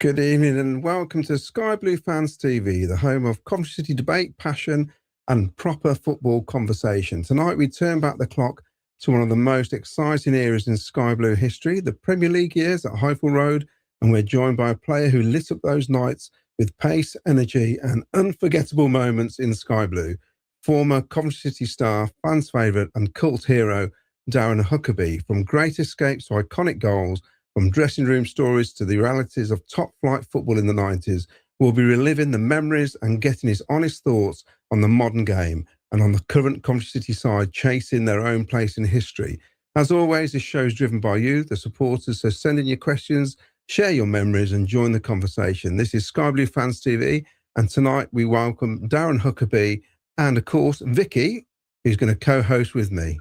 Good evening and welcome to Sky Blue Fans TV, the home of Coventry City debate, passion and proper football conversation. Tonight we turn back the clock to one of the most exciting eras in Sky Blue history, the Premier League years at Highfield Road, and we're joined by a player who lit up those nights with pace, energy and unforgettable moments in Sky Blue, former Coventry City star, fans' favourite and cult hero, Darren Huckerby. From great escapes to iconic goals, from dressing room stories to the realities of top-flight football in the 90s, we'll be reliving the memories and getting his honest thoughts on the modern game and on the current Coventry City side chasing their own place in history. As always, this show is driven by you, the supporters, so send in your questions, share your memories and join the conversation. This is Sky Blue Fans TV, and tonight we welcome Darren Huckerby and, of course, Vicky, who's going to co-host with me.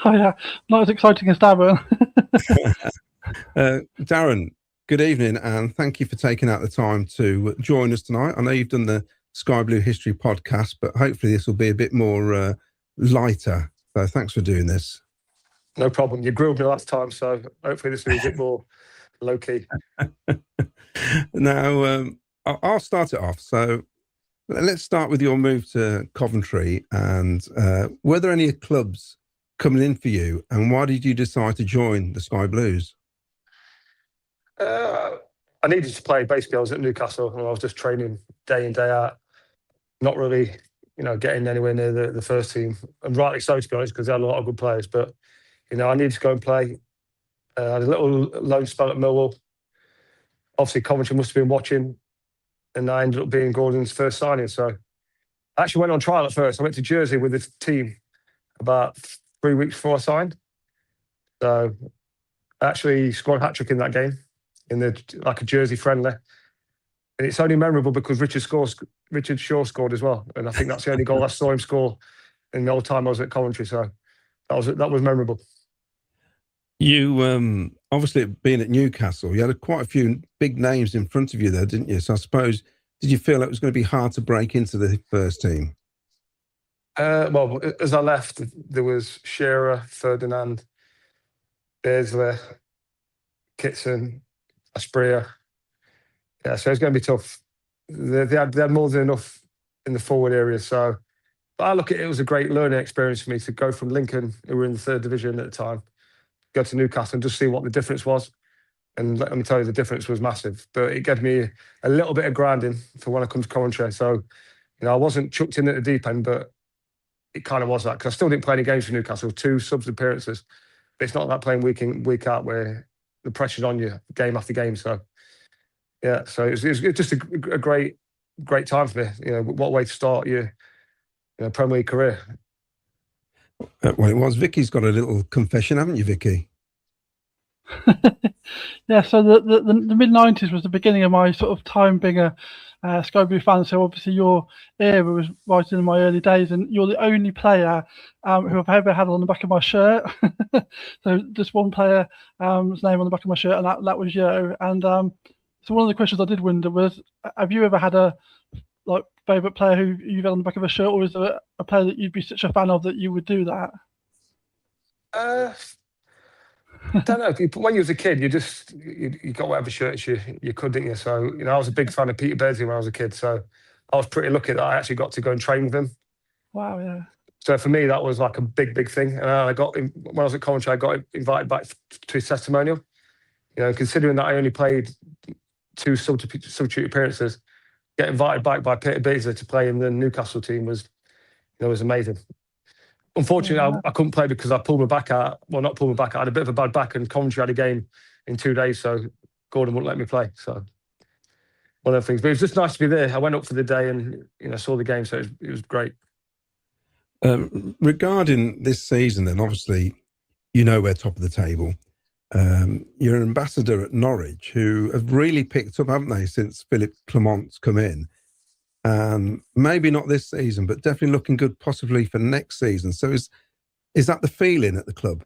Hiya, not as exciting as Darren. Darren, good evening and thank you for taking out the time to join us tonight. I know you've done the Sky Blue History podcast, but hopefully this will be a bit more lighter. So thanks for doing this. No problem. You grilled me last time, so hopefully this will be a bit more low-key. Now, I'll start it off. So let's start with your move to Coventry. And were there any clubs coming in for you, and why did you decide to join the Sky Blues? I needed to play. Basically, I was at Newcastle and I was just training day in, day out. Not really, getting anywhere near the first team. And rightly so, to be honest, because they had a lot of good players. But, I needed to go and play. I had a little loan spell at Millwall. Obviously, Coventry must have been watching, and I ended up being Gordon's first signing. So I actually went on trial at first. I went to Jersey with the team about 3 weeks before I signed. So I actually scored a hat-trick in that game, in a Jersey friendly. And it's only memorable because Richard Shaw scored as well. And I think that's the only goal I saw him score in the old time I was at Coventry. So that was memorable. You, obviously being at Newcastle, you had quite a few big names in front of you there, didn't you? So I suppose, did you feel it was going to be hard to break into the first team? Well, as I left, there was Shearer, Ferdinand, Beardsley, Kitson, Asprilla. Yeah, so it's going to be tough. They had more than enough in the forward area. So, but I look at it was a great learning experience for me to go from Lincoln, who were in the third division at the time, go to Newcastle and just see what the difference was. And let me tell you, the difference was massive. But it gave me a little bit of grounding for when I come to Coventry. So, I wasn't chucked in at the deep end, but it kind of was that, because I still didn't play any games for Newcastle, 2 subs appearances. But it's not that playing week in, week out where the pressure's on you game after game. So, yeah, so it was just a great time for me. What way to start your Premier League career. Well, it was. Vicky's got a little confession, haven't you, Vicky? Yeah, so the mid-90s was the beginning of my sort of time being a Sky Blue fan. So obviously your era was right in my early days, and you're the only player who I've ever had on the back of my shirt. So just one player's name on the back of my shirt, and that was you. And so one of the questions I did wonder was, have you ever had a favourite player who you've had on the back of a shirt, or is there a player that you'd be such a fan of that you would do that? I don't know. When you was a kid, you got whatever shirts you could, didn't you? So I was a big fan of Peter Beardsley when I was a kid. So I was pretty lucky that I actually got to go and train with him. Wow, yeah. So for me, that was like a big thing. And when I was at Coventry, I got invited back to his testimonial. Considering that I only played 2 substitute appearances, get invited back by Peter Beardsley to play in the Newcastle team was amazing. Unfortunately, I couldn't play because I pulled my back out. Well, not pulled my back out. I had a bit of a bad back, and Coventry had a game in 2 days, so Gordon wouldn't let me play. So one of the things. But it was just nice to be there. I went up for the day and saw the game, so it was great. Regarding this season, then obviously we're top of the table. You're an ambassador at Norwich, who have really picked up, haven't they, since Philip Clement's come in? Maybe not this season, but definitely looking good possibly for next season. So is that the feeling at the club?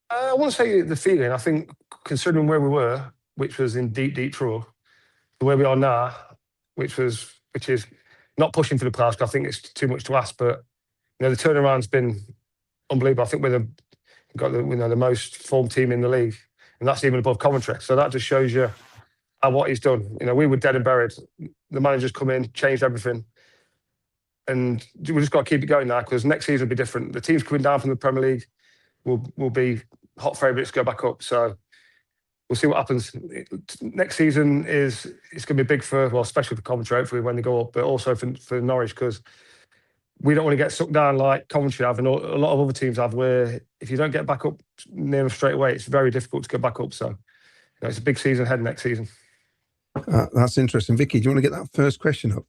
I wouldn't say the feeling. I think considering where we were, which was in deep trouble, to where we are now, which is not pushing for the playoffs, because I think it's too much to ask. But the turnaround's been unbelievable. I think we've got the most formed team in the league, and that's even above Coventry. So that just shows you what he's done. You know, we were dead and buried. The manager's come in, changed everything, and we've just got to keep it going now, because next season will be different. The teams coming down from the Premier League will be hot favourites to go back up. So we'll see what happens. Next season it's going to be big for, well, especially for Coventry, hopefully, when they go up, but also for Norwich, because we don't want to get sucked down like Coventry have and a lot of other teams have, where if you don't get back up near them straight away, it's very difficult to get back up. So, you know, it's a big season ahead next season. That's interesting. Vicky, do you want to get that first question up?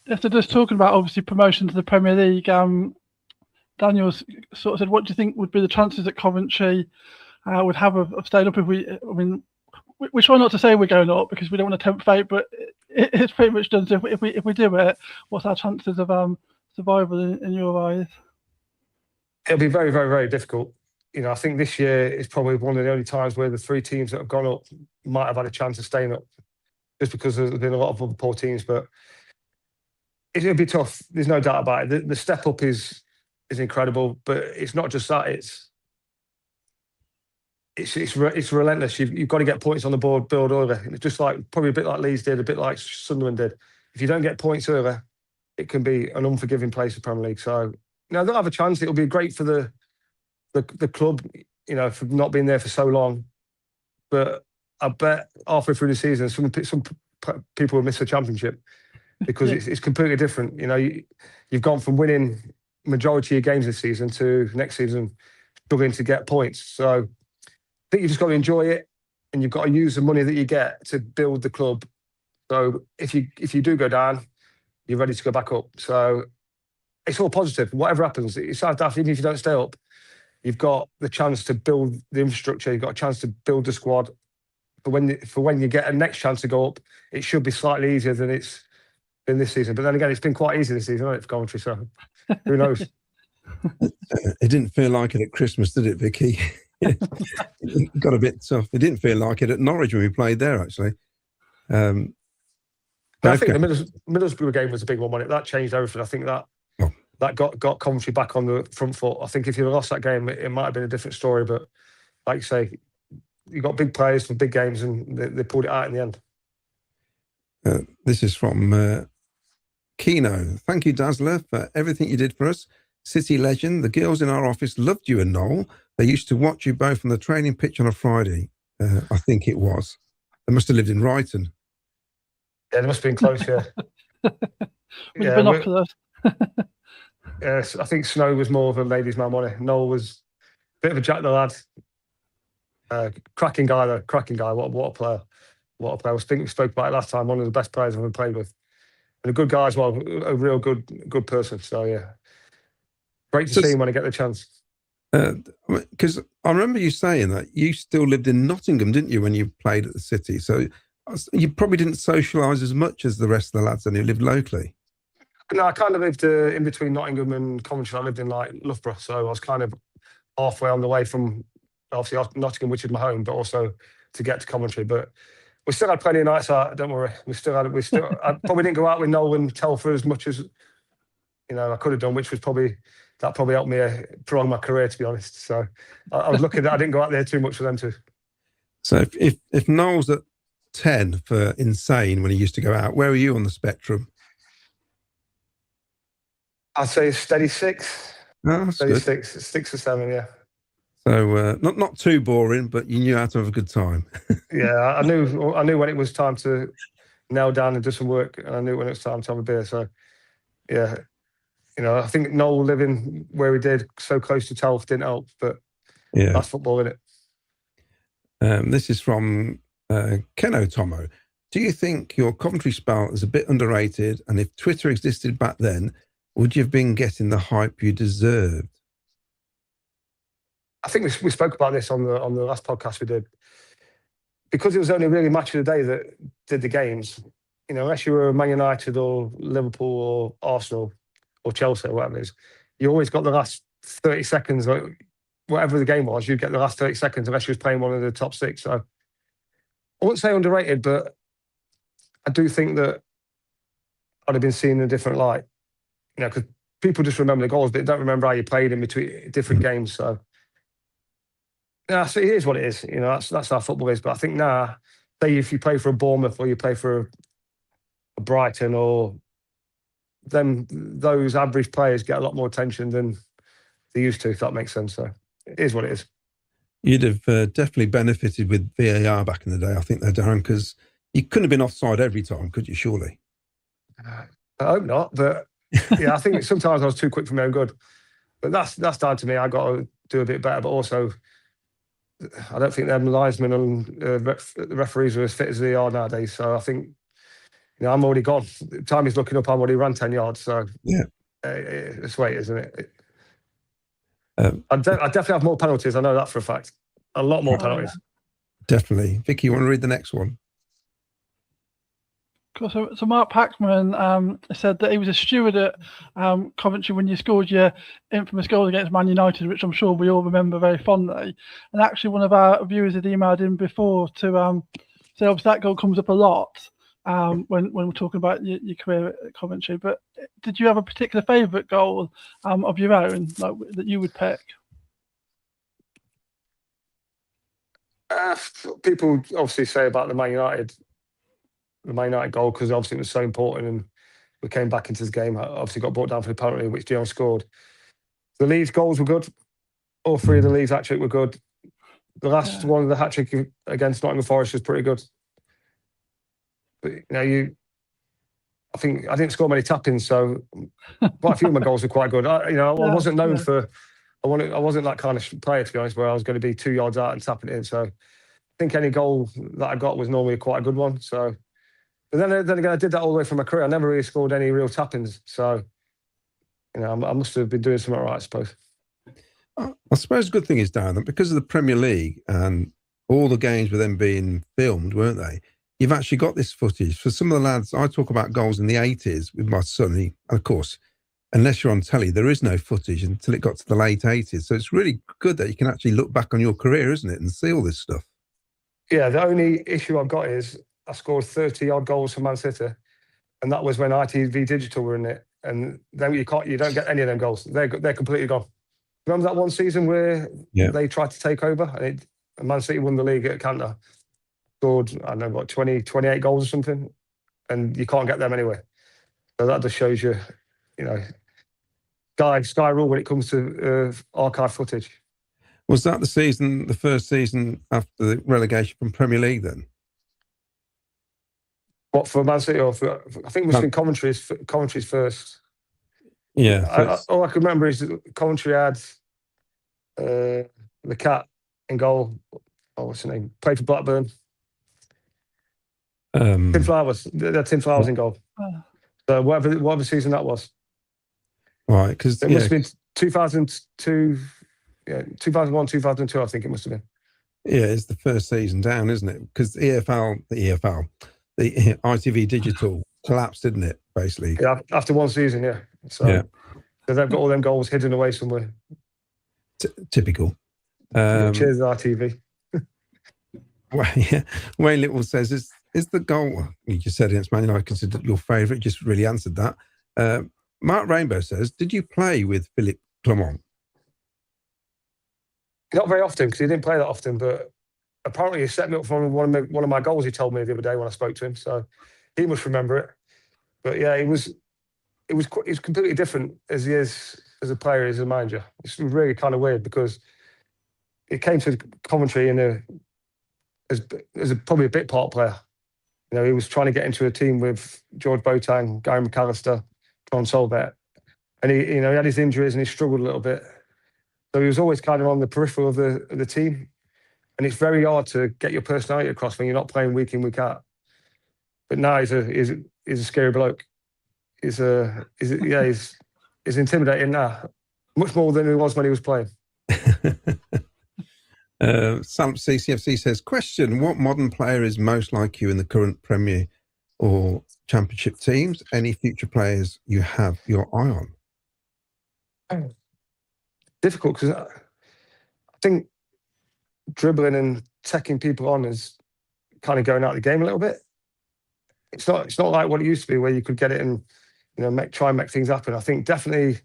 Yeah, so just talking about obviously promotion to the Premier League, Daniel's sort of said, what do you think would be the chances that Coventry would have of staying up if we try not to say we're going up because we don't want to tempt fate, but it's pretty much done. So if we do it, what's our chances of survival in your eyes? It'll be very, very, very difficult. You know, I think this year is probably one of the only times where the 3 teams that have gone up might have had a chance of staying up, just because there's been a lot of other poor teams. But it'll be tough. There's no doubt about it. The step up is incredible, but it's not just that. It's relentless. You've got to get points on the board, build early. It's just like, probably a bit like Leeds did, a bit like Sunderland did. If you don't get points early, it can be an unforgiving place for Premier League. So, you know, they'll have a chance. It'll be great for the club, you know, for not being there for so long. But I bet halfway through the season, some people will miss the Championship, because it's completely different. You know, you've gone from winning majority of games this season to next season struggling to get points. So I think you've just got to enjoy it, and you've got to use the money that you get to build the club. So if you do go down, you're ready to go back up. So it's all positive. Whatever happens, it sounds daft. Even if you don't stay up, you've got the chance to build the infrastructure. You've got a chance to build the squad. For when you get a next chance to go up, it should be slightly easier than it's been this season. But then again, it's been quite easy this season, hasn't it, for Coventry? So who knows? It didn't feel like it at Christmas, did it, Vicky? It got a bit tough. It didn't feel like it at Norwich when we played there, actually. But I think the Middlesbrough game was a big one, wasn't it? That changed everything. I think that got Coventry back on the front foot. I think if you'd have lost that game, it might have been a different story. But like you say, you got big players for big games, and they pulled it out in the end. This is from Keno. Thank you, Dazzler, for everything you did for us. City legend. The girls in our office loved you and Noel. They used to watch you both on the training pitch on a Friday. I think it was. They must have lived in Brighton. Yeah, they must have been close, yeah. With binoculars. Yes, I think Snow was more of a ladies' man, wasn't he? Noel was a bit of a jack the lad. Cracking guy, though. Cracking guy. What a player. What a player. I think we spoke about it last time. One of the best players I've ever played with. And a good guy as well. A real good person. So, yeah. Great to see him when I get the chance. Because I remember you saying that you still lived in Nottingham, didn't you, when you played at the City? So you probably didn't socialise as much as the rest of the lads and who lived locally. No, I kind of lived in between Nottingham and Coventry. I lived in like Loughborough, so I was kind of halfway on the way from obviously Nottingham, which is my home, but also to get to Coventry. But we still had plenty of nights out. Don't worry, I probably didn't go out with Noel and Telfer as much as I could have done, which was probably helped me prolong my career, to be honest. So I was lucky that I didn't go out there too much for them too. So if Noel's at 10 for insane when he used to go out, where are you on the spectrum? I'd say a steady 6. Oh, steady good. 6 or 7, yeah. So not too boring, but you knew how to have a good time. Yeah, I knew when it was time to nail down and do some work, and I knew when it was time to have a beer. So, yeah, I think Noel living where he did, so close to Telf, didn't help, but yeah, that's football, isn't it? This is from Keno Tomo. Do you think your Coventry spell is a bit underrated? And if Twitter existed back then, would you have been getting the hype you deserved? I think we spoke about this on the last podcast we did. Because it was only really Match of the Day that did the games, unless you were Man United or Liverpool or Arsenal or Chelsea or whatever it is, you always got the last 30 seconds, whatever the game was, you'd get the last 30 seconds unless you was playing one of the top 6. So I wouldn't say underrated, but I do think that I'd have been seen in a different light. Because people just remember the goals, but they don't remember how you played in between different games. So, yeah, so it is what it is. You know, that's how football is. But I think now, say if you play for a Bournemouth or you play for a Brighton or those average players get a lot more attention than they used to, if that makes sense. So it is what it is. You'd have definitely benefited with VAR back in the day, I think, there, Darren, because you couldn't have been offside every time, could you, surely? I hope not, but yeah, I think sometimes I was too quick for my own good. But that's down to me. I got to do a bit better, but also I don't think them linesmen and referees are as fit as they are nowadays. So I think, you know, I'm already gone. Time is looking up. I've already run 10 yards. So yeah, it's the way it is, isn't it? I definitely have more penalties. I know that for a fact. A lot more penalties. Definitely. Vicky, you want to read the next one? Cool. So Mark Paxman said that he was a steward at Coventry when you scored your infamous goal against Man United, which I'm sure we all remember very fondly. And actually, one of our viewers had emailed in before to say, obviously, that goal comes up a lot when we're talking about your career at Coventry. But did you have a particular favourite goal of your own that you would pick? People obviously say about the Man United goal, because obviously it was so important and we came back into the game. Obviously got brought down for the penalty, which Dion scored. The Leeds goals were good. All three of the Leeds hat-trick were good. The last one of the hat-trick against Nottingham Forest was pretty good. But, you know, I think I didn't score many tap-ins, so quite a few of my goals were quite good. I wasn't known for... I wasn't that kind of player, to be honest, where I was going to be 2 yards out and tapping it in. So I think any goal that I got was normally quite a good one. So, but then again, I did that all the way from my career. I never really scored any real tap-ins. So, you know, I must have been doing something right, I suppose. I suppose the good thing is, Darren, that because of the Premier League and all the games were then being filmed, weren't they? You've actually got this footage. For some of the lads, I talk about goals in the 80s with my son. And of course, unless you're on telly, there is no footage until it got to the late 80s. So it's really good that you can actually look back on your career, isn't it, and see all this stuff. Yeah, the only issue I've got is I scored 30-odd goals for Man City, and that was when ITV Digital were in it. And then you don't get any of them goals. They're completely gone. Remember that one season where they tried to take over and Man City won the league at Cantor? Scored, I don't know, what, 28 goals or something, and you can't get them anyway. So that just shows you, you know, Sky rule when it comes to archive footage. Was that the first season after the relegation from Premier League then? What, for Man City? Or I think it was in Coventry's first. Yeah. All I can remember is that Coventry had the cat in goal. Oh, what's his name? Played for Blackburn. Tim Flowers. They had Tim Flowers in goal. So whatever season that was. Right, because it must have been 2002, 2001, 2002. I think it must have been. Yeah, it's the first season down, isn't it? Because the ITV Digital collapsed, didn't it? Basically, yeah, after one season, yeah. So they've got all them goals hidden away somewhere. Typical. Cheers, ITV. Wayne Little says, "Is the goal you just said against Man United considered your favourite?" Just really answered that. Mark Rainbow says, "Did you play with Philippe Clement?" Not very often, because he didn't play that often, but apparently he set me up for one of my goals. He told me the other day when I spoke to him, so he must remember it. But yeah, it was completely different as he is as a player, as a manager. It's really kind of weird because he came to Coventry as probably a bit part player. You know, he was trying to get into a team with George Boateng, Gary McAllister, John Solbert, and he had his injuries and he struggled a little bit. So he was always kind of on the peripheral of the team, and it's very hard to get your personality across when you're not playing week in, week out. But now he's a scary bloke. He's intimidating now, much more than he was when he was playing. Sam CCFC says, question, what modern player is most like you in the current Premier or Championship teams? Any future players you have your eye on? Difficult, because I think dribbling and taking people on is kind of going out of the game a little bit. It's not like what it used to be, where you could get it and try and make things happen. I think definitely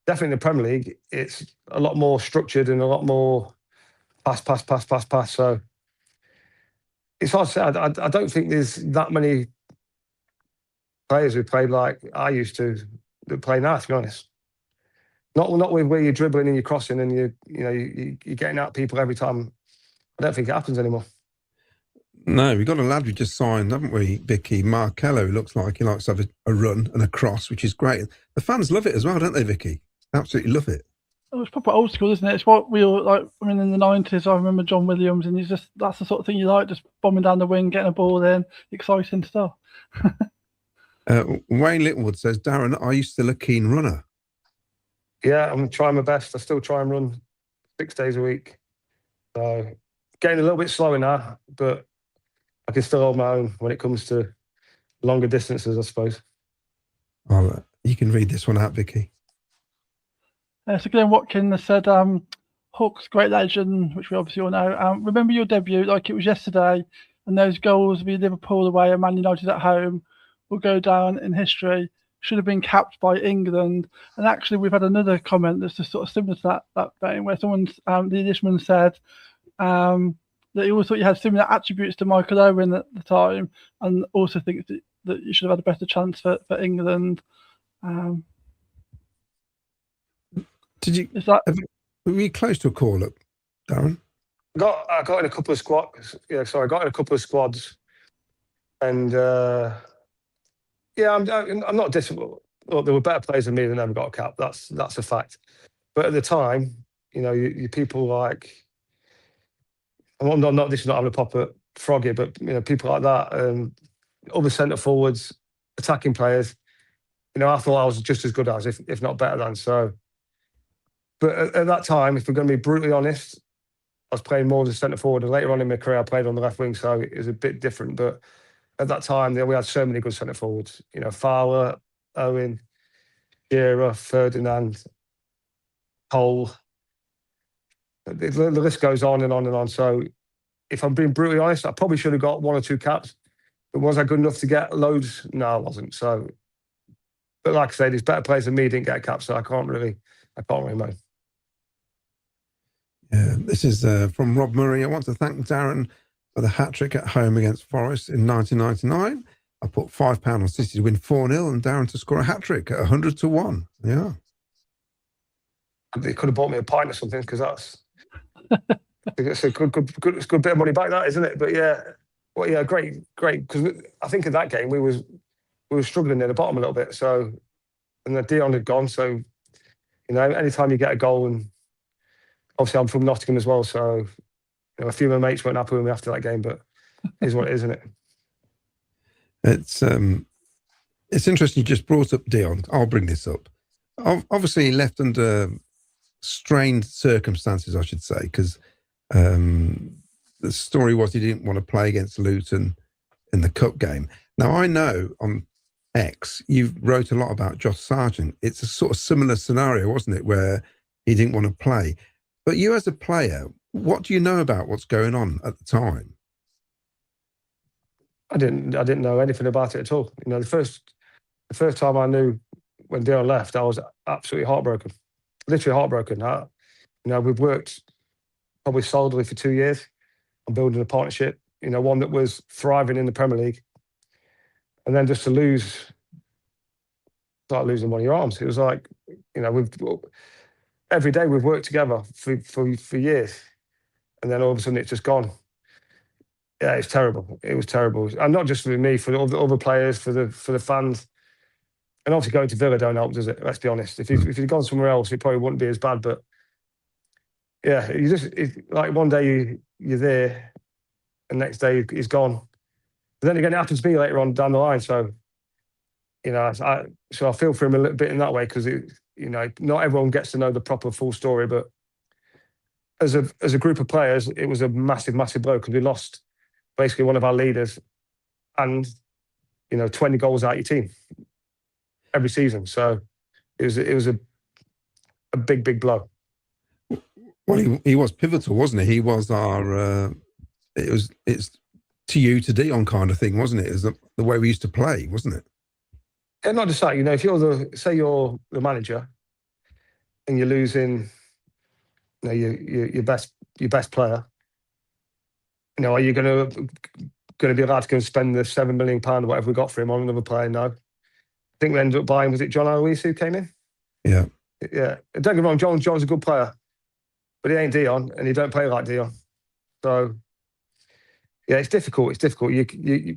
in the Premier League, it's a lot more structured and a lot more pass. So it's hard to say. I don't think there's that many players who played like I used to that play now, to be honest. Not with where you're dribbling and you're crossing and you're getting out people every time. I don't think it happens anymore. No, we've got a lad we just signed, haven't we, Vicky? Markello, who looks like he likes to have a run and a cross, which is great. The fans love it as well, don't they, Vicky? Absolutely love it. Oh, it's proper old school, isn't it? It's what we all like. I mean, in the 90s, I remember John Williams, and that's the sort of thing you like, just bombing down the wing, getting a ball in, exciting stuff. Wayne Littlewood says, Darren, are you still a keen runner? Yeah, I'm trying my best. I still try and run 6 days a week. So getting a little bit slower now, but I can still hold my own when it comes to longer distances, I suppose. Oh, you can read this one out, Vicky. So Glenn Watkins said, Hook's great legend, which we obviously all know. Remember your debut like it was yesterday, and those goals via Liverpool away and Man United at home will go down in history. Should have been capped by England. And actually, we've had another comment that's just sort of similar to that vein, where someone, the Englishman said that he always thought you had similar attributes to Michael Owen at the time, and also thinks that you should have had a better chance for England. Did you? Were you close to a call up, Darren? I got in a couple of squads. Yeah, sorry, I got in a couple of squads, and I'm not disappointed. Well, there were better players than me that never got a cap. That's a fact. But at the time, you people like, this is not having a pop at Froggy, but people like that, other centre forwards, attacking players. I thought I was just as good as, if not better than. So, but at that time, if we're going to be brutally honest, I was playing more as a centre forward, and later on in my career, I played on the left wing, so it was a bit different. But at that time, we had so many good centre forwards. Fowler, Owen, Shearer, Ferdinand, Cole. The list goes on and on and on. So, if I'm being brutally honest, I probably should have got 1 or 2 caps. But was I good enough to get loads? No, I wasn't. So, but like I say, there's better players than me didn't get a cap, so I can't really mind. Yeah, this is from Rob Murray. I want to thank Darren for the hat-trick at home against Forest in 1999. I put £5 on City to win 4-0 and Darren to score a hat-trick at 100-1. Yeah. They could have bought me a pint or something, because that's it's a good bit of money back, that, isn't it? But yeah, well, yeah, great. Because I think in that game we were struggling near the bottom a little bit. So, and then Dion had gone. So, anytime you get a goal, and obviously I'm from Nottingham as well, so a few of my mates weren't happy with me after that game, but it is what it is, isn't it? It's interesting you just brought up Dion. I'll bring this up. Obviously, he left under strained circumstances, I should say, because the story was he didn't want to play against Luton in the cup game. Now, I know on X, you wrote a lot about Josh Sargent. It's a sort of similar scenario, wasn't it, where he didn't want to play. But you as a player, what do you know about what's going on at the time? I didn't know anything about it at all. The first time I knew when Dion left, I was absolutely heartbroken, literally heartbroken. We've worked probably solidly for 2 years on building a partnership, one that was thriving in the Premier League. And then just to start losing one of your arms. It was like, every day we've worked together for years. And then all of a sudden it's just gone. Yeah, it's terrible. It was terrible. And not just for me, for all the other players, for the fans. And obviously going to Villa don't help, does it? Let's be honest. If he'd gone somewhere else, it probably wouldn't be as bad. But yeah, like one day you're there, and next day he's gone. But then again, it happens to me later on down the line. So, I feel for him a little bit in that way, because not everyone gets to know the proper full story. But as a group of players, it was a massive, massive blow, because we lost basically one of our leaders, and 20 goals out of your team every season. So it was a big, big blow. Well, he was pivotal, wasn't he? He was our. It's to you to Dion kind of thing, wasn't it? It was the way we used to play, wasn't it? And not just that, you know, if you're say you're the manager and you're losing, you know, your best player, you know, are you going to be allowed to go and spend the £7 million or whatever we got for him on another player? No. I think we ended up buying, was it John Aloisi who came in? Yeah. Yeah. Don't get me wrong, John's a good player, but he ain't Dion, and he don't play like Dion. So yeah, it's difficult. It's difficult.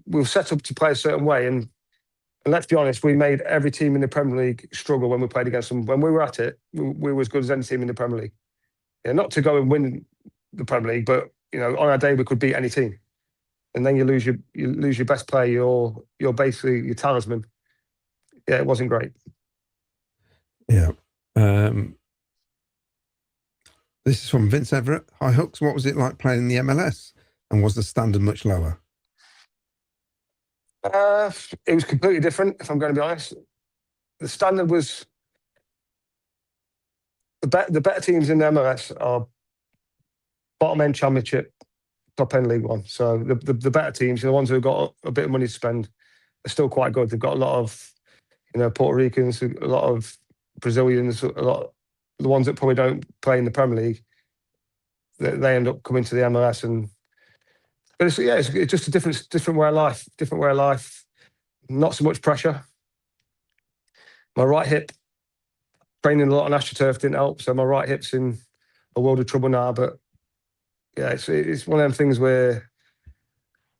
We'll set up to play a certain way, and let's be honest, we made every team in the Premier League struggle when we played against them. When we were at it, we were as good as any team in the Premier League. Yeah, not to go and win the Premier League, but you know, on our day we could beat any team. And then you lose your best player, you're basically your talisman. Yeah, it wasn't great. Yeah. This is from Vince Everett. Hi, Hooks. What was it like playing in the MLS? And was the standard much lower? It was completely different, if I'm going to be honest. The standard was... The better teams in the MLS are bottom end Championship, top end League One. So the better teams, the ones who've got a bit of money to spend, are still quite good. They've got a lot of, you know, Puerto Ricans, a lot of Brazilians, the ones that probably don't play in the Premier League. They end up coming to the MLS, but it's just a different way of life. Different way of life. Not so much pressure. My right hip, training a lot on AstroTurf didn't help, so my right hip's in a world of trouble now. But yeah, it's one of them things where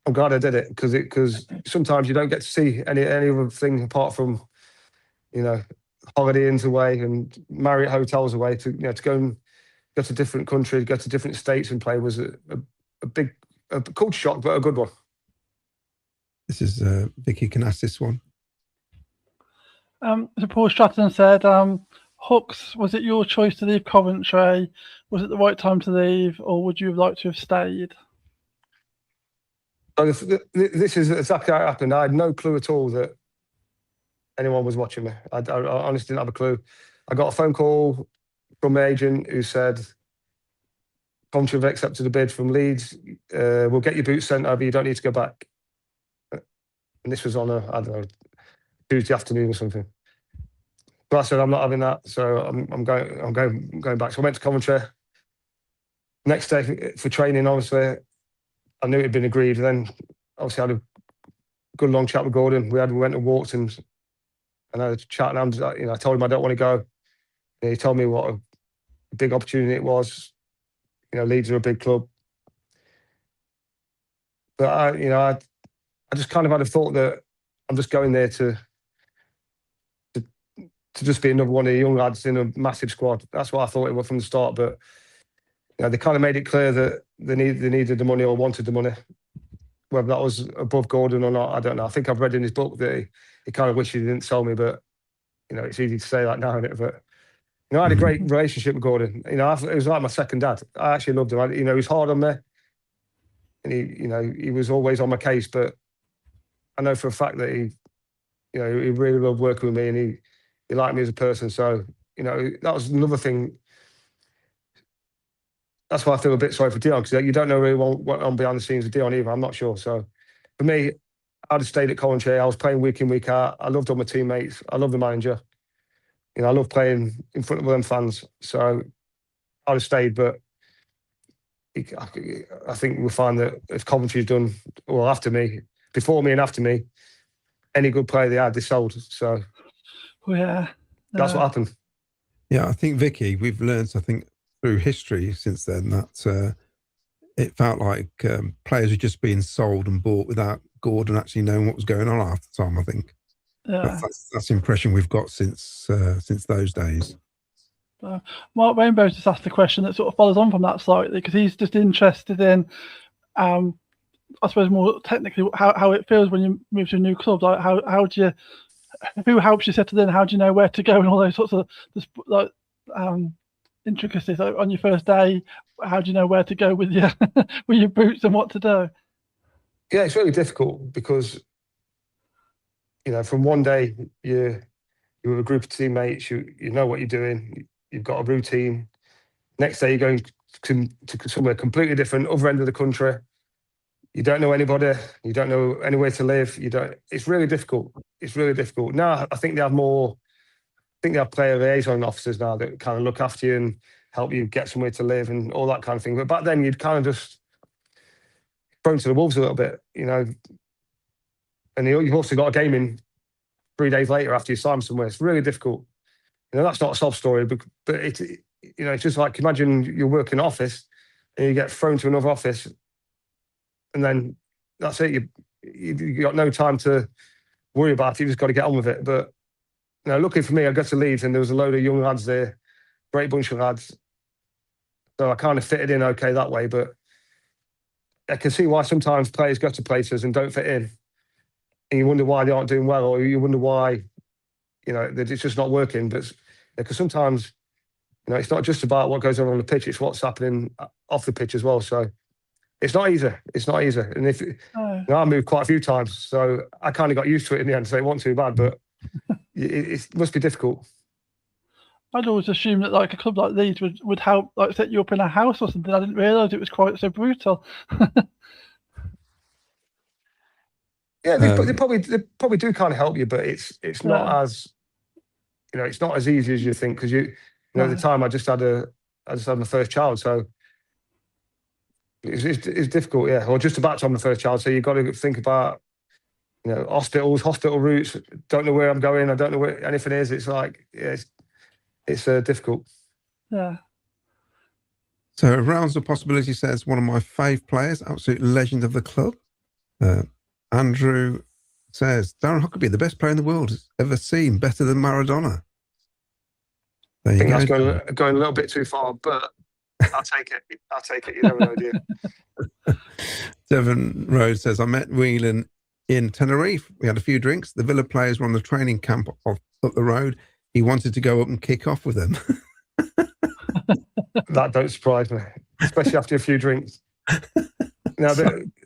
I'm glad I did it, because sometimes you don't get to see any other thing apart from, you know, holiday inns away and Marriott hotels away. To go to different countries, go to different states and play was a big culture shock, but a good one. This is Vicky can ask this one. So Paul Stratton said, Hooks, was it your choice to leave Coventry? Was it the right time to leave, or would you have liked to have stayed? This is exactly how it happened. I had no clue at all that anyone was watching me. I honestly didn't have a clue. I got a phone call from my agent who said, Coventry have accepted a bid from Leeds. We'll get your boots sent over. You don't need to go back. And this was on I don't know, Tuesday afternoon or something. But I said, I'm not having that. So I'm going back. So I went to Coventry. Next day for training, obviously, I knew it had been agreed. And then obviously I had a good long chat with Gordon. We went and walked and I had a chat, and I told him I don't want to go. And he told me what a big opportunity it was. You know, Leeds are a big club. But I just kind of had a thought that I'm just going there to just be another one of the young lads in a massive squad. That's what I thought it was from the start. But you know, they kind of made it clear that they needed the money or wanted the money. Whether that was above Gordon or not, I don't know. I think I've read in his book that he kind of wished he didn't sell me, but you know, it's easy to say that now, isn't it? But you know, I had a great relationship with Gordon. You know, it was like my second dad. I actually loved him. You know, he was hard on me, and he was always on my case. But I know for a fact that he really loved working with me, and he liked me as a person. So you know, that was another thing. That's why I feel a bit sorry for Dion, because you don't know really what went on behind the scenes with Dion either. I'm not sure. So for me, I'd have stayed at Coventry. I was playing week in, week out. I loved all my teammates. I loved the manager. You know, I love playing in front of them fans. So I'd have stayed, but I think we'll find that if Coventry's done, well, before me and after me, any good player they had, they sold. So that's what happened. Yeah, I think, Vicky, we've learned, I think, through history since then that it felt like players were just being sold and bought without Gordon actually knowing what was going on half the time, I think. Yeah. That's the impression we've got since those days. Mark Rainbow's just asked a question that sort of follows on from that slightly, because he's just interested in, I suppose, more technically how it feels when you move to a new club. Like how do you, who helps you settle in? How do you know where to go and all those sorts of intricacies? Like on your first day, how do you know where to go with your with your boots and what to do? Yeah, it's really difficult because, you know, from one day you're with a group of teammates, you know what you're doing, you've got a routine. Next day you're going to somewhere completely different, other end of the country. You don't know anybody. You don't know anywhere to live. You don't. It's really difficult. It's really difficult. Now I think they have more. I think they have player liaison officers now that kind of look after you and help you get somewhere to live and all that kind of thing. But back then, you'd kind of just thrown to the wolves a little bit, you know. And you've also got a game in 3 days later after you sign somewhere. It's really difficult. You know, that's not a sob story, but it's just like, imagine you work in an office and you get thrown to another office, and then that's it. You got no time to worry about it. You just got to get on with it. But you know, luckily for me, I got to Leeds and there was a load of young lads there, great bunch of lads. So I kind of fitted in okay that way. But I can see why sometimes players go to places and don't fit in, and you wonder why they aren't doing well, or you wonder why, you know, it's just not working. But because sometimes, you know, it's not just about what goes on the pitch; it's what's happening off the pitch as well. So it's not easy. It's not easy. And you know, I moved quite a few times, so I kind of got used to it in the end. So it wasn't too bad, but it must be difficult. I'd always assumed that like a club like Leeds would help like set you up in a house or something. I didn't realise it was quite so brutal. Yeah, they probably do kind of help you, but it's not as, you know, it's not as easy as you think, because you know, at the time I just had my first child, so it's difficult, yeah. Or just about to have my first child, so you've got to think about, you know, hospital routes. Don't know where I'm going. I don't know where anything is. It's like, yeah, it's difficult. Yeah. So Rounds of Possibility says, one of my fave players, absolute legend of the club. Andrew says, Darren Huckerby, the best player in the world has ever seen, better than Maradona. There you go. I think that's going a little bit too far, but I'll take it. I'll take it. You never know, do you? Devon Rhodes says, I met Whelan in Tenerife. We had a few drinks. The Villa players were on the training camp up the road. He wanted to go up and kick off with them. That don't surprise me, especially after a few drinks. Now,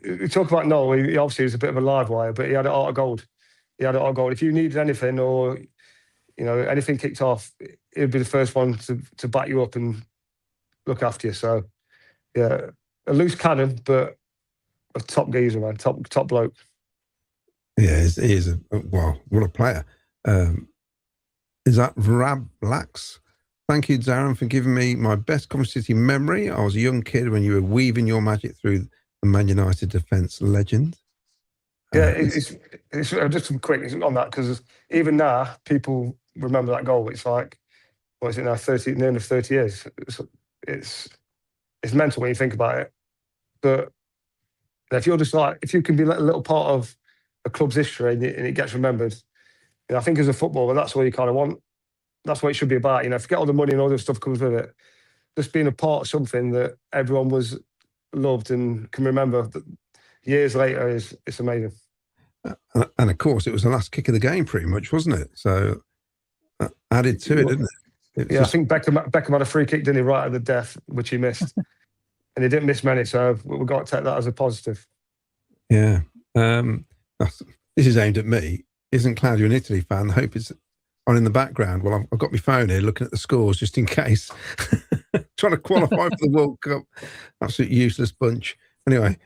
we talk about Noel. He obviously was a bit of a live wire, but he had a heart of gold. He had a heart of gold. If you needed anything, or you know, anything kicked off, he'd be the first one to back you up and look after you. So, yeah, a loose cannon, but a top geezer, man, top bloke. Yeah, he is well, what a player. Is that Rab Blacks? Thank you, Darren, for giving me my best Coventry City memory. I was a young kid when you were weaving your magic through the Man United defence legend. Yeah, it's just some quick on that, because even now people remember that goal. It's like, what is it now? 30 years. It's mental when you think about it. But if you're just like, if you can be a little part of a club's history and it gets remembered, you know, I think as a footballer, that's what you kind of want. That's what it should be about. You know, forget all the money and all the stuff comes with it. Just being a part of something that everyone was loved and can remember that years later it's amazing. And of course, it was the last kick of the game, pretty much, wasn't it? So added to it, didn't it? I think Beckham had a free kick, didn't he, right at the death, which he missed, and he didn't miss many. So we've got to take that as a positive. Yeah. This is aimed at me. Isn't Claudio an Italy fan? I hope it's on in the background. Well, I've got my phone here looking at the scores just in case. Trying to qualify for the World Cup. Absolute useless bunch. Anyway.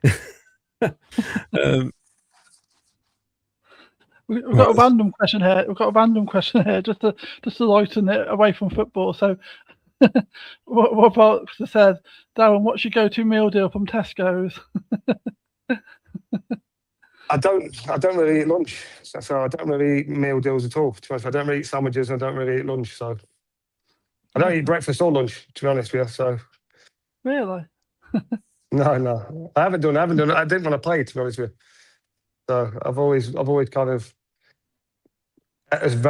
We've got a random question here. Just to lighten it away from football. So, what about said, Darren? What's your go-to meal deal from Tesco's? I don't really eat lunch, so I don't really eat meal deals at all. To be honest, I don't really eat sandwiches. I don't really eat lunch, so I don't eat breakfast or lunch. To be honest with you, so Really? No, I haven't done. I didn't want to play, to be honest with you. So I've always kind of as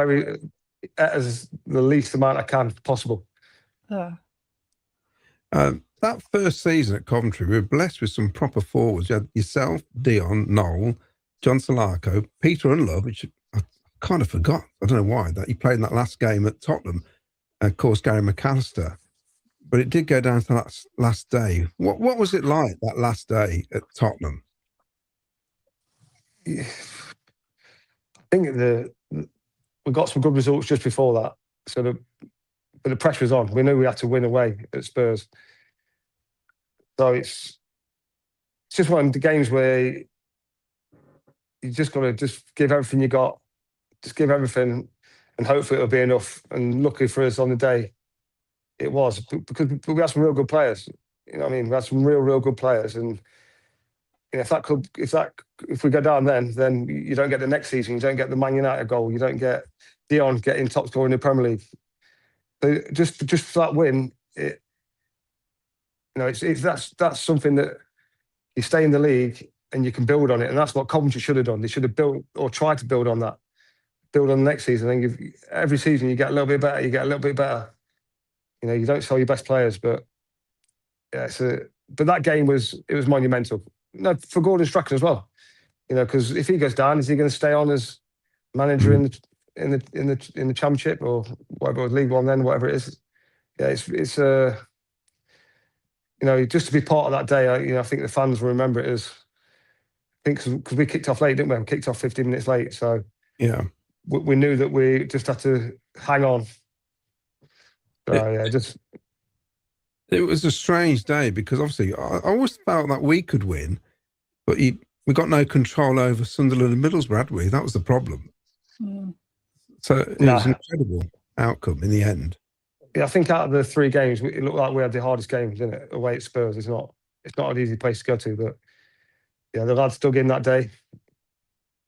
the least amount I can possible. Yeah. That first season at Coventry, we were blessed with some proper forwards. You had yourself, Dion, Noel, John Solarco, Peter Unlove, which I kind of forgot. I don't know why, that he played in that last game at Tottenham. And of course, Gary McAllister. But it did go down to that last day. What was it like, that last day at Tottenham? Yeah. I think we got some good results just before that. So the pressure was on. We knew we had to win away at Spurs. So it's it's just one of the games where you just got to just give everything you got, just give everything, and hopefully it'll be enough. And luckily for us on the day, it was, because we had some real good players. You know what I mean? We had some real good players, and you know, if we go down, then you don't get the next season. You don't get the Man United goal. You don't get Dion getting top scorer in the Premier League. So just for that win, that's something that you stay in the league and you can build on it, and that's what Coventry should have done. They should have built or tried to build on that, build on the next season. And every season you get a little bit better. You get a little bit better. You know, you don't sell your best players, but yeah, but that game was monumental. No, for Gordon Strachan as well. You know, because if he goes down, is he going to stay on as manager in the Championship or whatever, League One then, whatever it is? Yeah, it's you know, just to be part of that day. I think the fans will remember it as, I think, because we kicked off late, didn't we? We kicked off 15 minutes late, so yeah, we knew that we just had to hang on. So it was a strange day because obviously I always felt that we could win, but we got no control over Sunderland and Middlesbrough, had we? That was the problem. So it was an incredible outcome in the end. Yeah, I think out of the 3 games, it looked like we had the hardest games, didn't it? Away at Spurs. It's not an easy place to go to, but yeah, the lads dug in that day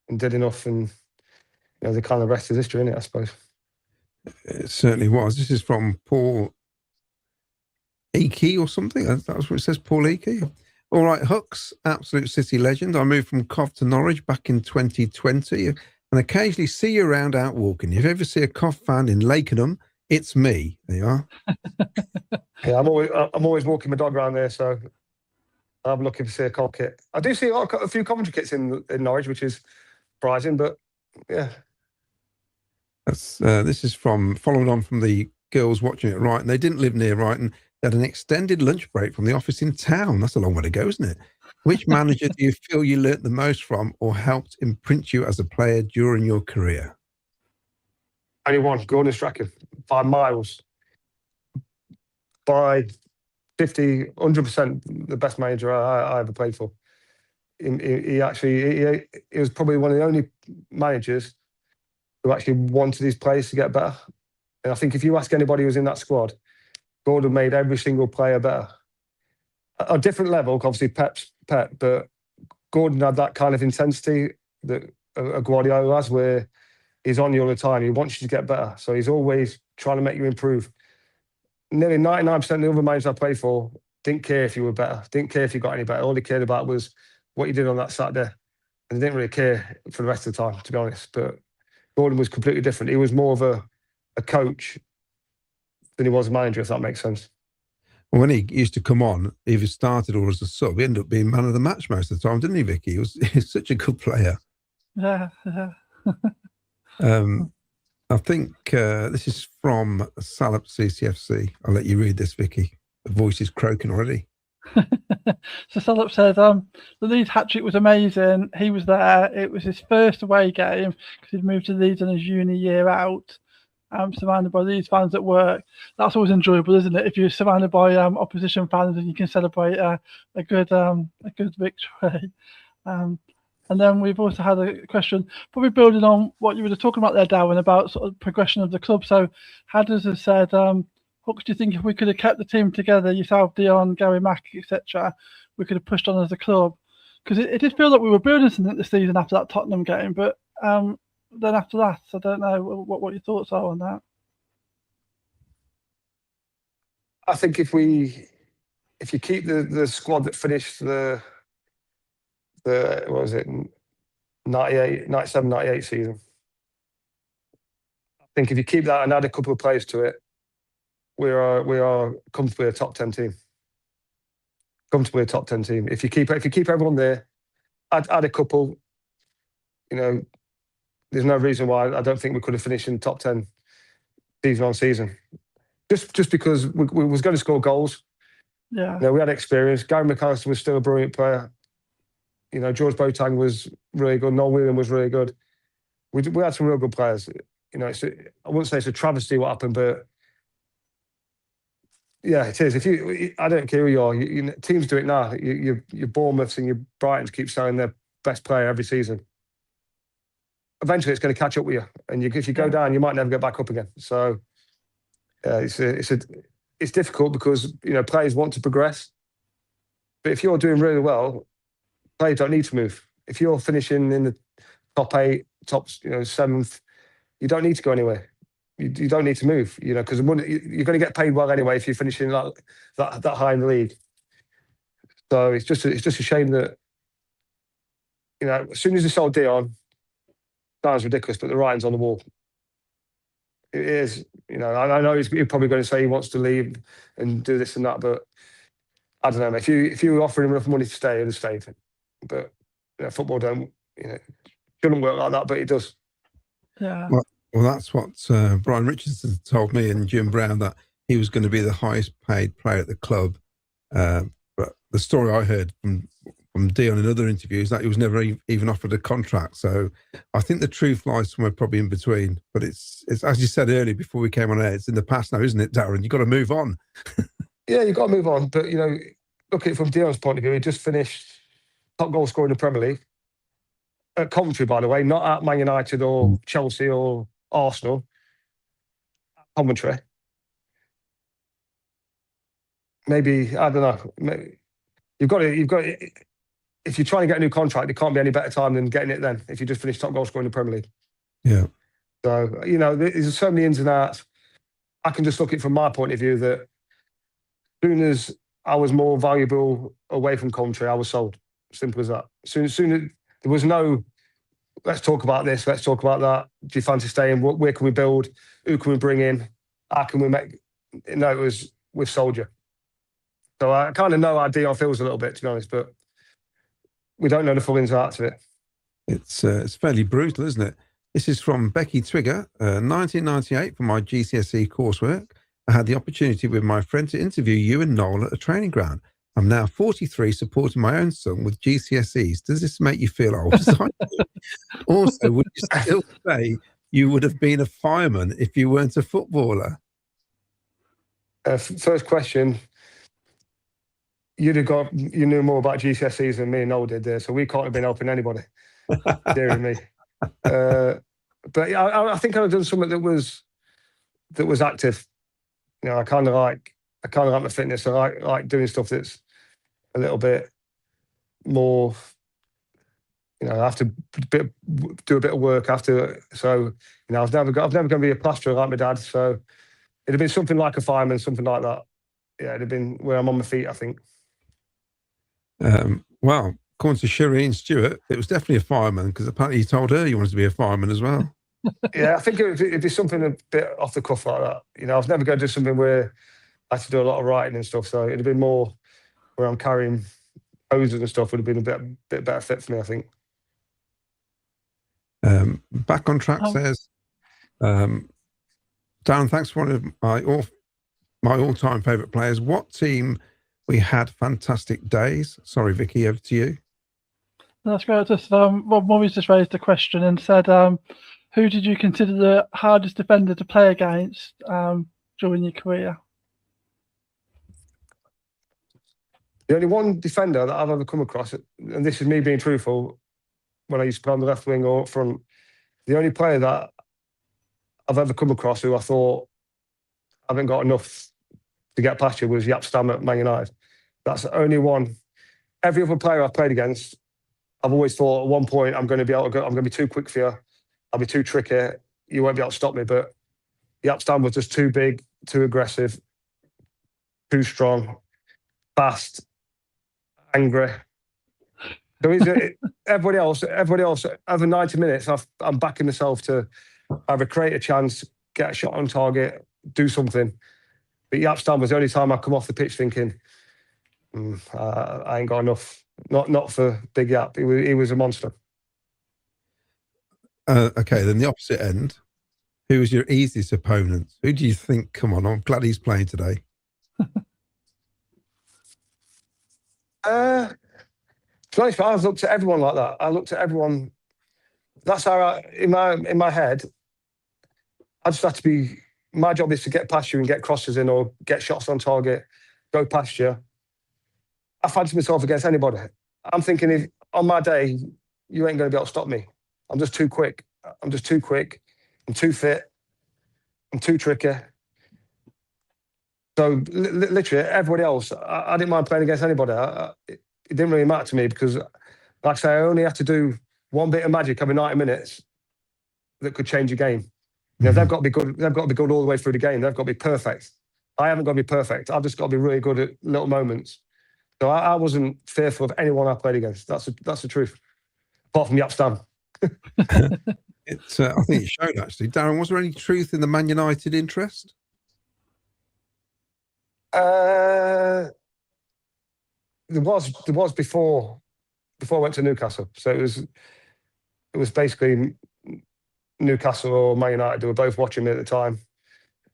and did enough, and you know, the kind of rest is history, innit, I suppose. It certainly was. This is from Paul Eakey or something. That's what it says, Paul Eakey. All right, Hucks, absolute City legend. I moved from Cov to Norwich back in 2020 and occasionally see you around out walking. If you ever see a Cov fan in Lakenham, it's me. There you are. Yeah, I'm always walking my dog around there, so I'm looking to see a Cov kit. I do see a few Coventry kits in Norwich, which is surprising, but yeah. This is following on from the girls watching it, right? And they didn't live near Brighton. They had an extended lunch break from the office in town. That's a long way to go, isn't it? Which manager do you feel you learnt the most from or helped imprint you as a player during your career? Only one, Gordon Strachan, by miles. By 50, 100% the best manager I ever played for. He was probably one of the only managers who actually wanted his players to get better. And I think if you ask anybody who was in that squad, Gordon made every single player better. At a different level, obviously Pep's Pep, but Gordon had that kind of intensity that a Guardiola has, where he's on you all the time. He wants you to get better. So he's always trying to make you improve. Nearly 99% of the other managers I played for didn't care if you were better, didn't care if you got any better. All they cared about was what you did on that Saturday. And they didn't really care for the rest of the time, to be honest. But Gordon was completely different. He was more of a coach than he was a manager, if that makes sense. When he used to come on, either started or as a sub, he ended up being man of the match most of the time, didn't he, Vicky? He's such a good player. Yeah. I think this is from Salop CCFC. I'll let you read this, Vicky. The voice is croaking already. So Salop said the Leeds hat-trick was amazing. He was there. It was his first away game because he'd moved to Leeds on his uni year out. Surrounded by Leeds fans at work. That's always enjoyable, isn't it? If you're surrounded by opposition fans and you can celebrate a good victory. And then we've also had a question, probably building on what you were talking about there, Darren, about sort of progression of the club. So Hadders has said, Hooks, do you think if we could have kept the team together, yourself, Dion, Gary Mack, etc., we could have pushed on as a club? Because it did feel like we were building something this season after that Tottenham game, but then after that, I don't know what your thoughts are on that. I think if you keep the squad that finished the what was it, 97, 98 season, I think if you keep that and add a couple of players to it, we are comfortably a top 10 team. Comfortably a top 10 team. If you keep everyone there, add a couple, you know, there's no reason why I don't think we could have finished in top 10 season on season. Just because we was going to score goals. Yeah. You know, we had experience. Gary McAllister was still a brilliant player. You know, George Boateng was really good. Noel Whelan was really good. We had some real good players. You know, I wouldn't say it's a travesty what happened, but Yeah, it is. I don't care who you are. Teams do it now. Your Bournemouths and your Brightons keep selling their best player every season. Eventually, it's going to catch up with you, and if you go down, you might never get back up again. So, it's difficult because players want to progress, but if you're doing really well, players don't need to move. If you're finishing in the top 8, top 7th, you don't need to go anywhere. You don't need to move, because you're going to get paid well anyway if you're finishing that high in the league. So it's just a shame that as soon as they sold Dion, sounds ridiculous, but the writing's on the wall. It is, I know he's probably going to say he wants to leave and do this and that, but I don't know. If you were offering him enough money to stay, he'd have stayed. But football shouldn't work like that, but it does. Yeah. Well, that's what Brian Richardson told me and Jim Brown, that he was going to be the highest paid player at the club. But the story I heard from Dion in other interviews, that he was never even offered a contract. So I think the truth lies somewhere probably in between. But it's as you said earlier before we came on air, it's in the past now, isn't it, Darren? You've got to move on. Yeah, you've got to move on. But, look at it from Dion's point of view. He just finished top goal scorer in the Premier League. At Coventry, by the way, not at Man United or Chelsea or Arsenal. Coventry. Maybe, I don't know. Maybe, you've got to, if you're trying to get a new contract, it can't be any better time than getting it then, if you just finish top goal scorer in the Premier League. Yeah. So, there's so many ins and outs. I can just look at it from my point of view that as soon as I was more valuable away from Coventry, I was sold. Simple as that. Soon as there was no, let's talk about this, let's talk about that. Do you fancy staying? Where can we build? Who can we bring in? How can we make? No, it was, we've sold you. So I kind of know how Dion feels a little bit, to be honest, but we don't know the full ins and outs of it. It's fairly brutal, isn't it? This is from Becky Twigger, 1998, for my GCSE coursework. I had the opportunity with my friend to interview you and Noel at a training ground. I'm now 43, supporting my own son with GCSEs. Does this make you feel old? Also, would you still say you would have been a fireman if you weren't a footballer? First question, you knew more about GCSEs than me and Noel did there, so we can't have been helping anybody, dearing me. But I think I've done something that was active. I kind of like my fitness. I like doing stuff that's a little bit more. I have to do a bit of work after. So I've never going to be a plasterer like my dad. So it'd have been something like a fireman, something like that. Yeah, it'd have been where I'm on my feet, I think. Well, according to Shireen Stewart, it was definitely a fireman, because apparently you told her you wanted to be a fireman as well. Yeah, I think it'd be something a bit off the cuff like that. I was never going to do something where I had to do a lot of writing and stuff. So it'd have been more where I'm carrying hoses and stuff would have been a bit better fit for me, I think. Back on track says, Darren, thanks for one of my all-time favourite players. What team? We had fantastic days. Sorry, Vicky, over to you. That's great. Just Rob Murray's just raised a question and said, who did you consider the hardest defender to play against during your career? The only one defender that I've ever come across, and this is me being truthful, when I used to play on the left wing or up front, the only player that I've ever come across who I thought I haven't got enough to get past you was Jaap Stam at Man United. That's the only one. Every other player I've played against, I've always thought at one point I'm going to be too quick for you. I'll be too tricky. You won't be able to stop me. But Jaap Stam was just too big, too aggressive, too strong, fast, angry. So everybody else, over 90 minutes, I'm backing myself to either create a chance, get a shot on target, do something. But Jaap Stam was the only time I come off the pitch thinking, I ain't got enough. Not for Big Jaap. He was a monster. Okay, then the opposite end. Who was your easiest opponent? Who do you think? Come on, I'm glad he's playing today. To be honest, I've looked at everyone like that. I looked at everyone. That's how in my head, I just had to be my job is to get past you and get crosses in or get shots on target, go past you. I fancy myself against anybody. I'm thinking, if on my day, you ain't going to be able to stop me. I'm just too quick. I'm too fit. I'm too tricky. So literally, everybody else, I didn't mind playing against anybody. It didn't really matter to me because, like I say, I only have to do one bit of magic every 90 minutes that could change a game. You know, they've got to be good. They've got to be good all the way through the game. They've got to be perfect. I haven't got to be perfect. I've just got to be really good at little moments. So I wasn't fearful of anyone I played against. That's the truth. Apart from Yap Stam. I think it showed, actually. Darren, was there any truth in the Man United interest? There was before I went to Newcastle. So it was basically Newcastle or Man United. They were both watching me at the time.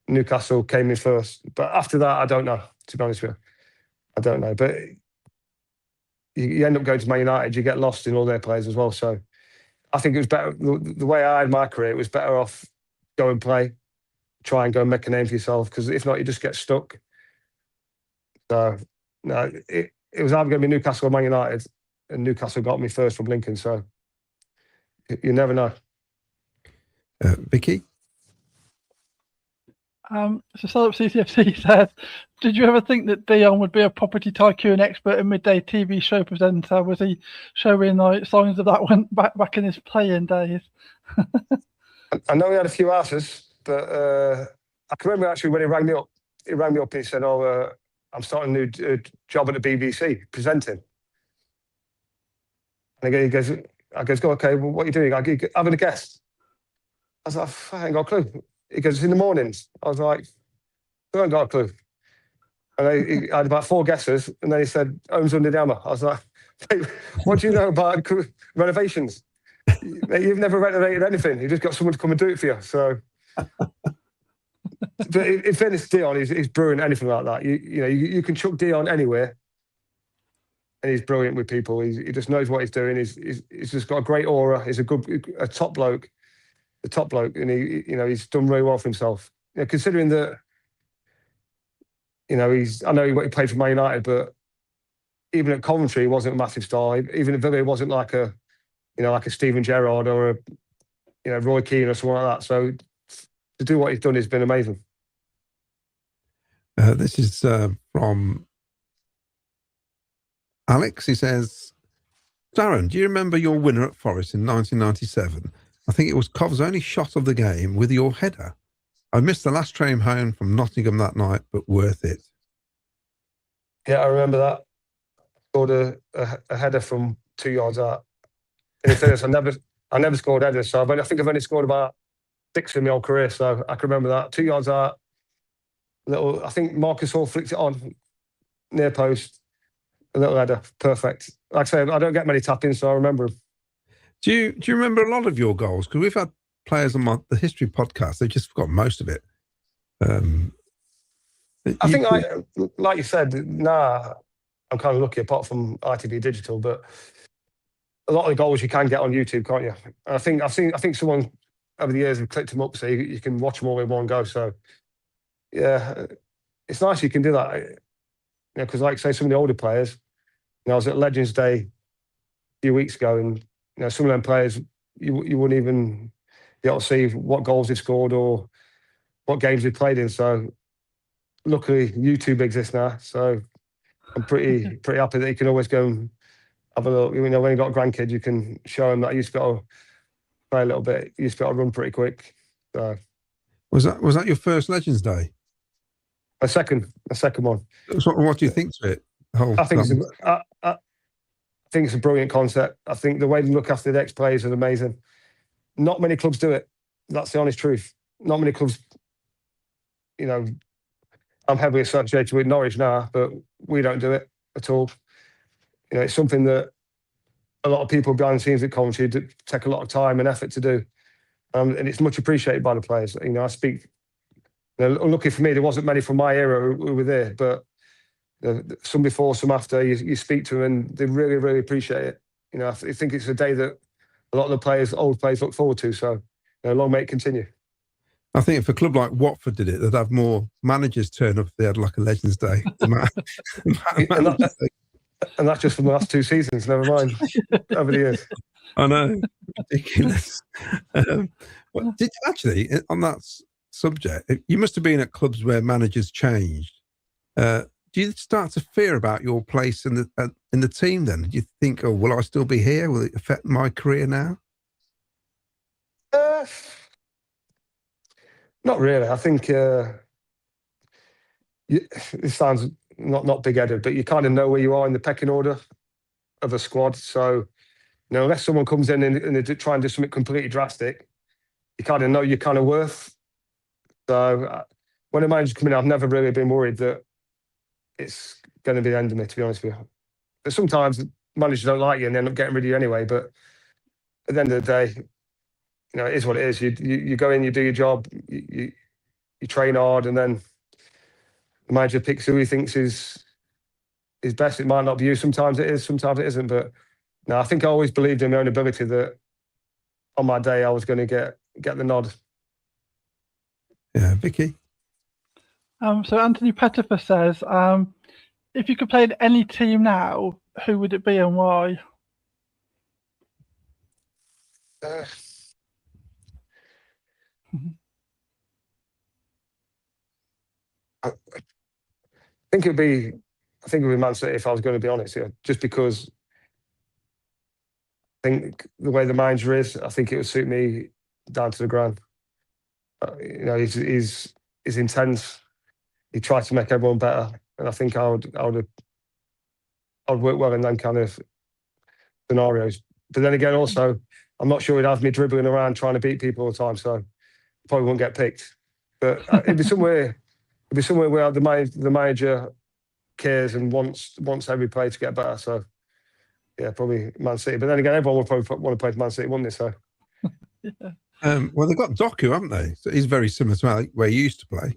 Newcastle came in first. But after that, I don't know, to be honest with you. I don't know. But you end up going to Man United, you get lost in all their players as well. So I think it was better. The way I had my career, it was better off go and play, try and go and make a name for yourself, because if not, you just get stuck. So no, it was either going to be Newcastle or Man United, and Newcastle got me first from Lincoln. So you never know. Vicky? So Startup CCFC said, did you ever think that Dion would be a property tycoon expert and midday TV show presenter? Was he showing like signs of that when back in his playing days? I know he had a few asses, but I can remember actually when he rang me up and he said, I'm starting a new job at the BBC, presenting. And I goes, okay, well, what are you doing? I go, having a guest. I was like, I ain't got a clue. He goes, in the mornings. I was like, I haven't got a clue. And he had about 4 guesses, and then he said, home's under the hammer. I was like, hey, what do you know about renovations? You've never renovated anything. You just got someone to come and do it for you. So, but in fairness to Dion, he's brilliant at anything like that. You can chuck Dion anywhere, and he's brilliant with people. He just knows what he's doing. He's just got a great aura. He's a top bloke. The top bloke, and he's done very well for himself. Considering that, I know he played for Man United, but even at Coventry, he wasn't a massive star. Even at Villa, he wasn't like a Steven Gerrard or a Roy Keane or someone like that. So to do what he's done has been amazing. This is from Alex. He says, Darren, do you remember your winner at Forest in 1997? I think it was Cov's only shot of the game with your header. I missed the last train home from Nottingham that night, but worth it. Yeah, I remember that. Scored a header from 2 yards out. And in fairness, I never scored headers, so I think I've only scored about 6 in my whole career, so I can remember that. 2 yards out. I think Marcus Hall flicked it on near post. A little header, perfect. Like I say, I don't get many tap-ins, so I remember them. Do you remember a lot of your goals? Because we've had players on the history podcast, they've just forgotten most of it. I think, like you said, I'm kind of lucky apart from ITV Digital, but a lot of the goals you can get on YouTube, can't you? And I think someone over the years have clicked them up so you can watch them all in one go. So yeah, it's nice you can do that. Because like say some of the older players, I was at Legends Day a few weeks ago, and some of them players, you wouldn't even be able to see what goals they've scored or what games they've played in. So luckily YouTube exists now. So I'm pretty happy that you can always go and have a look. When you've got grandkids, you can show them that I used to be able to play a little bit. You used to be able to run pretty quick. So was that your first Legends Day? A second one. What do you think to it? I think it's a brilliant concept. I think the way they look after the ex-players is amazing. Not many clubs do it. That's the honest truth. Not many clubs, I'm heavily associated with Norwich now, but we don't do it at all. It's something that a lot of people behind the scenes at Coventry take a lot of time and effort to do. And it's much appreciated by the players. I speak, lucky for me, there wasn't many from my era who were there, but some before, some after, you speak to them and they really, really appreciate it. I think it's a day that a lot of the old players look forward to. So long may it continue. I think if a club like Watford did it, they'd have more managers turn up if they had like a Legends Day. And that's just from the last 2 seasons, never mind over the years. I know, ridiculous. Did actually, on that subject, you must have been at clubs where managers changed. Do you start to fear about your place in the team then? Do you think, oh, will I still be here? Will it affect my career now? Not really. I think this sounds not big-headed, but you kind of know where you are in the pecking order of a squad. So, unless someone comes in and they try and do something completely drastic, you kind of know your kind of worth. So, when a manager's come in, I've never really been worried that it's going to be the end of me, to be honest with you. But sometimes managers don't like you and they end up getting rid of you anyway. But at the end of the day, it is what it is. You go in, you do your job, you train hard, and then the manager picks who he thinks is best. It might not be you. Sometimes it is, sometimes it isn't. But no, I think I always believed in my own ability that on my day I was going to get the nod. Yeah, Vicky. So Anthony Pettifer says, if you could play in any team now, who would it be and why? I think it would be Man City if I was going to be honest here, just because I think the way the manager is, I think it would suit me down to the ground. He's intense. He tries to make everyone better, and I think I would work well in them kind of scenarios. But then again, also, I'm not sure he'd have me dribbling around trying to beat people all the time, so probably won't get picked. But it'd be somewhere where the manager cares and wants every player to get better. So yeah, probably Man City. But then again, everyone will probably want to play for Man City, wouldn't they? So yeah. Well, they've got Doku, haven't they? So he's very similar to where he used to play.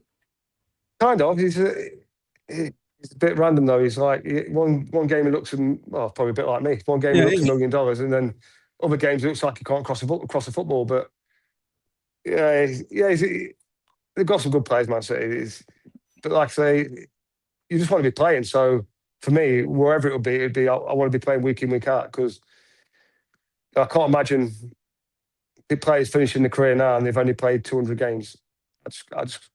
Kind of. He's a bit random though. He's like one game he looks probably a bit like me. One game he looks $1 million, and then other games it looks like he can't cross a football. But they've got some good players, Man City. But like I say, you just want to be playing. So for me, wherever it'd be I want to be playing week in, week out, because I can't imagine the players finishing the career now and they've only played 200 games. I just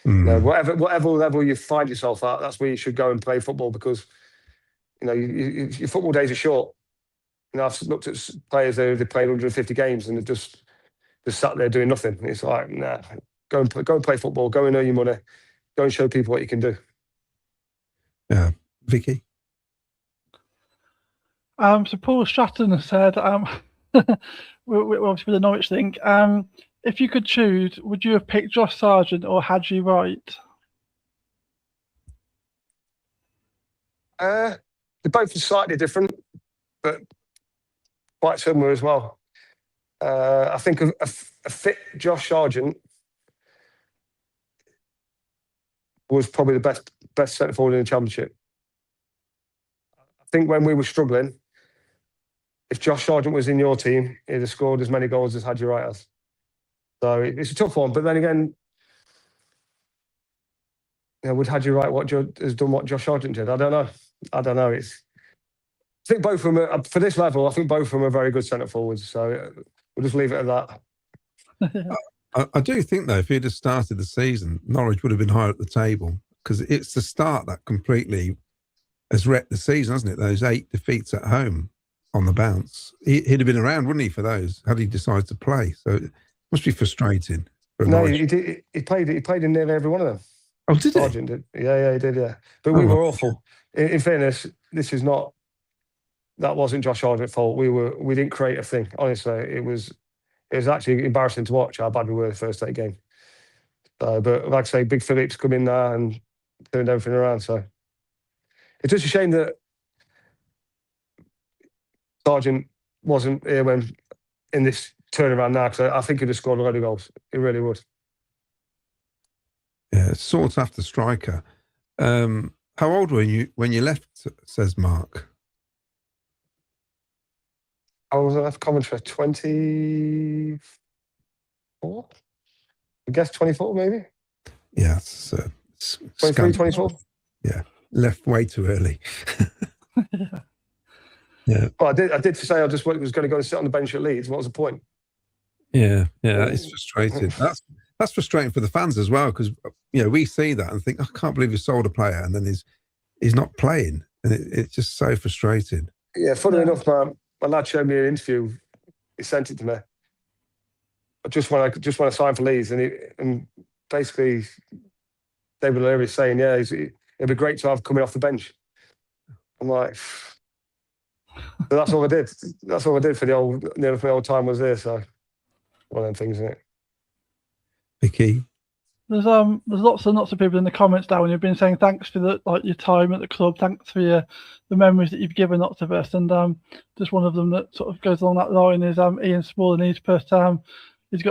whatever level you find yourself at, that's where you should go and play football, because your football days are short. I've looked at players there, they played 150 games and they're just sat there doing nothing. It's like, nah, go and play football, go and earn your money, go and show people what you can do. Yeah, Vicky. So Paul Stratton has said, we're obviously with the Norwich thing. If you could choose, would you have picked Josh Sargent or Haji Wright? They're both slightly different, but quite similar as well. I think a fit Josh Sargent was probably the best centre forward in the Championship. I think when we were struggling, if Josh Sargent was in your team, he'd have scored as many goals as Haji Wright has. So it's a tough one. But then again, would Haji Wright has done what Josh Sargent did? I don't know. I think both of them are, for this level, I think both of them are very good centre forwards. So we'll just leave it at that. I do think, though, if he'd have started the season, Norwich would have been higher at the table, because it's the start that completely has wrecked the season, hasn't it? Those 8 defeats at home on the bounce. He'd have been around, wouldn't he, for those, had he decided to play? So it must be frustrating. No, he did. He played in nearly every one of them. Oh, did Sargent he? Did. Yeah, he did, yeah. But we were awful. In fairness, that wasn't Josh Sargent's fault. We didn't create a thing. Honestly, it was actually embarrassing to watch how bad we were the first 8 games. But like I say, Big Phillips come in there and turned everything around. So it's just a shame that Sargent wasn't here when in this turnaround now, because I think he'd have scored a lot of goals. He really would. Yeah, sought after striker. How old were you when you left, says Mark? I was left Coventry 24. I guess 24 maybe. Yeah, 23, 24. Yeah, left way too early. Yeah. Well, I did say I just was going to go and sit on the bench at Leeds. What was the point? Yeah, it's frustrating. That's frustrating for the fans as well, because we see that and think, I can't believe we sold a player, and then he's not playing, and it's just so frustrating. Yeah, funny enough, my lad showed me an interview. He sent it to me. I just want to sign for Leeds, and basically David O'Leary saying, yeah, it'd be great to have coming off the bench. I'm like, so that's all I did. That's all I did for the old time was there. So one of them things, isn't it? Vicky, there's lots and lots of people in the comments down who've been saying thanks for your time at the club, thanks for the memories that you've given lots of us, and just one of them that sort of goes along that line is Ian Small, and he's got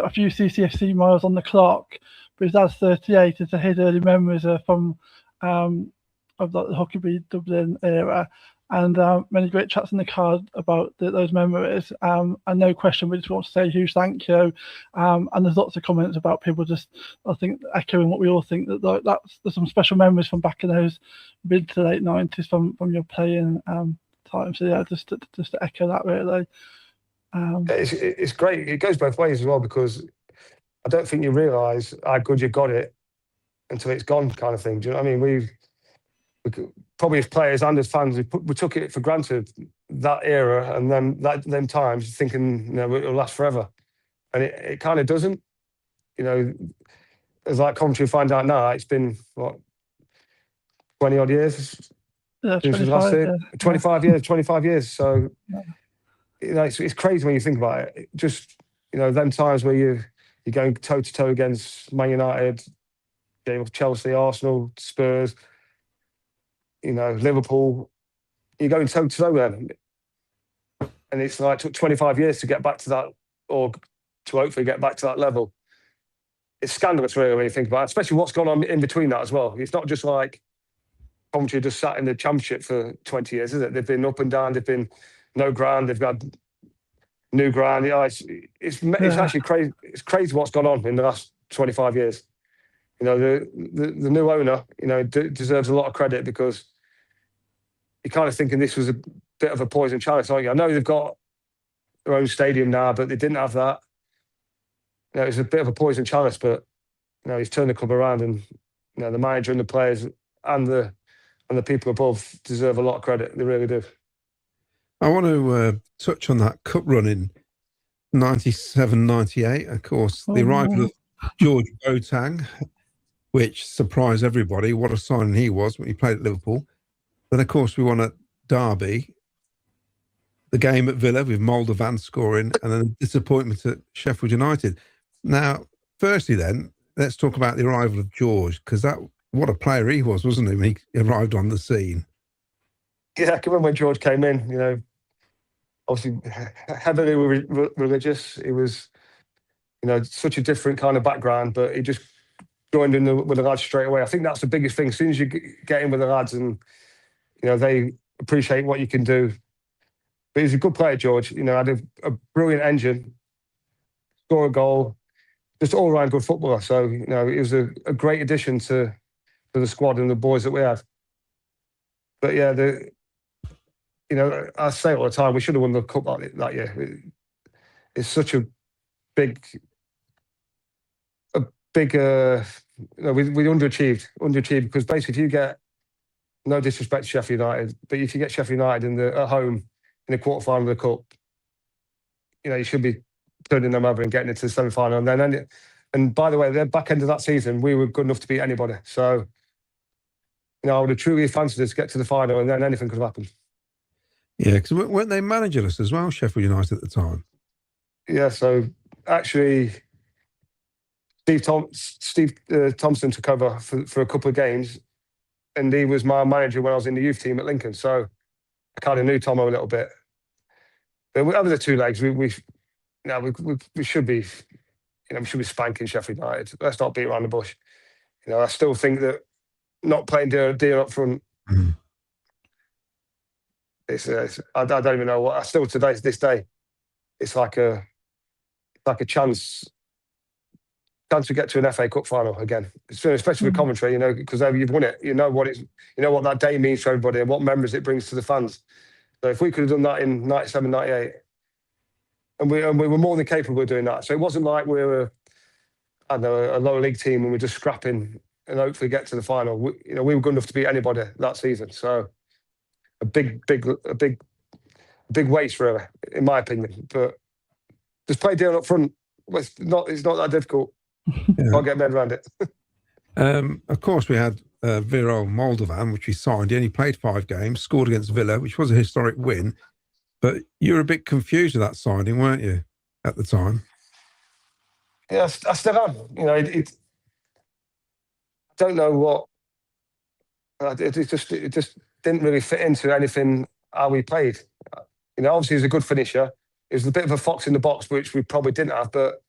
a few CCFC miles on the clock, but his dad's 38, and so his early memories are from of the Huckerby Dublin era, and many great chats in the car about those memories. And no question, we just want to say a huge thank you. And there's lots of comments about people just, I think, echoing what we all think, there's some special memories from back in those mid to late 90s from your playing time. So yeah, just to echo that really. It's great. It goes both ways as well, because I don't think you realise how good you got it until it's gone, kind of thing. Do you know what I mean? We probably as players and as fans, we took it for granted, that era and them times, thinking it'll last forever, and it kind of doesn't. As like Coventry find out now, it's been what 20 odd years. Yeah, 25 years. 25 years. So it's crazy when you think about it. Just them times where you're going toe to toe against Man United, Chelsea, Arsenal, Spurs, Liverpool. You're going toe to toe with them, and it's like took 25 years to get back to that, or to hopefully get back to that level. It's scandalous, really, when you think about it, especially what's gone on in between that as well. It's not just like Coventry just sat in the Championship for 20 years, is it? They've been up and down. They've been no ground. They've got new ground. It's actually crazy. It's crazy what's gone on in the last 25 years. The new owner, deserves a lot of credit, because you're kind of thinking this was a bit of a poison chalice, aren't you? I know they've got their own stadium now, but they didn't have that. It's a bit of a poison chalice, but he's turned the club around, and the manager and the players and the people above deserve a lot of credit. They really do. I want to touch on that cup run in 97, 98. Of course, the arrival of George Boateng, which surprised everybody. What a signing he was when he played at Liverpool. Then, of course, we won at Derby, the game at Villa with Moldovan scoring, and then a disappointment at Sheffield United. Now, firstly then, let's talk about the arrival of George, because what a player he was, wasn't he, when he arrived on the scene? Yeah, I can remember when George came in, obviously heavily religious. He was, such a different kind of background, but he just joined in with the lads straight away. I think that's the biggest thing. As soon as you get in with the lads and, they appreciate what you can do. But he's a good player, George. Had a brilliant engine, score a goal, just all around good footballer. So, it was a great addition to the squad and the boys that we had. But yeah, I say all the time, we should have won the cup that year. It's such a big, we underachieved because basically if you get, no disrespect to Sheffield United, but if you get Sheffield United at home in the quarterfinal of the cup, you should be turning them over and getting into the semi-final. And by the way, the back end of that season, we were good enough to beat anybody. So, I would have truly fancied us to get to the final, and then anything could have happened. Yeah, because weren't they managerless as well, Sheffield United at the time? Yeah, so actually, Steve Thompson took over for a couple of games, and he was my manager when I was in the youth team at Lincoln. So I kind of knew Tomo a little bit. But over the two legs, we should be, we should be spanking Sheffield United. Let's not beat around the bush. I still think that not playing Dion up front. Mm-hmm. I don't even know what. Still this day, it's like a chance chance to get to an FA Cup final again, especially with Coventry, you know, because you've won it. You know what that day means to everybody and what memories it brings to the fans. So if we could have done that in 97, 98, and we were more than capable of doing that. So it wasn't like we were, I don't know, a lower league team and we're just scrapping and hopefully get to the final. We were good enough to beat anybody that season. So a big waste, really, in my opinion. But just play Dion up front. It's not that difficult. Yeah. Can't get my head around it. Of course, we had Viro Moldovan, which we signed. He only played 5 games, scored against Villa, which was a historic win. But you were a bit confused with that signing, weren't you, at the time? Yeah, I still am. You know, I don't know what. It just didn't really fit into anything how we played. You know, obviously he's a good finisher. He was a bit of a fox in the box, which we probably didn't have. But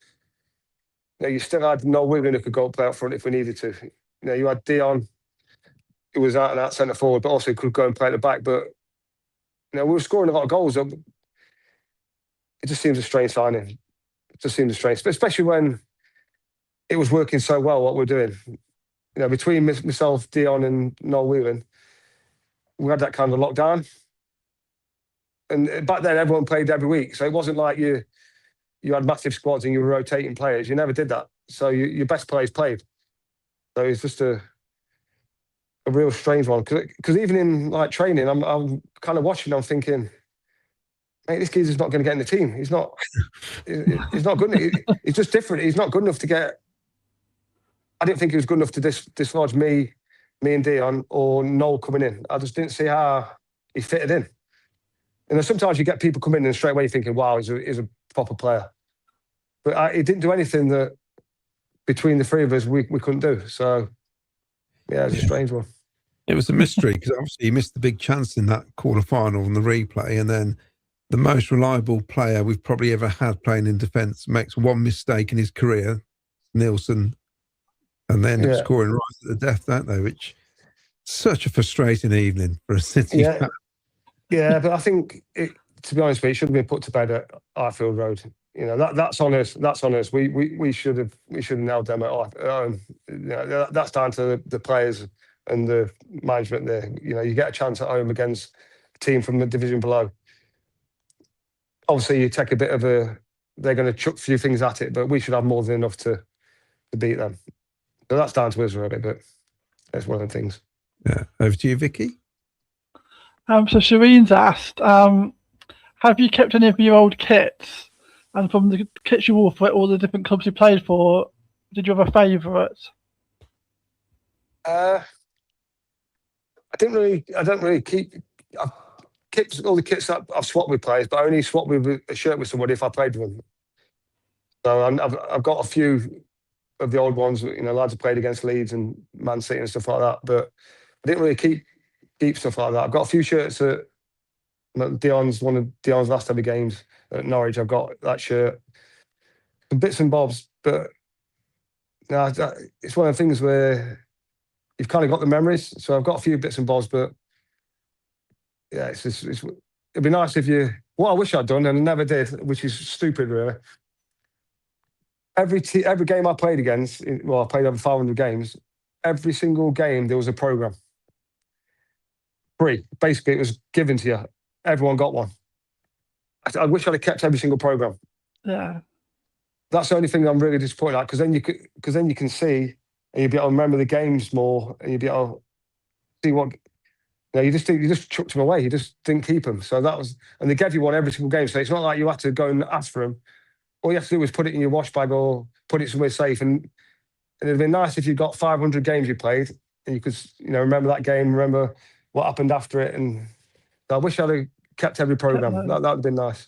you know, you still had Noel Wigan who could go play up front if we needed to. You know, you had Dion, who was out and out centre forward, but also could go and play at the back. But you know, we were scoring a lot of goals. It just seems a strange signing. It just seems strange, especially when it was working so well what we're doing. You know, between myself, Dion, and Noel Whelan, we had that kind of lockdown. And back then, everyone played every week, so it wasn't like you had massive squads and you were rotating players. You never did that. So your best players played. So it's just a real strange one. Because even in like training, I'm kind of watching. I'm thinking, mate, this geezer's not going to get in the team. He's not. He's not good. He's just different. He's not good enough to get. I didn't think he was good enough to dislodge me and Dion or Noel coming in. I just didn't see how he fitted in. And sometimes you get people come in and straight away you're thinking, wow, he's a proper player. But he didn't do anything that between the three of us we couldn't do. So, yeah, it's a strange one. It was a mystery because obviously he missed the big chance in that quarter-final on the replay. And then the most reliable player we've probably ever had playing in defence makes one mistake in his career, Nielsen, and then scoring right at the death, don't they? Which such a frustrating evening for a City fan. Yeah, but I think, to be honest with you, it should have been put to bed at Archival Road. You know, that's on us. That's on us. We should have nailed them at home. You know, that's down to the players and the management there. You know, you get a chance at home against a team from the division below. Obviously, you take a bit of they're going to chuck a few things at it, but we should have more than enough to beat them. So that's down to us really, but that's one of the things. Yeah. Over to you, Vicky. So Shireen's asked, have you kept any of your old kits? And from the kits you wore for all the different clubs you played for, did you have a favourite? I don't really keep. I've kept all the kits that I've swapped with players, but I only swap with a shirt with somebody if I played with them. So I've got a few of the old ones. You know, lads have played against Leeds and Man City and stuff like that. But I didn't really keep stuff like that. I've got a few shirts at one of Dion's last ever games at Norwich. I've got that shirt, some bits and bobs. But no, it's one of the things where you've kind of got the memories. So I've got a few bits and bobs, but yeah, it'd be nice if you. What I wish I'd done and I never did, which is stupid, really. Every game I played against, well, I played over 500 games. Every single game there was a program. Free, basically, it was given to you. Everyone got one. I wish I'd have kept every single program. Yeah, that's the only thing I'm really disappointed at, because then you can see and you'll be able to remember the games more, and you'll be able to see what. You know, you just chucked them away. You just didn't keep them. So that was, and they gave you one every single game. So it's not like you had to go and ask for them. All you have to do was put it in your wash bag or put it somewhere safe. And it'd been nice if you got 500 games you played and you could, remember that game, remember what happened after it. And I wish I'd have kept every program. That would have been nice.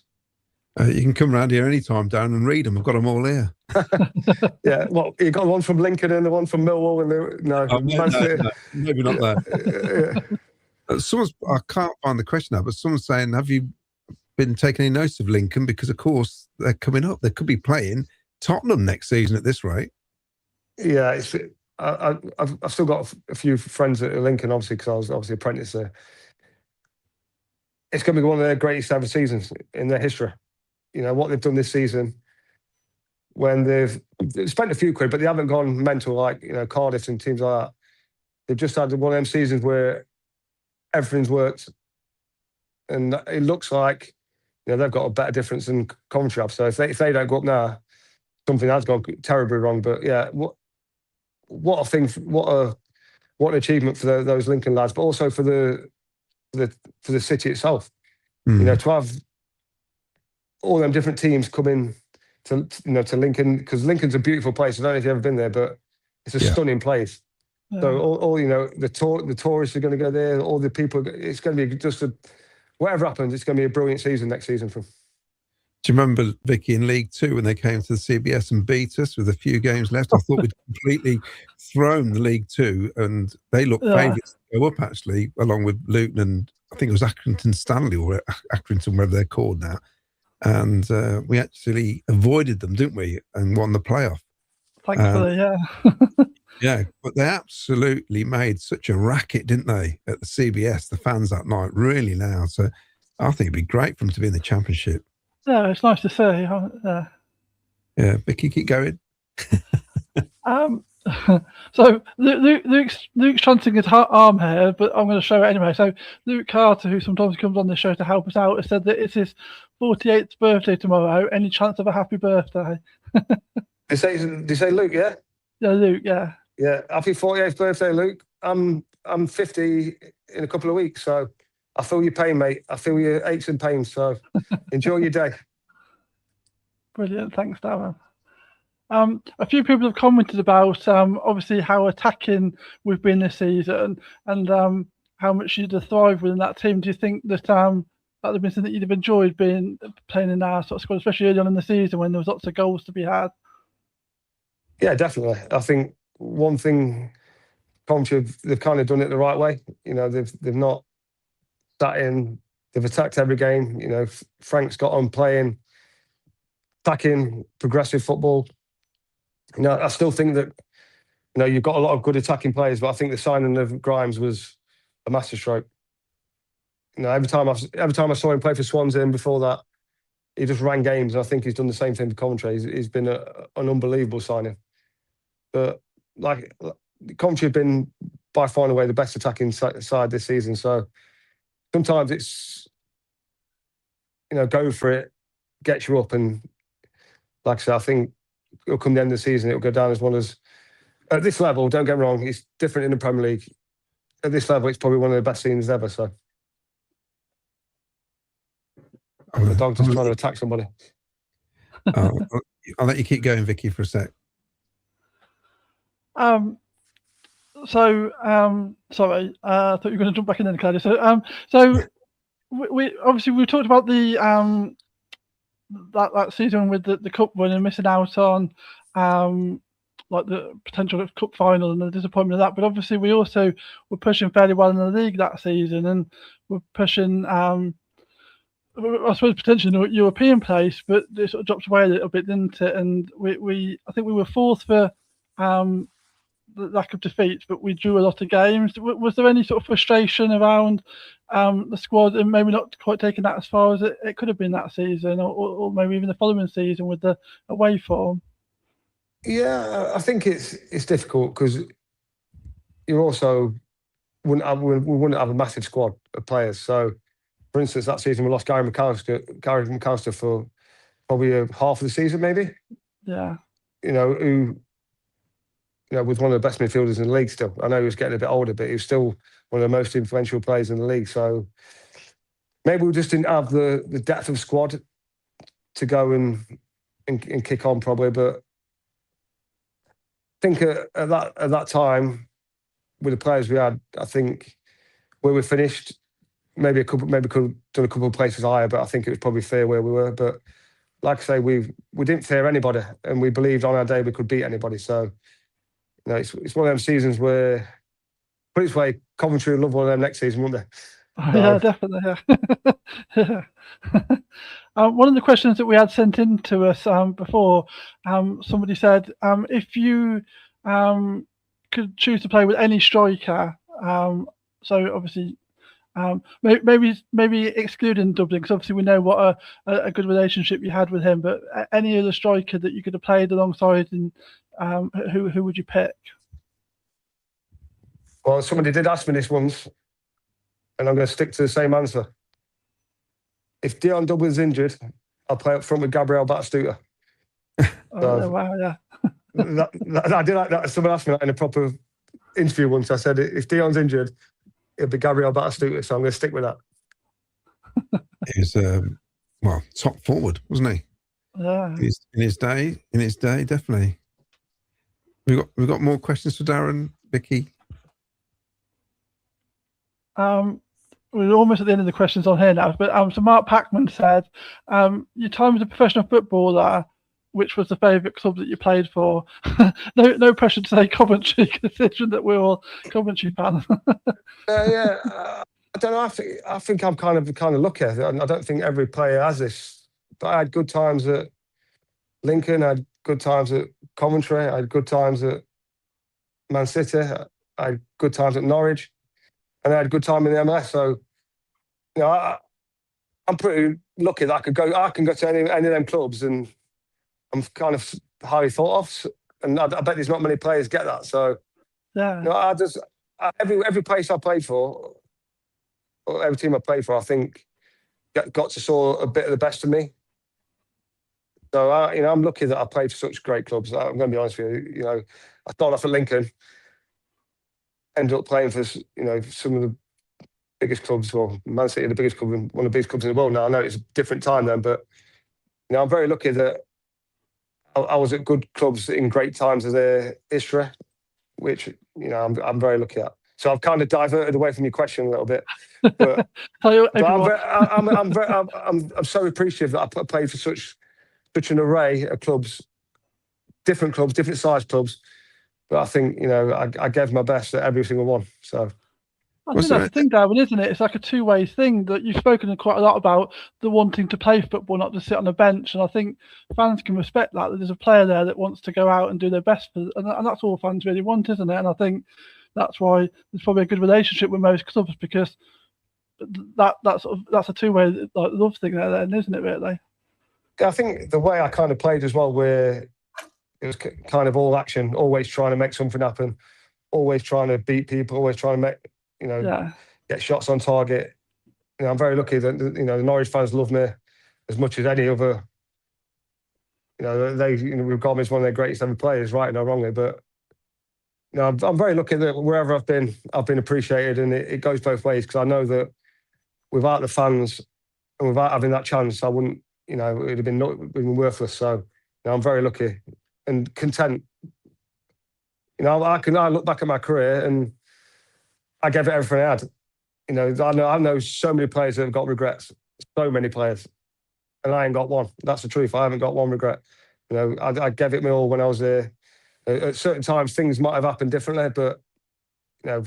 You can come around here anytime, Darren, and read them. I've got them all here. Yeah, well, you got one from Lincoln and the one from Millwall, and no, maybe not that. I can't find the question now, but someone's saying, have you been taking any notice of Lincoln? Because, of course, they're coming up. They could be playing Tottenham next season at this rate. Yeah, I've still got a few friends at Lincoln, obviously, because I was obviously apprentice there. It's going to be one of their greatest ever seasons in their history. You know, what they've done this season, when they've They've spent a few quid, but they haven't gone mental like, you know, Cardiff and teams like that. They've just had one of them seasons where everything's worked, and it looks like, you know, they've got a better difference than Coventry have. So if they don't go up now, something has gone terribly wrong. But yeah, what a thing, what an achievement for those Lincoln lads, but also for the city itself. You know, to have all them different teams come in to Lincoln, because Lincoln's a beautiful place. I don't know if you've ever been there, but it's a stunning place. Yeah. So all you know, the tourists are going to go there. All the people, it's going to be just whatever happens, it's going to be a brilliant season next season for them. Do you remember, Vicky, in League Two when they came to the CBS and beat us with a few games left? I thought we'd completely thrown the League Two, and they looked favourites to go up, actually, along with Luton and I think it was Accrington Stanley, or Accrington, whatever they're called now. And we actually avoided them, didn't we? And won the playoff. Thankfully, yeah. Yeah, but they absolutely made such a racket, didn't they, at the CBS, the fans that night, really loud. So I think it'd be great for them to be in the Championship. Yeah, it's nice to see. Yeah, Vicky, keep going. So Luke's chanting his arm here, but I'm going to show it anyway. So Luke Carter, who sometimes comes on the show to help us out, has said that it's his 48th birthday tomorrow. Any chance of a happy birthday? Did you say Luke? Yeah. Yeah, Luke. Yeah. Yeah. Happy 48th birthday, Luke. I'm 50 in a couple of weeks, so I feel your pain, mate. I feel your aches and pains. So enjoy your day. Brilliant. Thanks, Darren. A few people have commented about obviously how attacking we've been this season, and how much you'd have thrived within that team. Do you think that that would have been something that you'd have enjoyed playing in our sort of squad, especially early on in the season when there was lots of goals to be had? Yeah, definitely. I think one thing, Coventry, they've kind of done it the right way. You know, they've not sat in. They've attacked every game. You know, Frank's got on playing, attacking, progressive football. You know, I still think that, you know, you've got a lot of good attacking players, but I think the signing of Grimes was a masterstroke. You know, every time I saw him play for Swansea, and before that, he just ran games. And I think he's done the same thing for Coventry. He's been an unbelievable signing. But like, Coventry have been by far and away the best attacking side this season. So sometimes it's, you know, go for it, gets you up, and like I said, I think it'll come the end of the season, it'll go down as one as, at this level, don't get me wrong, it's different in the Premier League. At this level, it's probably one of the best seasons ever. So the dog just trying to attack somebody. I'll let you keep going, Vicky, for a sec. Sorry, I thought you were going to jump back in then, Claudia. So we talked about the that season with the cup win and missing out on like the potential of cup final and the disappointment of that. But obviously we also were pushing fairly well in the league that season, and we're pushing I suppose potentially a European place, but it sort of dropped away a little bit, didn't it? And I think we were fourth for the lack of defeats, but we drew a lot of games. Was there any sort of frustration around the squad and maybe not quite taking that as far as it could have been that season, or maybe even the following season with the away form? Yeah, I think it's difficult because you also we wouldn't have a massive squad of players. So, for instance, that season we lost Gary McAllister for probably half of the season, maybe. Yeah. You know, who was one of the best midfielders in the league still. I know he was getting a bit older, but he was still one of the most influential players in the league. So maybe we just didn't have the depth of squad to go and kick on probably. But I think at that time, with the players we had, I think where we finished, maybe could have done a couple of places higher, but I think it was probably fair where we were. But like I say, we didn't fear anybody, and we believed on our day we could beat anybody. So, you know, it's one of them seasons where, put it this way, Coventry will love one of them next season, won't they? Yeah, definitely. Yeah. One of the questions that we had sent in to us before, somebody said, if you could choose to play with any striker, so obviously Maybe excluding Dublin, because obviously we know what a good relationship you had with him. But any other striker that you could have played alongside, and who would you pick? Well, somebody did ask me this once, and I'm going to stick to the same answer. If Dion Dublin's injured, I'll play up front with Gabriel Batistuta. Wow, yeah. I did like that. Someone asked me that in a proper interview once. I said, if Dion's injured, it'll be Gabriel Batistuta, so I'm going to stick with that. He was, top forward, wasn't he? Yeah. In his day, definitely. We've got more questions for Darren, Vicky. We're almost at the end of the questions on here now, but so Mark Packman said, your time as a professional footballer, which was the favourite club that you played for? No pressure to say Coventry, considering that we're all Coventry fans. I don't know. I think I'm kind of lucky. I don't think every player has this. But I had good times at Lincoln. I had good times at Coventry. I had good times at Mancity. I had good times at Norwich. And I had a good time in the MLS. So, I'm pretty lucky that I can go to any of them clubs, and I'm kind of highly thought of. And I bet there's not many players get that. So, yeah. Every place I played for, or every team I played for, I think got to saw a bit of the best of me. So, I'm lucky that I played for such great clubs. I'm going to be honest with you. I started off at Lincoln. Ended up playing for some of the biggest clubs. Well, Man City, the biggest club, one of the biggest clubs in the world now. I know it's a different time then, but I'm very lucky that I was at good clubs in great times of their history, which I'm very lucky at. So I've kind of diverted away from your question a little bit, but, I'm so appreciative that I played for such an array of clubs, different sized clubs. But I think, I gave my best at every single one. So I think that's the thing, Darren, isn't it? It's like a two-way thing that you've spoken quite a lot about, the wanting to play football, not just sit on a bench. And I think fans can respect that there's a player there that wants to go out and do their best. And that's all fans really want, isn't it? And I think that's why there's probably a good relationship with most clubs, because that's a two-way love thing there, then, isn't it, really? I think the way I kind of played as well, where it was kind of all action, always trying to make something happen, always trying to beat people, always trying to make, get shots on target. I'm very lucky that, the Norwich fans love me as much as any other. They regard me as one of their greatest ever players, right or wrongly. But, I'm very lucky that wherever I've been appreciated, and it goes both ways, because I know that without the fans and without having that chance, I wouldn't, it would have been worthless. So, I'm very lucky and content. I look back at my career and I gave it everything I had. I know so many players that have got regrets. So many players, and I ain't got one. That's the truth. I haven't got one regret. I gave it my all when I was there. At certain times, things might have happened differently, but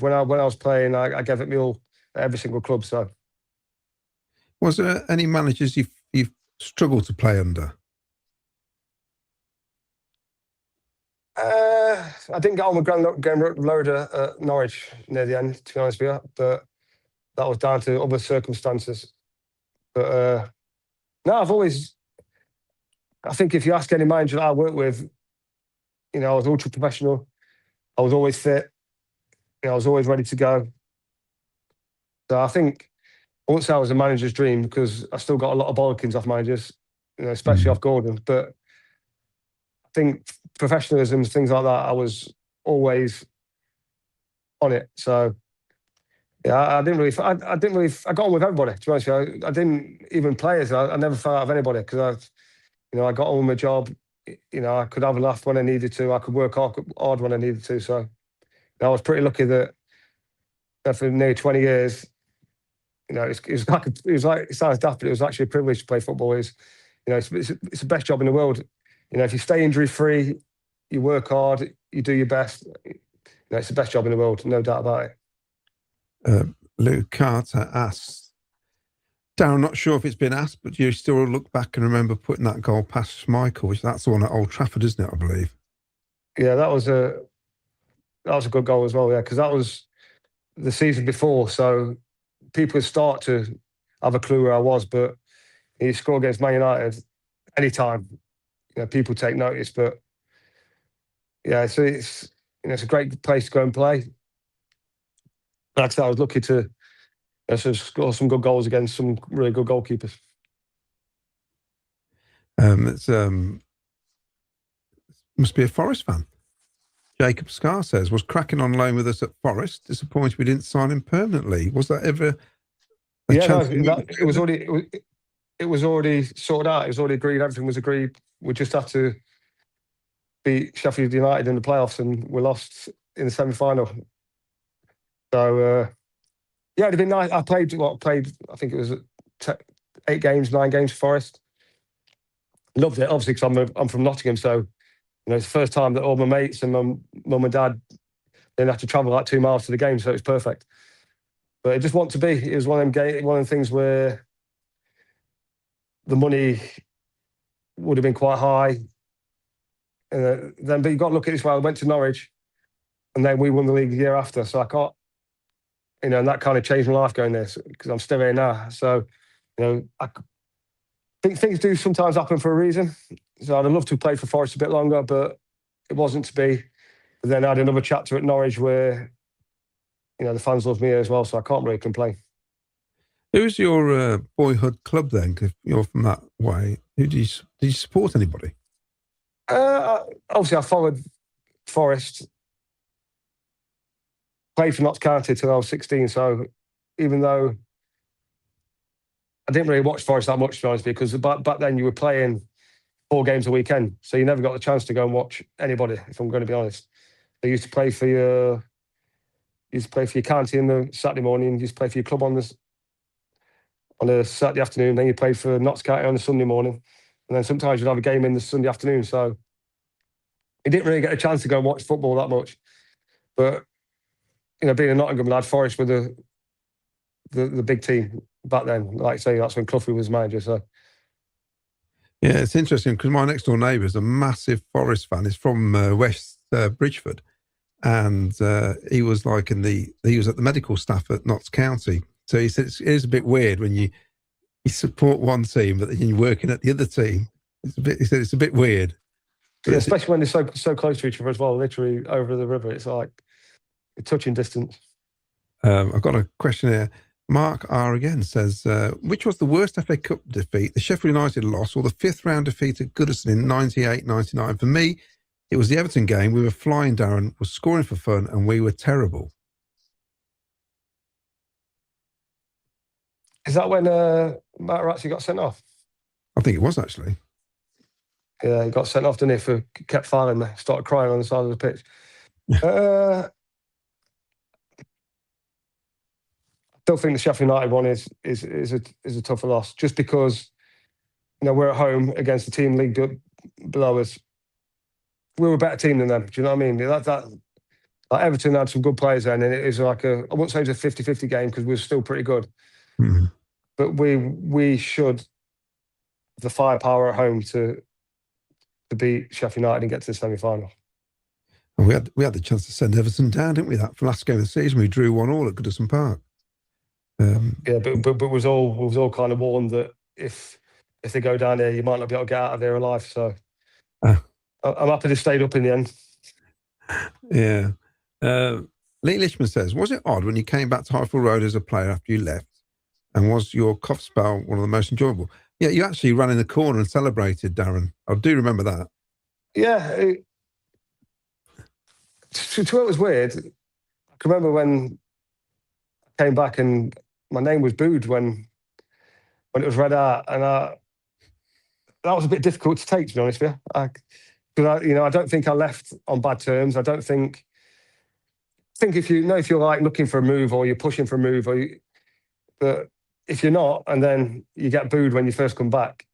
when I was playing, I gave it my all at every single club. So, was there any managers you've struggled to play under? I didn't get on with Graham Loader at Norwich near the end, to be honest with you, but that was down to other circumstances. But I think if you ask any manager that I worked with, I was ultra professional. I was always fit. I was always ready to go. So I think I won't say I was a manager's dream, because I still got a lot of bollockings off managers, especially off Gordon. But I think professionalism, things like that, I was always on it. So I got on with everybody, to be honest with you. I didn't even players. I never fell out of anybody, because I got on with my job. I could have a laugh when I needed to. I could work hard when I needed to. So I was pretty lucky that for nearly 20 years, it sounds daft, but it was actually a privilege to play football. It's the best job in the world. If you stay injury free, you work hard, you do your best. It's the best job in the world, no doubt about it. Luke Carter asks, Darren, not sure if it's been asked, but do you still look back and remember putting that goal past Schmeichel? Which that's the one at Old Trafford, isn't it? I believe. Yeah, that was a good goal as well. Yeah, because that was the season before. So people would start to have a clue where I was, but you score against Man United anytime, people take notice. But yeah, so it's it's a great place to go and play. Like I said, I was lucky to score some good goals against some really good goalkeepers. It's must be a Forest fan. Jacob Scar says, was cracking on loan with us at Forest. Disappointed we didn't sign him permanently. Was that ever a chance? It was already sorted out. It was already agreed. Everything was agreed. We just have to beat Sheffield United in the playoffs, and we lost in the semi-final. So yeah, it'd been nice. I played. I think it was 9 games for Forest. Loved it, obviously, because I'm from Nottingham, so it's the first time that all my mates and my mum and dad didn't have to travel like 2 miles to the game, so it was perfect. But it just wanted to be. It was one of the things where the money would have been quite high. But you got to look at this. I went to Norwich, and then we won the league the year after. So I can't, and that kind of changed my life going there because I'm still here now. So, I think things do sometimes happen for a reason. So I'd have loved to play for Forest a bit longer, but it wasn't to be. But then I had another chapter at Norwich where, the fans love me here as well. So I can't really complain. Who's your boyhood club then? Because you're from that way. Did you support anybody? Obviously, I followed Forest. Played for Notts County till I was 16. So even though I didn't really watch Forest that much, to be honest, because back then you were playing 4 games a weekend, so you never got the chance to go and watch anybody. If I'm going to be honest, they used to play for your county in the Saturday morning. You used to play for your club on a Saturday afternoon. Then you played for Notts County on a Sunday morning, and then sometimes you'd have a game in the Sunday afternoon. So you didn't really get a chance to go and watch football that much. But being a Nottingham lad, Forest were the big team back then. Like I say, that's when Cloughy was manager. So yeah, it's interesting because my next door neighbour is a massive Forest fan. He's from West Bridgeford, and he was he was at the medical staff at Notts County. So he said it is a bit weird when you support one team, but then you're working at the other team. He said it's a bit weird. Yeah, especially when they're so close to each other as well, literally over the river. It's like a touching distance. I've got a question here. Mark R again says, which was the worst FA Cup defeat, the Sheffield United loss or the 5th round defeat at Goodison in 98-99? For me, it was the Everton game. We were flying, Darren was scoring for fun, and we were terrible. Is that when Matt Ratzi got sent off? I think it was, actually. Yeah, he got sent off, didn't he, kept fouling me. Started crying on the side of the pitch. I still think the Sheffield United one is a tougher loss, just because we're at home against the team league below us. We were a better team than them. Do you know what I mean? Like Everton had some good players then, and it was like I wouldn't say it was a 50-50 game because we were still pretty good. Mm-hmm. But we should have the firepower at home to beat Sheffield United and get to the semi-final. And we had the chance to send Everton down, didn't we? That from last game of the season, we drew 1-1 at Goodison Park. Yeah, but was all kind of warned that if they go down there, you might not be able to get out of there alive. So I'm happy they stayed up in the end. Yeah. Lee Lichman says, was it odd when you came back to Highfield Road as a player after you left? And was your cough spell one of the most enjoyable? Yeah, you actually ran in the corner and celebrated, Darren. I do remember that. Yeah. It was weird. I can remember when I came back and my name was booed when it was read out, and that was a bit difficult to take, to be honest with you. I don't think I left on bad terms. I don't think. I think if you're like looking for a move or you're pushing for a move, but if you're not, and then you get booed when you first come back,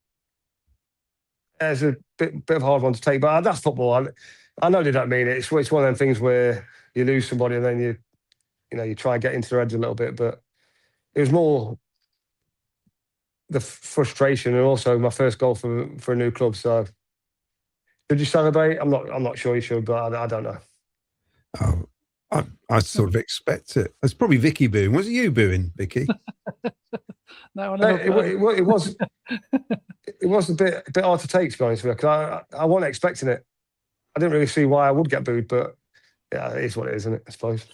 it's a bit of a hard one to take. But that's football. I know they don't mean it. It's one of them things where you lose somebody and then you try and get into their heads a little bit. But it was more the frustration, and also my first goal for a new club. So should you celebrate? I'm not sure you should, but I don't know. I sort of expect it. It's probably Vicky booing. Was it you booing, Vicky? No, I No, never. it was it was a bit hard to take, to be honest with you, because I wasn't expecting it. I didn't really see why I would get booed, but yeah, it is what it is, isn't it? I suppose.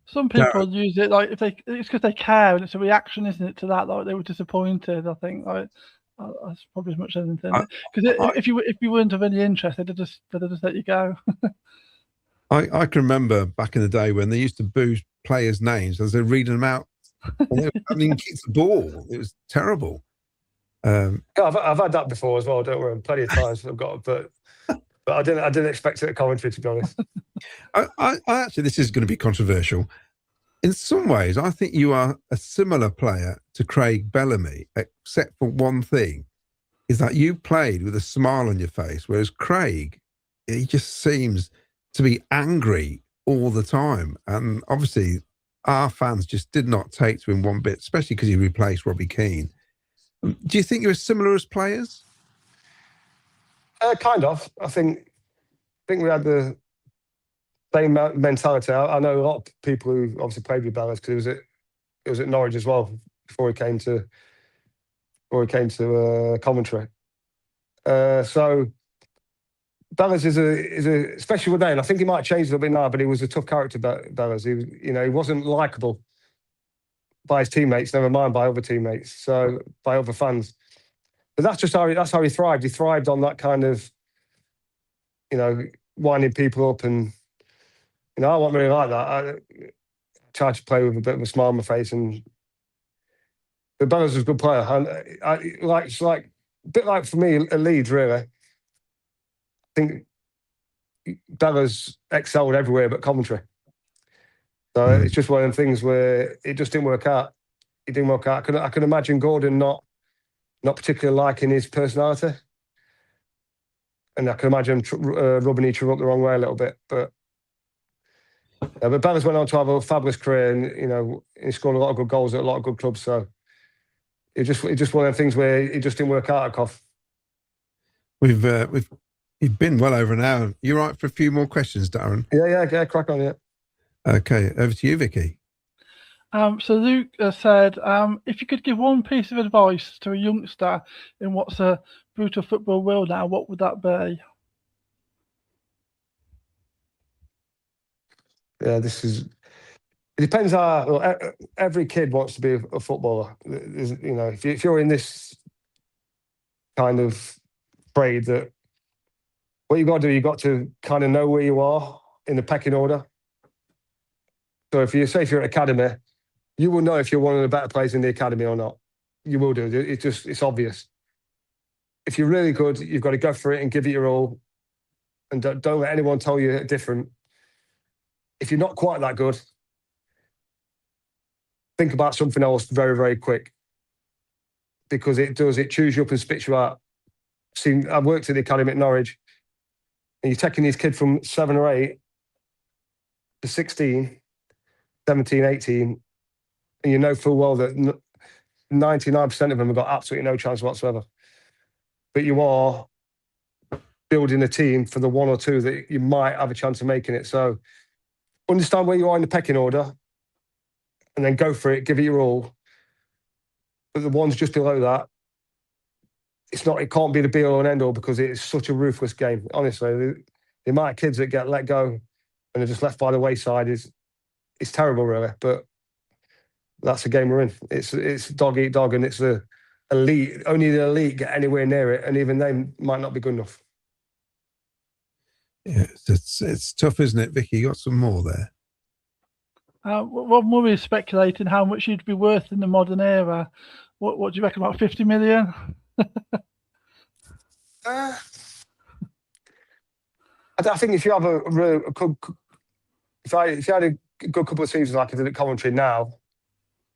Some people use it like it's because they care, and it's a reaction, isn't it, to that? Like they were disappointed. I think that's probably as much as anything. Because if you weren't of any interest, they'd have just let you go. I can remember back in the day when they used to boo players' names as they're reading them out. And they were having kicked the ball. It was terrible. Yeah, I've had that before as well. Don't worry, plenty of times I've got, but I didn't expect it at Coventry, to be honest. I actually, this is going to be controversial. In some ways, I think you are a similar player to Craig Bellamy, except for one thing, is that you played with a smile on your face, whereas Craig, he just seems to be angry all the time. And obviously, our fans just did not take to him one bit, especially because he replaced Robbie Keane. Do you think you were similar as players? Kind of. I think we had the same mentality. I know a lot of people who obviously played with Bellas because it was at Norwich as well before he came to Coventry. So Bellas is a special with name. I think he might have changed a little bit now, but he was a tough character. Bellas, he wasn't likable by his teammates, never mind by other teammates, so by other fans. But that's just how he thrived. He thrived on that kind of, winding people up, and I wasn't really like that. I tried to play with a bit of a smile on my face, but Bellas was a good player, and it's like a bit like for me at Leeds, really. I think Bellas excelled everywhere but Coventry. So it's just one of them things where it just didn't work out. It didn't work out. I can imagine Gordon not particularly liking his personality, and I can imagine him rubbing each other up the wrong way a little bit. But Bellas went on to have a fabulous career, and he scored a lot of good goals at a lot of good clubs. So it's just one of the things where it just didn't work out at Cov. We've been well over an hour. You right for a few more questions, Darren? Yeah, crack on, yeah. Okay, over to you, Vicky. So Luke said, if you could give one piece of advice to a youngster in what's a brutal football world now, what would that be? Yeah, it depends how. Every kid wants to be a footballer. If you're in this kind of trade, that what you've got to do, you've got to kind of know where you are in the pecking order. So if you're at academy, you will know if you're one of the better players in the academy or not. You will do. It's obvious. If you're really good, you've got to go for it and give it your all, and don't let anyone tell you different. If you're not quite that good, think about something else very, very quick, because it chews you up and spits you out. I worked at the academy at Norwich, and you're taking these kids from 7 or 8 to 16, 17, 18, and you know full well that 99% of them have got absolutely no chance whatsoever. But you are building a team for the 1 or 2 that you might have a chance of making it. So understand where you are in the pecking order, and then go for it, give it your all. But the ones just below that, it can't be the be all and end all, because it's such a ruthless game. Honestly, the amount of kids that get let go and are just left by the wayside is terrible, really. But that's the game we're in. It's dog eat dog, and it's the elite. Only the elite get anywhere near it, and even they might not be good enough. Yeah, it's tough, isn't it, Vicky? You got some more there. One more is speculating how much you'd be worth in the modern era. What do you reckon, about 50 million? I think if you have if you had a good couple of seasons like I did at Coventry now,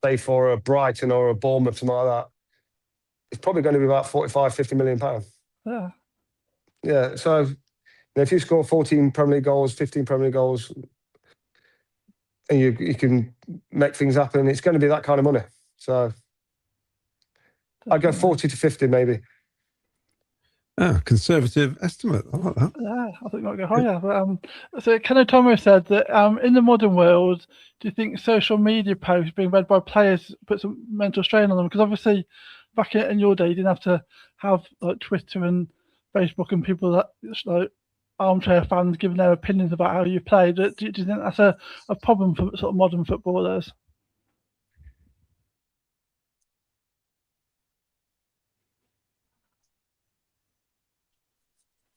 say for a Brighton or a Bournemouth, something like that, it's probably going to be about 45, 50 million pounds. Yeah. Yeah. So if you score 14 Premier League goals, 15 Premier League goals, and you can make things happen, it's going to be that kind of money. So I'd go 40 to 50 maybe. Conservative estimate. I like that. Yeah, I think it might go higher. But, so Ken Thomas said that in the modern world, do you think social media posts being read by players put some mental strain on them? Because obviously, back in your day, you didn't have to have like Twitter and Facebook and people that like armchair fans giving their opinions about how you played. Do you think that's a problem for sort of modern footballers?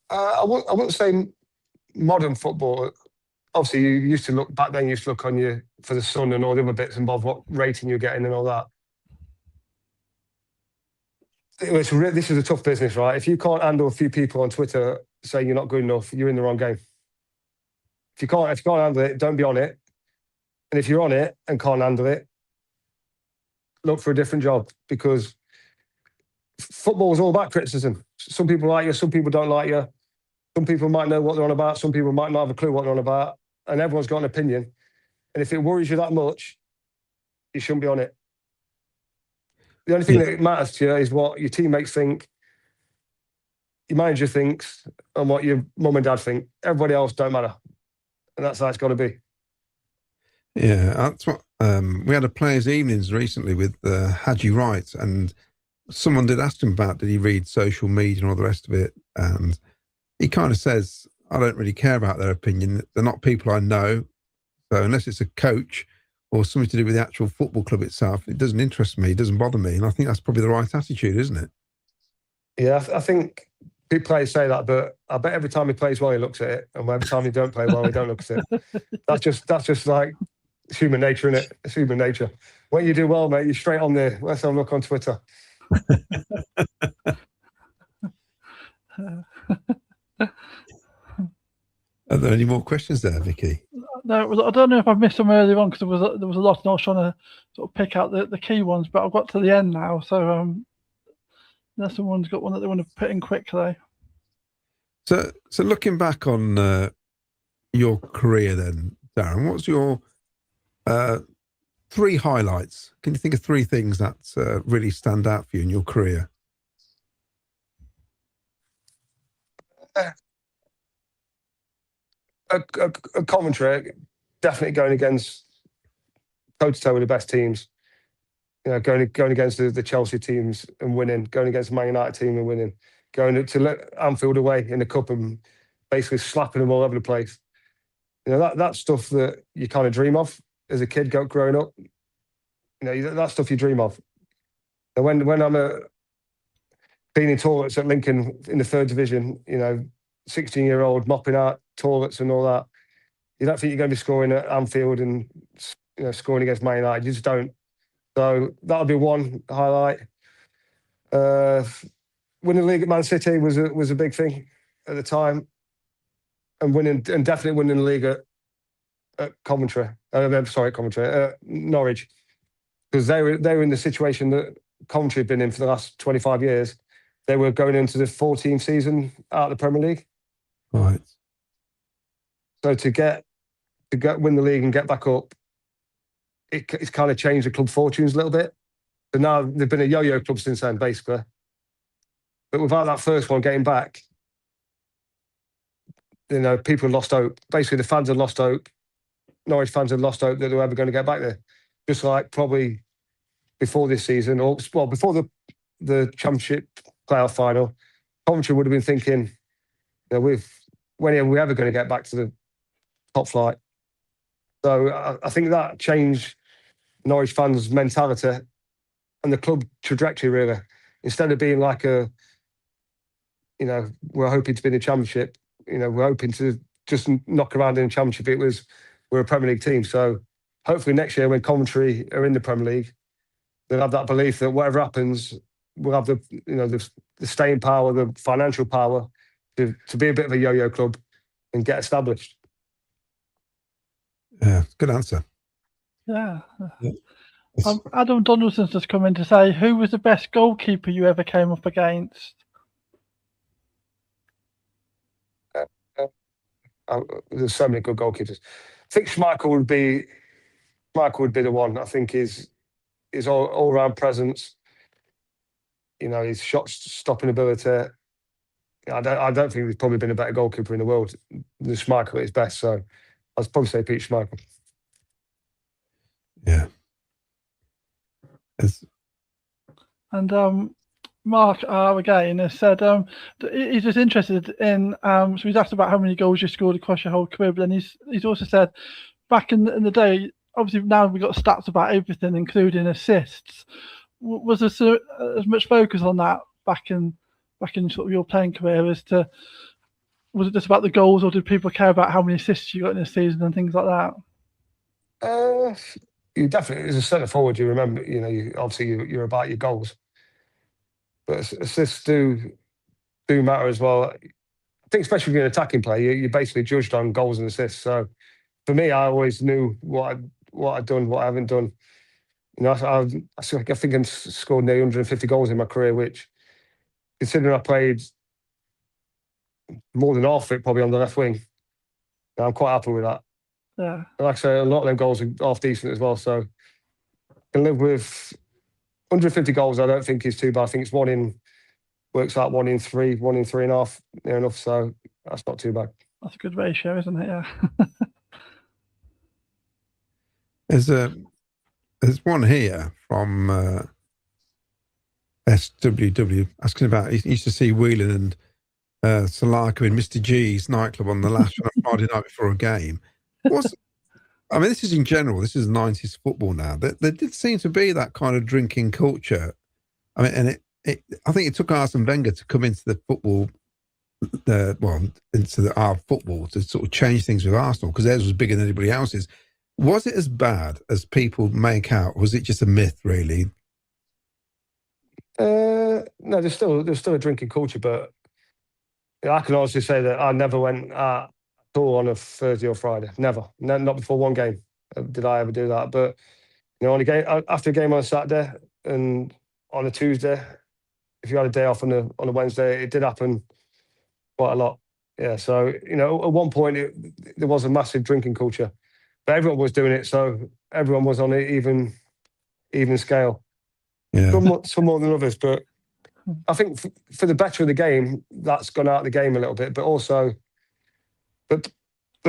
I wouldn't say modern football. Obviously, you used to look back then. You used to look on your for the Sun and all the other bits involved, what rating you're getting and all that. This is a tough business, right? If you can't handle a few people on Twitter saying you're not good enough, you're in the wrong game. If you can't handle it, don't be on it. And if you're on it and can't handle it, look for a different job, because football is all about criticism. Some people like you, some people don't like you. Some people might know what they're on about. Some people might not have a clue what they're on about. And everyone's got an opinion. And if it worries you that much, you shouldn't be on it. The only thing that matters to you is what your teammates think, your manager thinks, and what your mum and dad think. Everybody else don't matter. And that's how it's got to be. Yeah, that's what we had a players' evenings recently with Hadji Wright, and someone did ask him about, did he read social media and all the rest of it? And he kind of says, I don't really care about their opinion. They're not people I know. So unless it's a coach or something to do with the actual football club itself, it doesn't interest me, it doesn't bother me. And I think that's probably the right attitude, isn't it? Yeah, I think people players say that, but I bet every time he plays well, he looks at it. And every time he don't play well, he don't look at it. That's just like it's human nature, isn't it? It's human nature. When you do well, mate, you're straight on there. Let's have a look on Twitter. Are there any more questions there, Vicky? No, I don't know if I've missed them earlier on because there was a lot, and I was trying to sort of pick out the key ones, but I've got to the end now. So unless someone's got one that they want to put in quickly. So looking back on your career then, Darren, what's your 3 highlights? Can you think of 3 things that really stand out for you in your career? A Coventry, definitely going against toe-to-toe with the best teams. You know, going against the Chelsea teams and winning, going against the Man United team and winning, going to Anfield away in the cup and basically slapping them all over the place. You know, that stuff that you kind of dream of as a kid growing up. You know, that stuff you dream of. And when I'm cleaning toilets at Lincoln in the 3rd division, you know, 16-year-old mopping out toilets and all that, you don't think you're going to be scoring at Anfield and, you know, scoring against Man United. You just don't. So that'll be one highlight. Winning the league at Man-City was a big thing at the time, and definitely winning the league at Coventry. Norwich, because they were in the situation that Coventry had been in for the last 25 years. They were going into the 14th season out of the Premier League. Right. So to win the league and get back up, it's kind of changed the club fortunes a little bit. So now they've been a yo-yo club since then, basically. But without that first one getting back, you know, people lost hope. Basically, the fans had lost hope. Norwich fans had lost hope that they were ever going to get back there. Just like probably before this season, or well, before the Championship playoff final, Coventry would have been thinking, you know, when are we ever going to get back to the top flight? So I think that changed Norwich fans' mentality and the club trajectory, really. Instead of being like you know, we're hoping to be in the Championship, you know, we're hoping to just knock around in the Championship. We're a Premier League team. So hopefully next year when Coventry are in the Premier League, they'll have that belief that whatever happens, we'll have the staying power, the financial power to be a bit of a yo-yo club and get established. Yeah, good answer. Yeah. Adam Donaldson's just come in to say, who was the best goalkeeper you ever came up against? There's so many good goalkeepers. I think Schmeichel would be the one. I think his all-round presence, you know, his shot stopping ability, I don't think there's probably been a better goalkeeper in the world than Schmeichel at his best. So I'd probably say Pete Schmeichel. Yeah. And Mark, again, has said he's just interested in. So he's asked about how many goals you scored across your whole career, but then he's also said back in the day. Obviously, now we've got stats about everything, including assists. Was there as much focus on that back in sort of your playing career as to? Was it just about the goals, or did people care about how many assists you got in a season and things like that? You definitely, as a centre forward, you remember. You're about your goals. But assists do matter as well. I think especially if you're an attacking player, you're basically judged on goals and assists. So for me, I always knew what I'd done, what I haven't done. I think I scored nearly 150 goals in my career, which, considering I played more than half of it probably on the left wing, I'm quite happy with that. Yeah. Like I say, a lot of them goals are half decent as well. So I can live with 150 goals. I don't think is too bad. I think it's works out 1 in 3, 1 in 3.5, near enough. So that's not too bad. That's a good ratio, isn't it? Yeah. There's one here from SWW asking about, he used to see Whelan and Salaka in Mr. G's nightclub on the last Friday night before a game. I mean, this is in general, this is 90s football now. There did seem to be that kind of drinking culture. I mean, and I think it took Arsene Wenger to come into the football, into our football to sort of change things with Arsenal, because theirs was bigger than anybody else's. Was it as bad as people make out? Or was it just a myth, really? No, there's still a drinking culture, but I can honestly say that I never went at all on a Thursday or Friday. Never. No, not before one game did I ever do that. But on a game, after a game on a Saturday and on a Tuesday, if you had a day off on a Wednesday, it did happen quite a lot. Yeah. So at one point there was a massive drinking culture, but everyone was doing it, so everyone was on an even scale. Yeah. Some more than others, but I think for the better of the game, that's gone out of the game a little bit. But also, but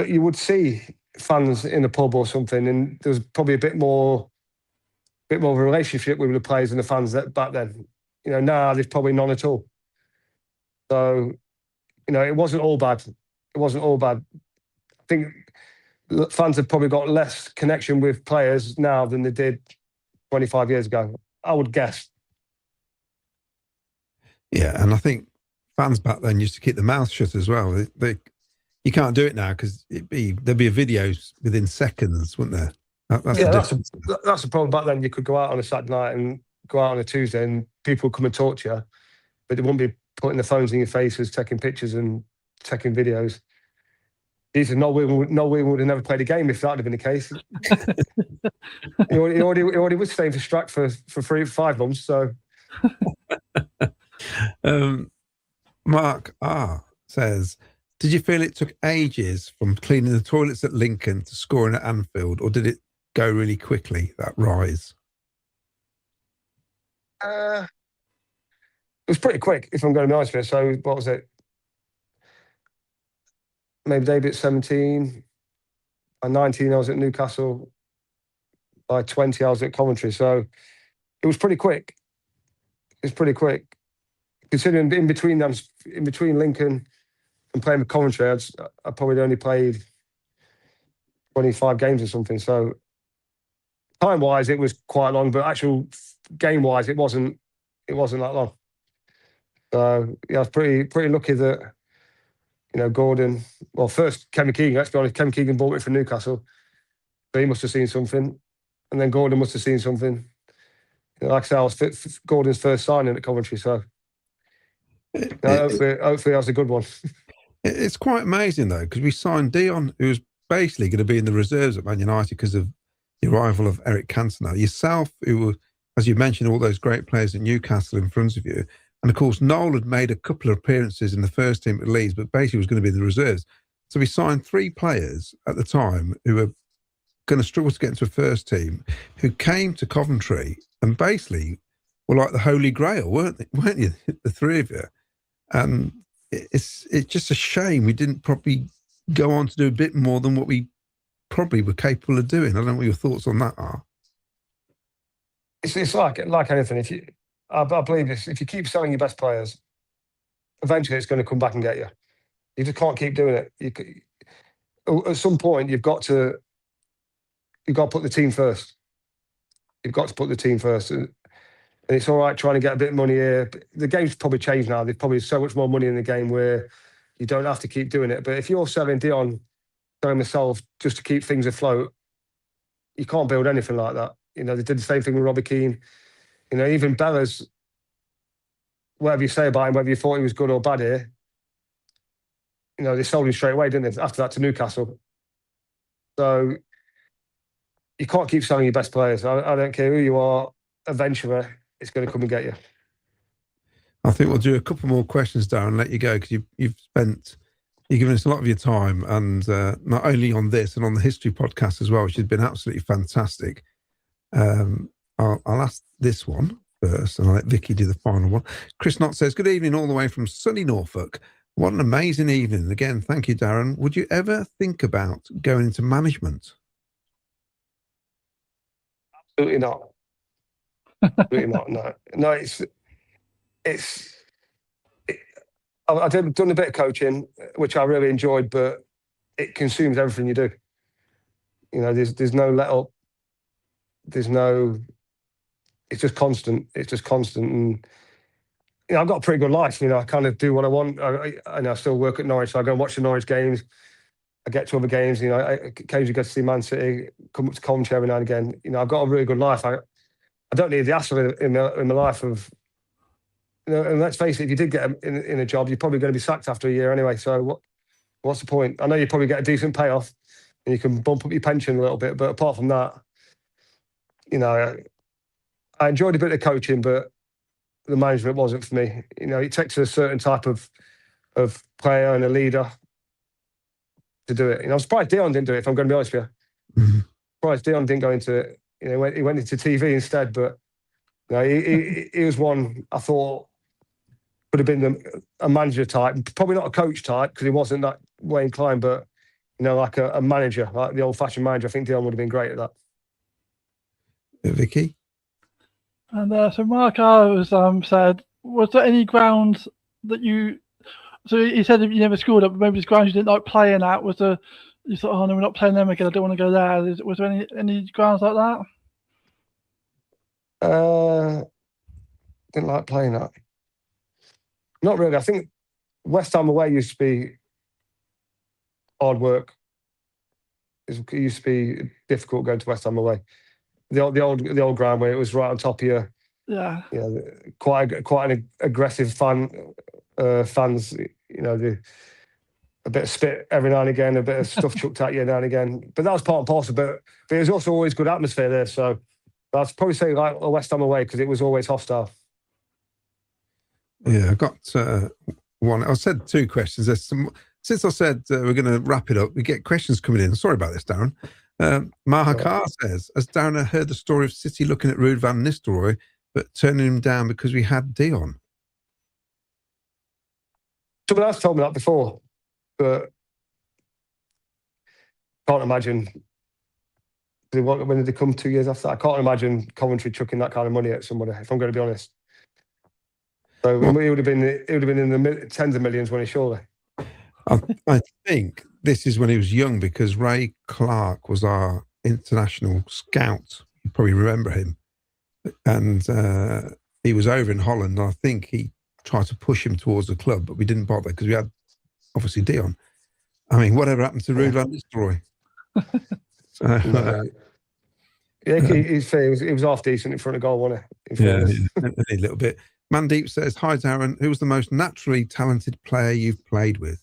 you would see fans in a pub or something, and there was probably a bit more of a relationship with the players and the fans back then. Now there's probably none at all. So, it wasn't all bad. It wasn't all bad. I think fans have probably got less connection with players now than they did 25 years ago, I would guess. Yeah, and I think fans back then used to keep their mouth shut as well. You can't do it now because there'd be a video within seconds, wouldn't there? That's the problem. Back then, you could go out on a Saturday night and go out on a Tuesday, and people would come and talk to you, but they wouldn't be putting their phones in your faces, taking pictures and taking videos. No one would have never played a game if that had been the case. he already was staying for Strack for 5 months. So, Mark R says, did you feel it took ages from cleaning the toilets at Lincoln to scoring at Anfield, or did it go really quickly, that rise? It was pretty quick, if I'm going to be honest with you. So, what was it? Maybe debut at 17. By 19, I was at Newcastle. By 20, I was at Coventry. So it was pretty quick. Considering in between Lincoln and playing with Coventry, I probably only played 25 games or something. So time-wise, it was quite long, but actual game-wise, it wasn't that long. So yeah, I was pretty lucky that. Gordon, well, first Kevin Keegan, let's be honest, Kevin Keegan bought it from Newcastle. So he must have seen something. And then Gordon must have seen something. Like I said, I was fit for Gordon's first signing at Coventry. So hopefully that was a good one. It's quite amazing, though, because we signed Dion, who was basically going to be in the reserves at Man United because of the arrival of Eric Cantona. Yourself, who were, as you mentioned, all those great players at Newcastle in front of you. And of course, Noel had made a couple of appearances in the first team at Leeds, but basically was going to be in the reserves. So we signed 3 players at the time who were going to struggle to get into a first team, who came to Coventry and basically were like the Holy Grail, weren't you? The 3 of you. And it's just a shame we didn't probably go on to do a bit more than what we probably were capable of doing. I don't know what your thoughts on that are. It's like anything. I believe this. If you keep selling your best players, eventually it's going to come back and get you. You just can't keep doing it. At some point, you've got to put the team first. You've got to put the team first. And it's all right trying to get a bit of money here. The game's probably changed now. There's probably so much more money in the game where you don't have to keep doing it. But if you're selling Dion, selling myself just to keep things afloat, you can't build anything like that. They did the same thing with Robbie Keane. Even Bella's, whatever you say about him, whether you thought he was good or bad here, they sold him straight away, didn't they? After that to Newcastle. So you can't keep selling your best players. I don't care who you are. Eventually, it's going to come and get you. I think we'll do a couple more questions, Darren, and let you go, because you've given us a lot of your time, and not only on this and on the history podcast as well, which has been absolutely fantastic. I'll ask this one first, and I'll let Vicky do the final one. Chris Knott says, "Good evening, all the way from sunny Norfolk. What an amazing evening. Again, thank you, Darren. Would you ever think about going into management?" Absolutely not. Absolutely not. No. I've done a bit of coaching, which I really enjoyed, but it consumes everything you do. There's no let up. It's just constant. And I've got a pretty good life. I kind of do what I want. I still work at Norwich, so I go and watch the Norwich games. I get to other games. I occasionally go to see Mancity, come up to Coventry every now and again. I've got a really good life. I don't need the hassle in my life of. And let's face it, if you did get in a job, you're probably going to be sacked after a year anyway. So what's the point? I know you probably get a decent payoff, and you can bump up your pension a little bit. But apart from that, I enjoyed a bit of coaching, but the management wasn't for me. It takes a certain type of player and a leader to do it. I'm surprised Dion didn't do it, if I'm going to be honest with you. Mm-hmm. Surprised Dion didn't go into it. He went into TV instead, but he was one I thought would have been a manager type. Probably not a coach type, because he wasn't that way inclined, but like a manager, like the old-fashioned manager. I think Dion would have been great at that. Vicky? And so Mark was said, was there any grounds that you? So he said you never scored at, but maybe it's grounds you didn't like playing at. Was there? You thought, oh no, we're not playing them again. I don't want to go there. Was there any grounds like that? Didn't like playing at. Not really. I think West Ham away used to be hard work. It used to be difficult going to West Ham away. The old ground where it was right on top of you. Yeah. Quite an aggressive fans. A bit of spit every now and again, a bit of stuff chucked at you now and again. But that was part and parcel. But there's also always good atmosphere there. So I'd probably say like a West Ham away, because it was always hostile. Yeah, I got one. I said two questions. Since I said we're going to wrap it up, we get questions coming in. Sorry about this, Darren. Mahakar says, has Darren heard the story of City looking at Ruud van Nistelrooy but turning him down because we had Dion? Someone else told me that before, but can't imagine. When did they come 2 years after that? I can't imagine Coventry chucking that kind of money at somebody, if I'm going to be honest. So it would have been in the tens of millions when he surely. I think this is when he was young, because Ray Clark was our international scout. You probably remember him. And he was over in Holland. And I think he tried to push him towards the club, but we didn't bother because we had, obviously, Dion. I mean, whatever happened to Ruud van Nistelrooy? He was half decent in front of goal, wasn't he? A little bit. Mandeep says, hi, Darren. Who was the most naturally talented player you've played with?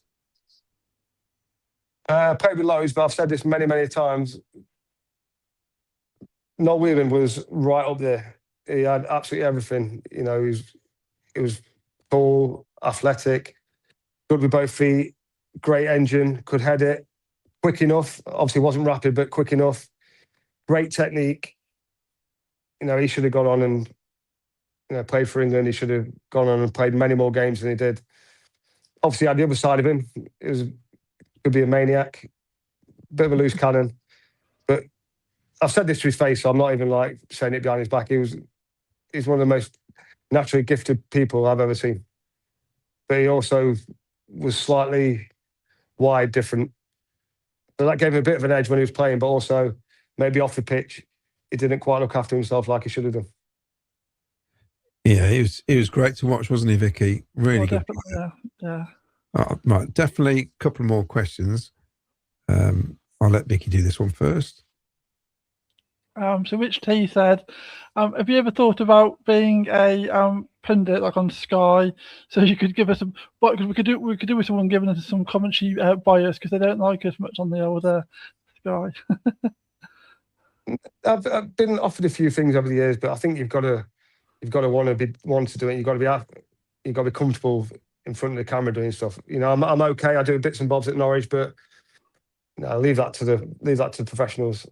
Played with loads, but I've said this many, many times. Noel Whelan was right up there. He had absolutely everything. He was tall, athletic, good with both feet, great engine, could head it, quick enough. Obviously wasn't rapid, but quick enough. Great technique. He should have gone on and played for England. He should have gone on and played many more games than he did. obviously had the other side of him. Could be a maniac, bit of a loose cannon. But I've said this to his face, so I'm not even like saying it behind his back. He's one of the most naturally gifted people I've ever seen. But he also was slightly wide different. So that gave him a bit of an edge when he was playing, but also maybe off the pitch, he didn't quite look after himself like he should have done. Yeah, he was great to watch, wasn't he, Vicky? Really good. Yeah. Right, definitely a couple more questions. I'll let Vicky do this one first. So Rich T said, have you ever thought about being a pundit like on Sky? So you could give us some. What we could do with someone giving us some commentary bias because they don't like us much on the older Sky. I've been offered a few things over the years, but I think you've got to want to do it. You've got to be comfortable in front of the camera doing stuff. You know, I'm okay. I do bits and bobs at Norwich, but no, leave that to the professionals.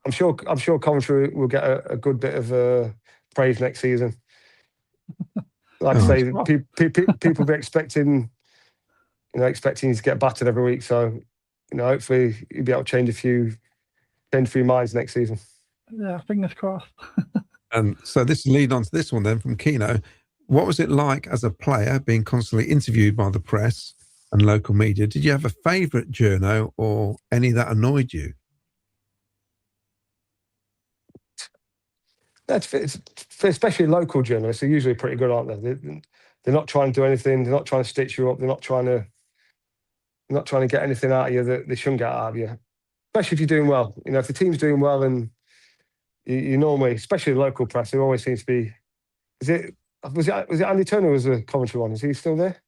I'm sure Coventry will get a good bit of praise next season. Like I say, people be expecting you to get battered every week. So, you know, hopefully you'll be able to change a few minds next season. Yeah, fingers crossed. And so this will lead on to this one then from Keno. What was it like as a player being constantly interviewed by the press and local media? Did you have a favourite journo or any that annoyed you? Especially local journalists are usually pretty good, aren't they? They're not trying to do anything. They're not trying to stitch you up. They're not trying to get anything out of you that they shouldn't get out of you. Especially if you're doing well. You know, if the team's doing well, and you normally, especially the local press, there always seems to be. Was it Andy Turner was the Coventry one? Is he still there?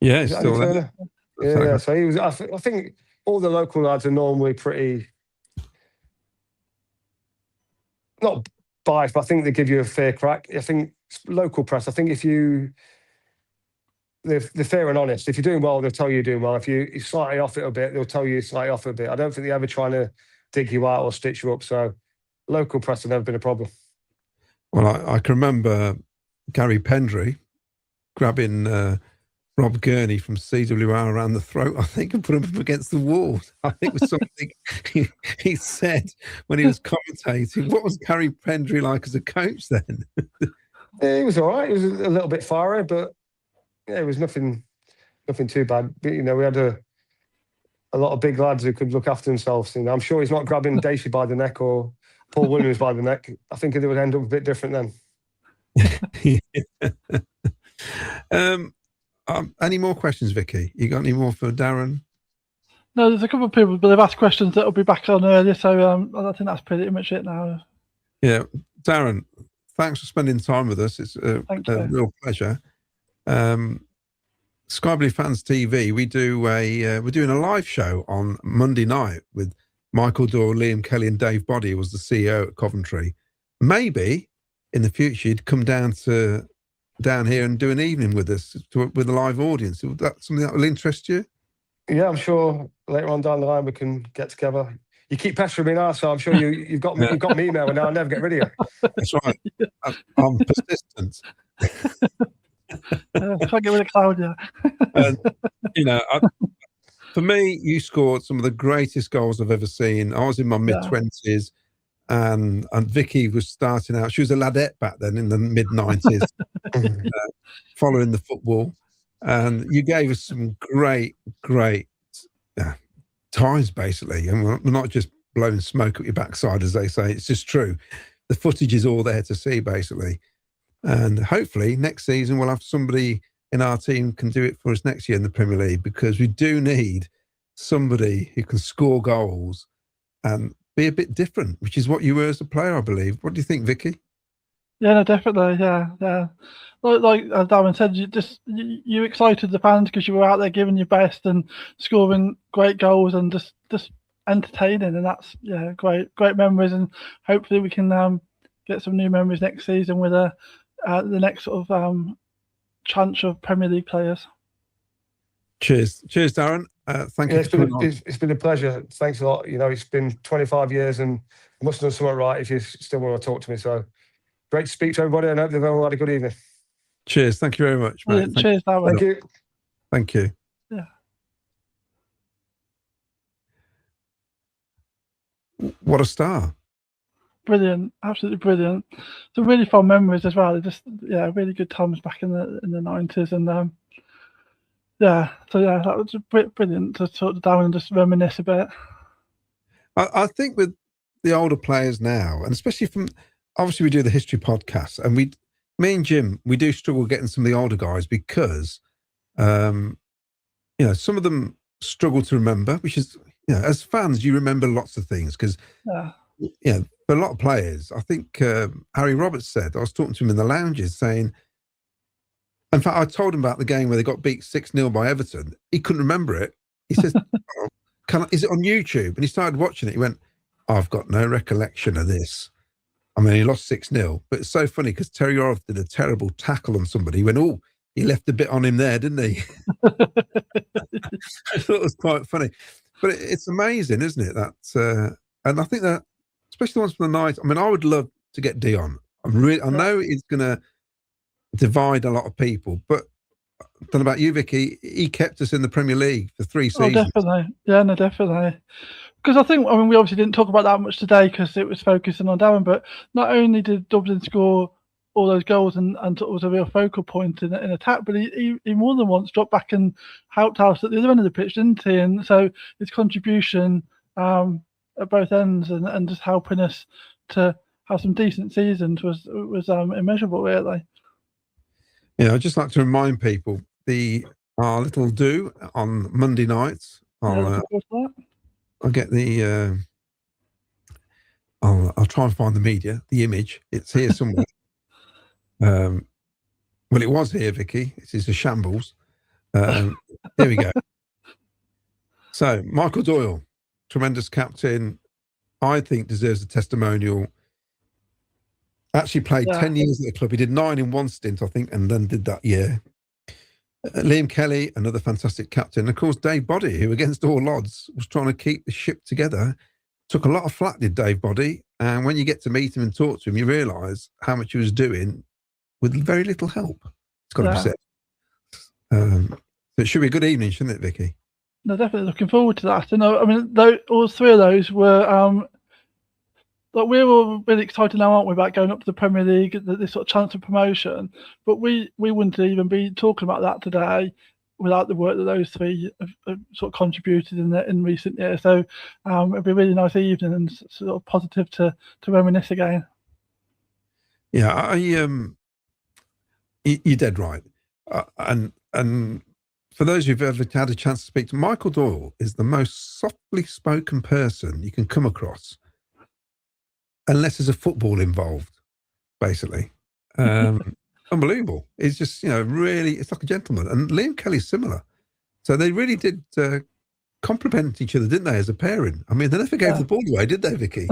Yeah, he's still there. Yeah. So he was. I think all the local lads are normally pretty. Not biased, but I think they give you a fair crack. I think local press, I think they're fair and honest. If you're doing well, they'll tell you you're doing well. If you're slightly off it a bit, they'll tell you you're slightly off it a bit. I don't think they're ever trying to dig you out or stitch you up. So local press have never been a problem. Well, I can remember Gary Pendry grabbing Rob Gurney from CWR around the throat, I think, and put him up against the wall. I think it was something he said when he was commentating. What was Gary Pendry like as a coach then? He was all right. He was a little bit fiery, but yeah, it was nothing too bad. But, you know, we had a lot of big lads who could look after themselves. You know, I'm sure he's not grabbing Dacey by the neck or Paul Williams by the neck. I think it would end up a bit different then. Any more questions, Vicky? You got any more for Darren? No, there's a couple of people, but they've asked questions that will be back on earlier, so I think that's pretty much it now. Yeah, Darren, thanks for spending time with us. It's a real pleasure. Sky Blue Fans TV, we're doing a live show on Monday night with Michael Doyle, Liam Kelly, and Dave Boddy, who was the CEO at Coventry. Maybe in the future you'd come down here and do an evening with us with a live audience. Is that something that will interest you? Yeah, I'm sure later on down the line we can get together. You keep pestering me now, so I'm sure you've got me email, and now I'll never get rid of you. That's right. I'm persistent. Can't get rid of Claudia. You know, for me, you scored some of the greatest goals I've ever seen. I was in my mid-20s. And Vicky was starting out. She was a ladette back then in the mid-90s, following the football. And you gave us some great times, basically. And we're not just blowing smoke at your backside, as they say. It's just true. The footage is all there to see, basically. And hopefully next season we'll have somebody in our team can do it for us next year in the Premier League, because we do need somebody who can score goals and be a bit different, which is what you were as a player, I believe. What do you think, Vicky? Yeah, no, definitely. Yeah. Like as Darren said, you excited the fans because you were out there giving your best and scoring great goals and just entertaining, and that's great memories. And hopefully we can get some new memories next season with the next sort of tranche of Premier League players. Cheers, Darren. Thank you. It's been a pleasure. Thanks a lot. You know, it's been 25 years and I must have done something right if you still want to talk to me. So great to speak to everybody, and I hope they've all had a good evening. Cheers. Thank you very much, mate. Cheers, Darren. Thank you. Thank you. What a star. Brilliant, absolutely brilliant. Some really fond memories as well. Just really good times back in the 90s, and that was brilliant to sort of down and just reminisce a bit. I think with the older players now, and especially from, obviously we do the history podcast, and me and Jim, we do struggle getting some of the older guys because, some of them struggle to remember, which is, as fans, you remember lots of things because, for a lot of players, I think Harry Roberts said, I was talking to him in the lounges saying, in fact, I told him about the game where they got beat 6-0 by Everton. He couldn't remember it. He says, is it on YouTube? And he started watching it. He went, I've got no recollection of this. I mean, he lost 6-0, but it's so funny because Terry Orth did a terrible tackle on somebody. He went, he left a bit on him there, didn't he? I thought it was quite funny. But it's amazing, isn't it? That, and I think that, especially the ones from the night, I mean, I would love to get Dion. I know it's going to divide a lot of people, but I don't know about you, Vicky, he kept us in the Premier League for 3 seasons. Oh, definitely. Yeah, no, definitely. Because I mean, we obviously didn't talk about that much today because it was focusing on Darren, but not only did Dublin score all those goals and it was a real focal point in attack, but he more than once dropped back and helped out at the other end of the pitch, didn't he? And so his contribution at both ends and just helping us to have some decent seasons was immeasurable, really. Yeah, I'd just like to remind people our little do on Monday nights. I'll get the. I'll try and find the image. It's here somewhere. Well, it was here, Vicky. This is a shambles. Here we go. So, Michael Doyle, tremendous captain, I think deserves a testimonial. Actually played 10 years at the club. He did 9 in one stint, I think, and then did that year. Liam Kelly, another fantastic captain. And of course, Dave Boddy, who against all odds was trying to keep the ship together. Took a lot of flack, did Dave Boddy. And when you get to meet him and talk to him, you realise how much he was doing with very little help. It's got to be said. So it should be a good evening, shouldn't it, Vicky? No, definitely looking forward to that. I mean, all 3 of those were... we're all really excited now, aren't we, about going up to the Premier League, this sort of chance of promotion. But we wouldn't even be talking about that today without the work that those 3 have sort of contributed in recent years. So it'll be a really nice evening and sort of positive to reminisce again. Yeah, you're dead right. And for those who've ever had a chance to speak to Michael Doyle, is the most softly spoken person you can come across. Unless there's a football involved, basically. Unbelievable. It's just, really, it's like a gentleman. And Liam Kelly's similar. So they really did compliment each other, didn't they, as a pairing? I mean, they never gave the ball away, did they, Vicky?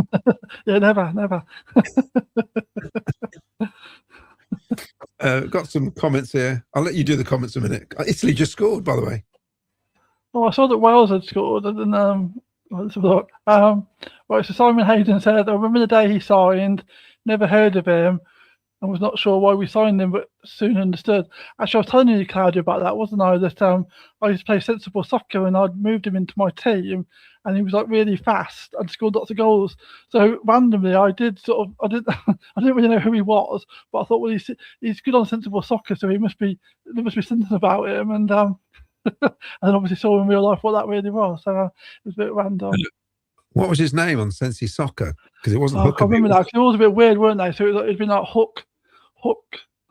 Yeah, never. Got some comments here. I'll let you do the comments in a minute. Italy just scored, by the way. Oh, I saw that Wales had scored, and let's have a look. Right, so Simon Hayden said, I remember the day he signed, never heard of him, and was not sure why we signed him, but soon understood. Actually, I was telling you, Claudia, about that, wasn't I? That I used to play sensible soccer, and I'd moved him into my team, and he was like really fast and scored lots of goals. So randomly, I didn't really know who he was, but I thought, well, he's good on sensible soccer, so there must be something about him, and and then obviously saw in real life what that really was. So it was a bit random. What was his name on Sensi Soccer? Because it wasn't Huckerby. I can't remember that. It was a bit weird, weren't they? So it'd been like Hook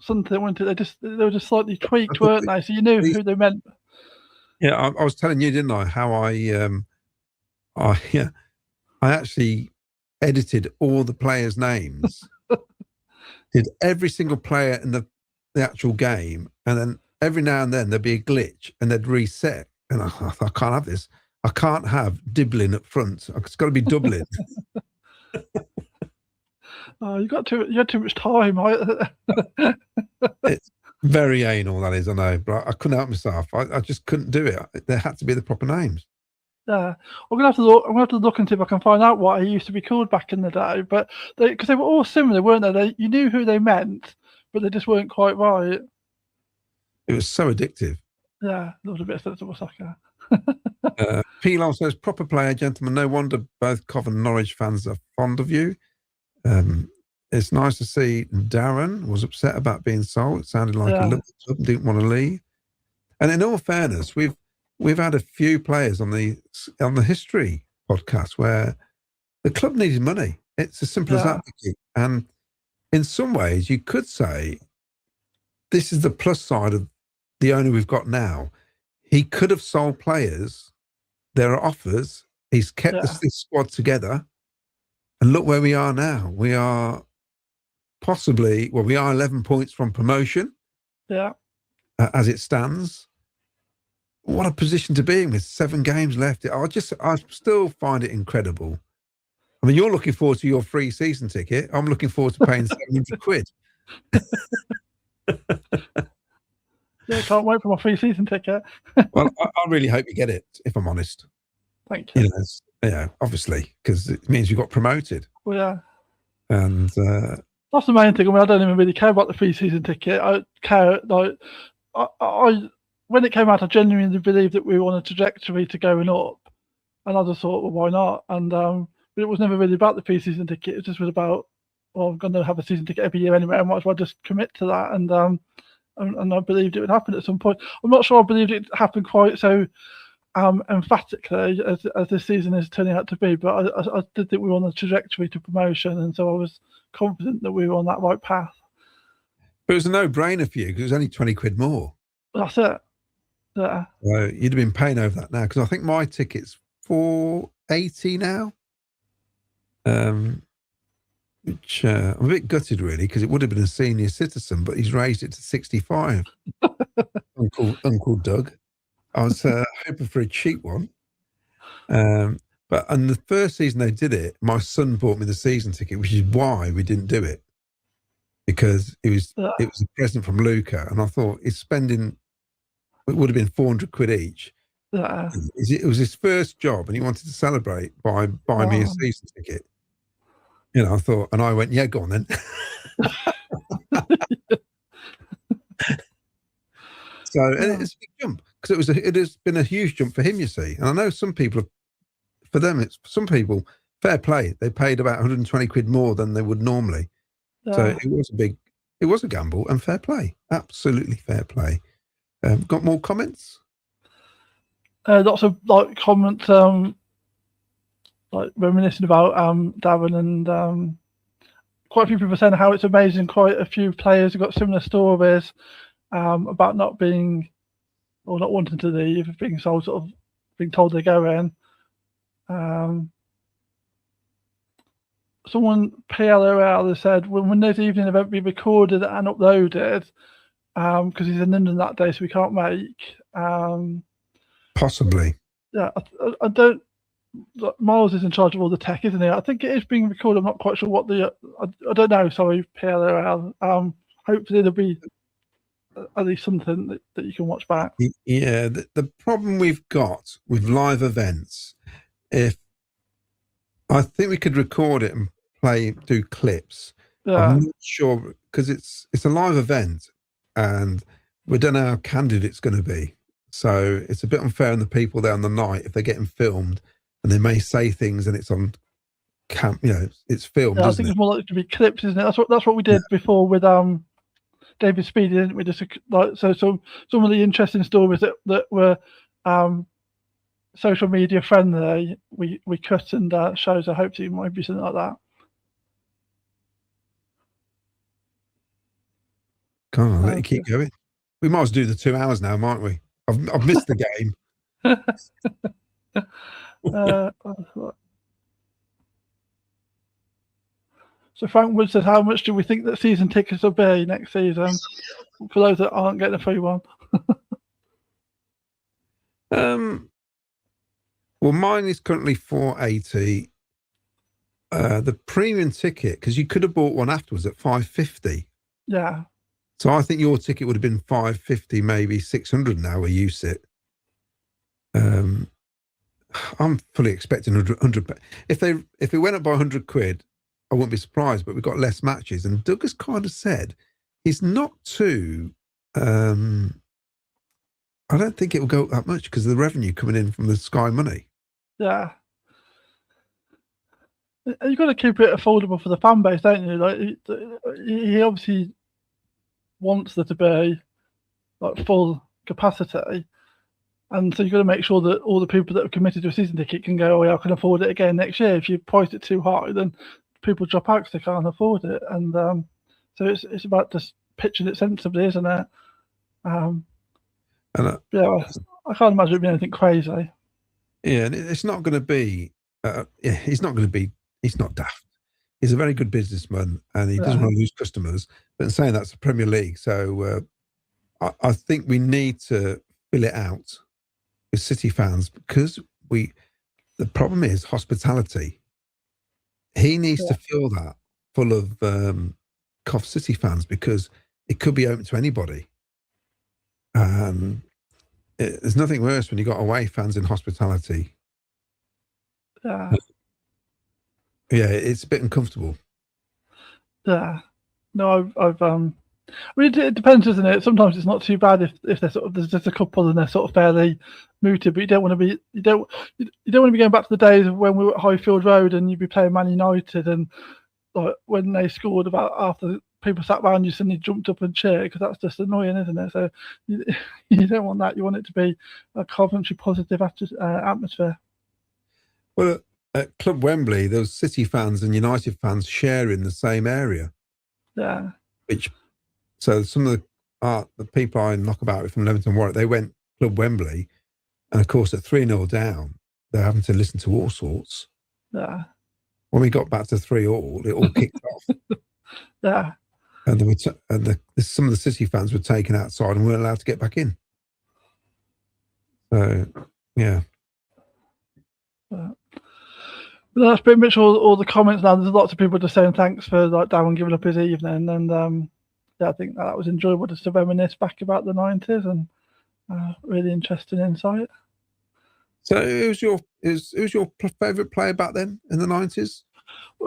something, weren't it? They were just slightly tweaked, weren't they? So you knew who they meant. Yeah, I was telling you, didn't I? How I actually edited all the players' names, did every single player in the actual game, and then every now and then there'd be a glitch and they'd reset. And I thought, I can't have this. I can't have Dublin up front. It's got to be Dublin. Oh, you had too much time. It's very anal, that is, I know, but I couldn't help myself. I just couldn't do it. There had to be the proper names. Yeah, I'm gonna have to look and see if I can find out what he used to be called back in the day. But because they were all similar, weren't they? You knew who they meant, but they just weren't quite right. It was so addictive. Yeah, there was a bit of sensible soccer. Pilon says, proper player, gentlemen. No wonder both Cov and Norwich fans are fond of you. It's nice to see Darren was upset about being sold. It sounded like he loved the club and didn't want to leave. And in all fairness, we've had a few players on the history podcast where the club needed money. It's as simple as that. And in some ways, you could say this is the plus side of the owner we've got now. He could have sold players. There are offers. He's kept this squad together. And look where we are now. We are we are 11 points from promotion. Yeah. As it stands. What a position to be in with 7 games left. I still find it incredible. I mean, you're looking forward to your free season ticket. I'm looking forward to paying 700 quid. Yeah, can't wait for my free season ticket. Well, I really hope you get it, if I'm honest. Thank you. Obviously, because it means you got promoted. Well, yeah. And that's the main thing. I mean, I don't even really care about the free season ticket. I care, I when it came out, I genuinely believed that we were on a trajectory to going up. And I just thought, well, why not? And but it was never really about the free season ticket. It just was about, well, I'm going to have a season ticket every year anyway. I might as well just commit to that. And I believed it would happen at some point. I'm not sure I believed it happened quite so emphatically as this season is turning out to be, but I did think we were on a trajectory to promotion, and so I was confident that we were on that right path. But it was a no-brainer for you because it was only 20 quid more. That's it. Yeah. Well, you'd have been paying over that now because I think my ticket's $4.80 now. Which I'm a bit gutted really because it would have been a senior citizen, but he's raised it to 65. Uncle Doug. I was hoping for a cheap one. But in the first season they did it, my son bought me the season ticket, which is why we didn't do it. Because it was a present from Luca, and I thought it would have been 400 quid each. It was his first job, and he wanted to celebrate by buying me a season ticket. I thought, and I went, yeah, go on then. So and it's a big jump because it has been a huge jump for him, you see. And I know some people, some people, fair play, they paid about 120 quid more than they would normally. So it was a gamble and fair play, absolutely fair play. Got more comments? Lots of comments, reminiscing about Darren, and quite a few people saying how it's amazing. Quite a few players have got similar stories about not being or not wanting to leave, being sold, sort of being told they're going. Someone PLOL has said, when this evening event be recorded and uploaded, because he's in London that day, so we can't make. Possibly. Yeah, I don't. Miles is in charge of all the tech, isn't he? I think it is being recorded. I'm not quite sure what I don't know. Sorry, PLOL. Hopefully there'll be at least something that you can watch back. Yeah, the problem we've got with live events, I think we could record it and do clips. Yeah. I'm not sure because it's a live event and we don't know how candid it's going to be. So it's a bit unfair on the people there on the night if they're getting filmed and they may say things and it's on camp. It's filmed. Yeah, I think it's more likely to be clips, isn't it? That's what we did before with David Speedy, didn't we? Just so some of the interesting stories that were social media friendly, we cut and shows. I hope it might be something like that. Can't I let you keep going? We might as well do the 2 hours now, might we? I've missed the game. So Frank Wood says, how much do we think that season tickets will be next season for those that aren't getting a free one? Well, mine is currently $4.80. The premium ticket, because you could have bought one afterwards at $5.50. Yeah. So I think your ticket would have been $5.50, maybe $600 now where you sit. I'm fully expecting 100. If it went up by 100 quid, I wouldn't be surprised. But we've got less matches, and Doug has kind of said he's not too I don't think it will go up that much because of the revenue coming in from the Sky money. Yeah. You've got to keep it affordable for the fan base, don't you? Like he obviously wants there to be like full capacity, and so you've got to make sure that all the people that have committed to a season ticket can go, oh yeah, I can afford it again next year. If you price it too high, then people drop out because they can't afford it, and so it's about just pitching it sensibly, isn't it? Yeah, I can't imagine it being anything crazy. Yeah, and it's not going to be. He's not going to be. He's not daft. He's a very good businessman, and he doesn't want to lose customers. But in saying that's the Premier League, so I think we need to fill it out with City fans because the problem is hospitality. He needs to fill that full of Cov City fans because it could be open to anybody. There's nothing worse when you got away fans in hospitality. Yeah, it's a bit uncomfortable. Yeah, no, I've I mean, it depends, doesn't it? Sometimes it's not too bad if they're sort of there's just a couple and they're sort of fairly mooted, but you don't want to be want to be going back to the days of when we were at Highfield Road and you'd be playing Man United and like when they scored about after people sat around you suddenly jumped up and cheered because that's just annoying, isn't it? So you don't want that. You want it to be a Coventry positive atmosphere. Well, at Club Wembley, there was City fans and United fans sharing the same area. Yeah. So some of the people I knock about from Leamington Warwick, they went Club Wembley, and of course at 3-0 down, they're having to listen to all sorts. Yeah. When we got back to 3-3, it all kicked off. Yeah. And some of the City fans were taken outside and weren't allowed to get back in. So, yeah. Well, that's pretty much all the comments now. There's lots of people just saying thanks for like Darren giving up his evening, and yeah, I think that was enjoyable just to reminisce back about the 90s and really interesting insight. So, who's your favourite player back then in the 90s?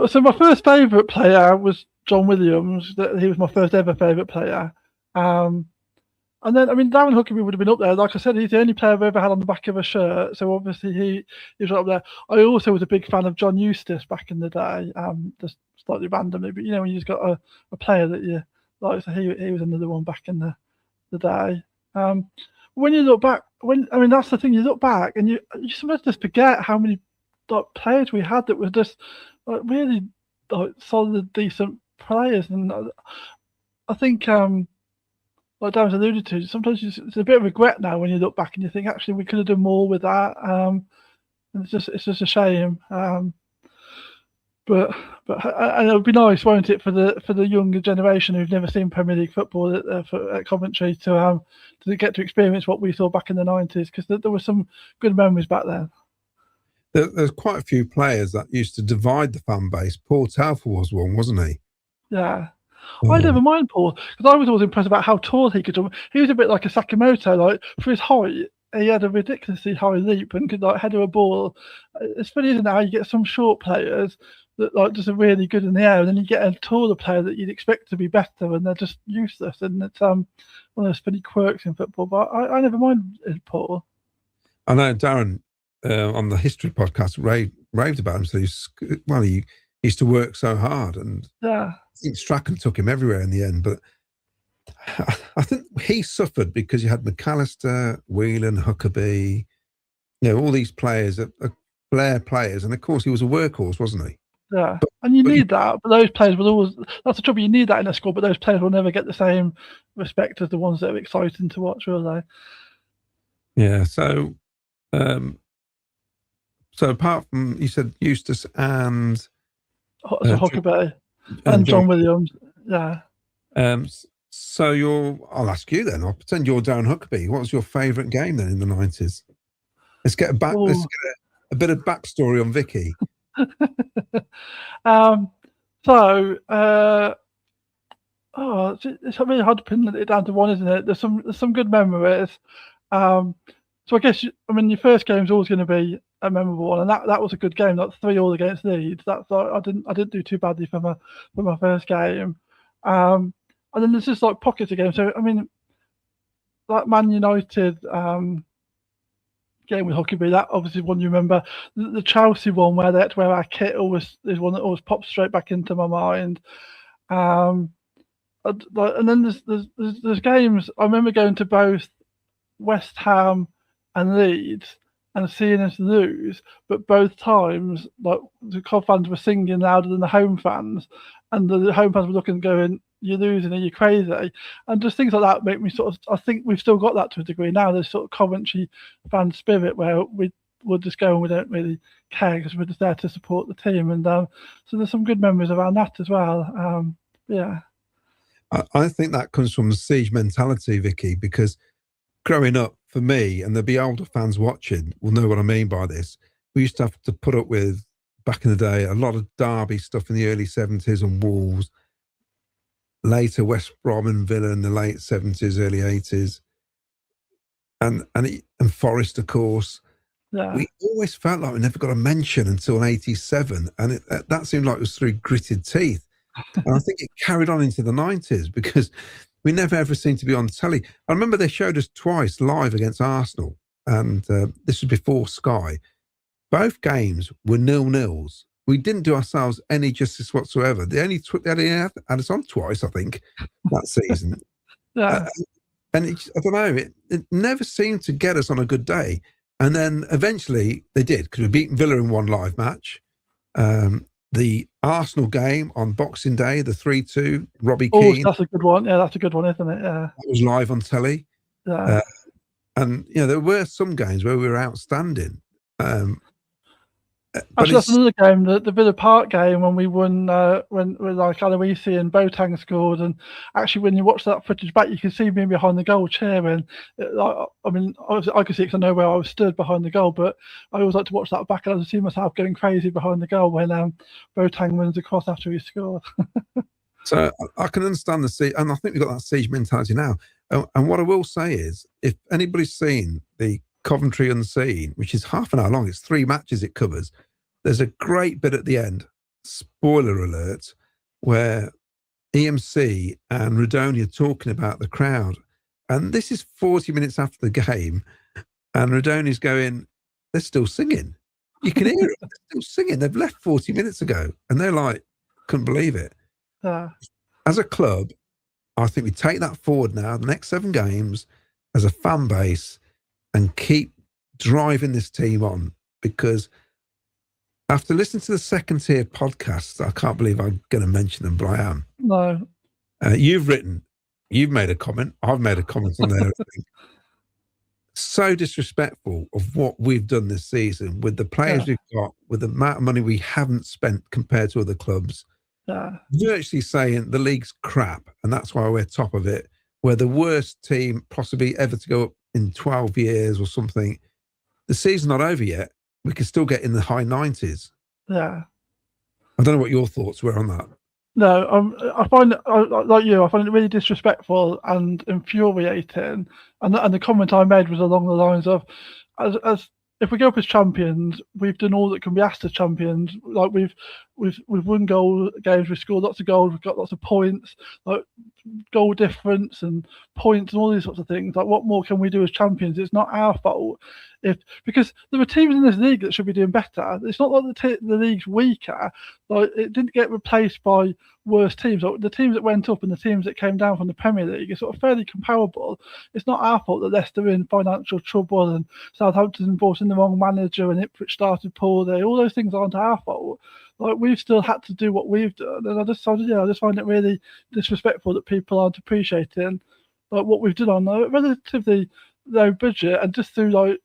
So my first favourite player was John Williams. He was my first ever favourite player. And then, I mean, Darren Huckerby would have been up there. Like I said, he's the only player I've ever had on the back of a shirt. So obviously he was up there. I also was a big fan of John Eustace back in the day, just slightly randomly. But, you know, when you've got a player that you like, so he was another one back in the day. When you look back, that's the thing, you look back and you sometimes just forget how many like, players we had that were just like really like solid, decent players. And I think... like Darren's alluded to, sometimes it's a bit of regret now when you look back and you think actually we could have done more with that. And it's just a shame. But and it would be nice, won't it, for the younger generation who've never seen Premier League football at Coventry to get to experience what we saw back in the 90s, because there were some good memories back then. There's quite a few players that used to divide the fan base. Paul Telfer was one, wasn't he? Yeah. I never mind Paul, because I was always impressed about how tall he could jump. He was a bit like a Sakamoto, like for his height, he had a ridiculously high leap and could like header a ball. It's funny, isn't it, how you get some short players that like just are really good in the air, and then you get a taller player that you'd expect to be better, and they're just useless. And it's one of those funny quirks in football. But I never mind Paul. I know Darren on the History podcast raved about him. So he used to work so hard, and yeah. I think Strachan took him everywhere in the end, but I think he suffered because you had McAllister, Whelan, Huckerby, you know, all these players, flair players, and of course he was a workhorse, wasn't he? Yeah, and you need that, but those players will always, that's the trouble, you need that in a squad, but those players will never get the same respect as the ones that are exciting to watch, will they? Yeah, so apart from, you said Eustace and... Huckerby. And John Williams, yeah. So I'll ask you then. I'll pretend you're Darren Huckerby. What was your favourite game then in the 90s? Let's get a bit of backstory on Vicky. It's really hard to pin it down to one, isn't it? There's some good memories. So I guess your first game is always going to be a memorable one, and that was a good game. That's 3-3 against Leeds. That's like, I didn't do too badly for my first game. And then there's just like pockets of games. So that Man United game with Huckerby, that obviously one you remember. The Chelsea one where they had to wear our kit is one that always pops straight back into my mind. And then there's games. I remember going to both West Ham and Leeds and seeing us lose, but both times like the Cov fans were singing louder than the home fans, and the home fans were looking going, "You're losing, are you crazy?" And just things like that make me sort of. I think we've still got that to a degree now. There's sort of Coventry fan spirit where we'll just go and we don't really care because we're just there to support the team. And so there's some good memories around that as well. Yeah. I think that comes from the siege mentality, Vicky, because growing up for me, and there'll be older fans watching will know what I mean by this. We used to have to put up with, back in the day, a lot of Derby stuff in the early 70s and Wolves. Later, West Brom and Villa in the late 70s, early 80s. And Forest, of course. Yeah. We always felt like we never got a mention until 87. And that seemed like it was through gritted teeth. And I think it carried on into the 90s because we never ever seemed to be on telly. I remember they showed us twice live against Arsenal. And this was before Sky. Both games were 0-0s. We didn't do ourselves any justice whatsoever. They only had us on twice, I think, that season. Yeah. And I don't know, it never seemed to get us on a good day. And then eventually they did, because we beat Villa in one live match. The Arsenal game on Boxing Day, the 3-2, Robbie Keane. That's a good one. Yeah, that's a good one, isn't it? Yeah. That was live on telly. Yeah. And, there were some games where we were outstanding. Actually, that's another game, the Villa Park game when we won, when like Aloisi and Boateng scored, and actually when you watch that footage back, you can see me behind the goal cheering. I mean, I could see because I know where I was stood behind the goal, but I always like to watch that back, and I see myself going crazy behind the goal when Boateng wins the cross after he scored. So I can understand the siege, and I think we've got that siege mentality now. And what I will say is, if anybody's seen the Coventry Unseen, which is half an hour long, it's 3 matches it covers. There's a great bit at the end, spoiler alert, where EMC and Radoni are talking about the crowd. And this is 40 minutes after the game, and Radoni's going, they're still singing. You can hear it, they're still singing. They've left 40 minutes ago. And they're like, couldn't believe it. As a club, I think we take that forward now, the next 7 games, as a fan base, and keep driving this team on, because after listening to the Second Tier podcast, I can't believe I'm going to mention them, but I am. No. You've made a comment. I've made a comment on there. So disrespectful of what we've done this season with the players we've got, with the amount of money we haven't spent compared to other clubs. Virtually saying the league's crap, and that's why we're top of it. We're the worst team possibly ever to go up in 12 years or something. The season's not over yet. We can still get in the high 90s. Yeah. I don't know what your thoughts were on that. No, I find it, like you, I find it really disrespectful and infuriating. And the comment I made was along the lines of, as if we go up as champions, we've done all that can be asked as champions. Like we've won goal games, we've scored lots of goals, we've got lots of points, like goal difference and points and all these sorts of things. Like, what more can we do as champions? It's not our fault because there are teams in this league that should be doing better. It's not like the league's weaker. Like, it didn't get replaced by worse teams. Like, the teams that went up and the teams that came down from the Premier League are sort of fairly comparable. It's not our fault that Leicester are in financial trouble and Southampton brought in the wrong manager and Ipswich started poorly. All those things aren't our fault. Like, we've still had to do what we've done, and I just find it really disrespectful that people aren't appreciating like what we've done on a relatively low budget and just through like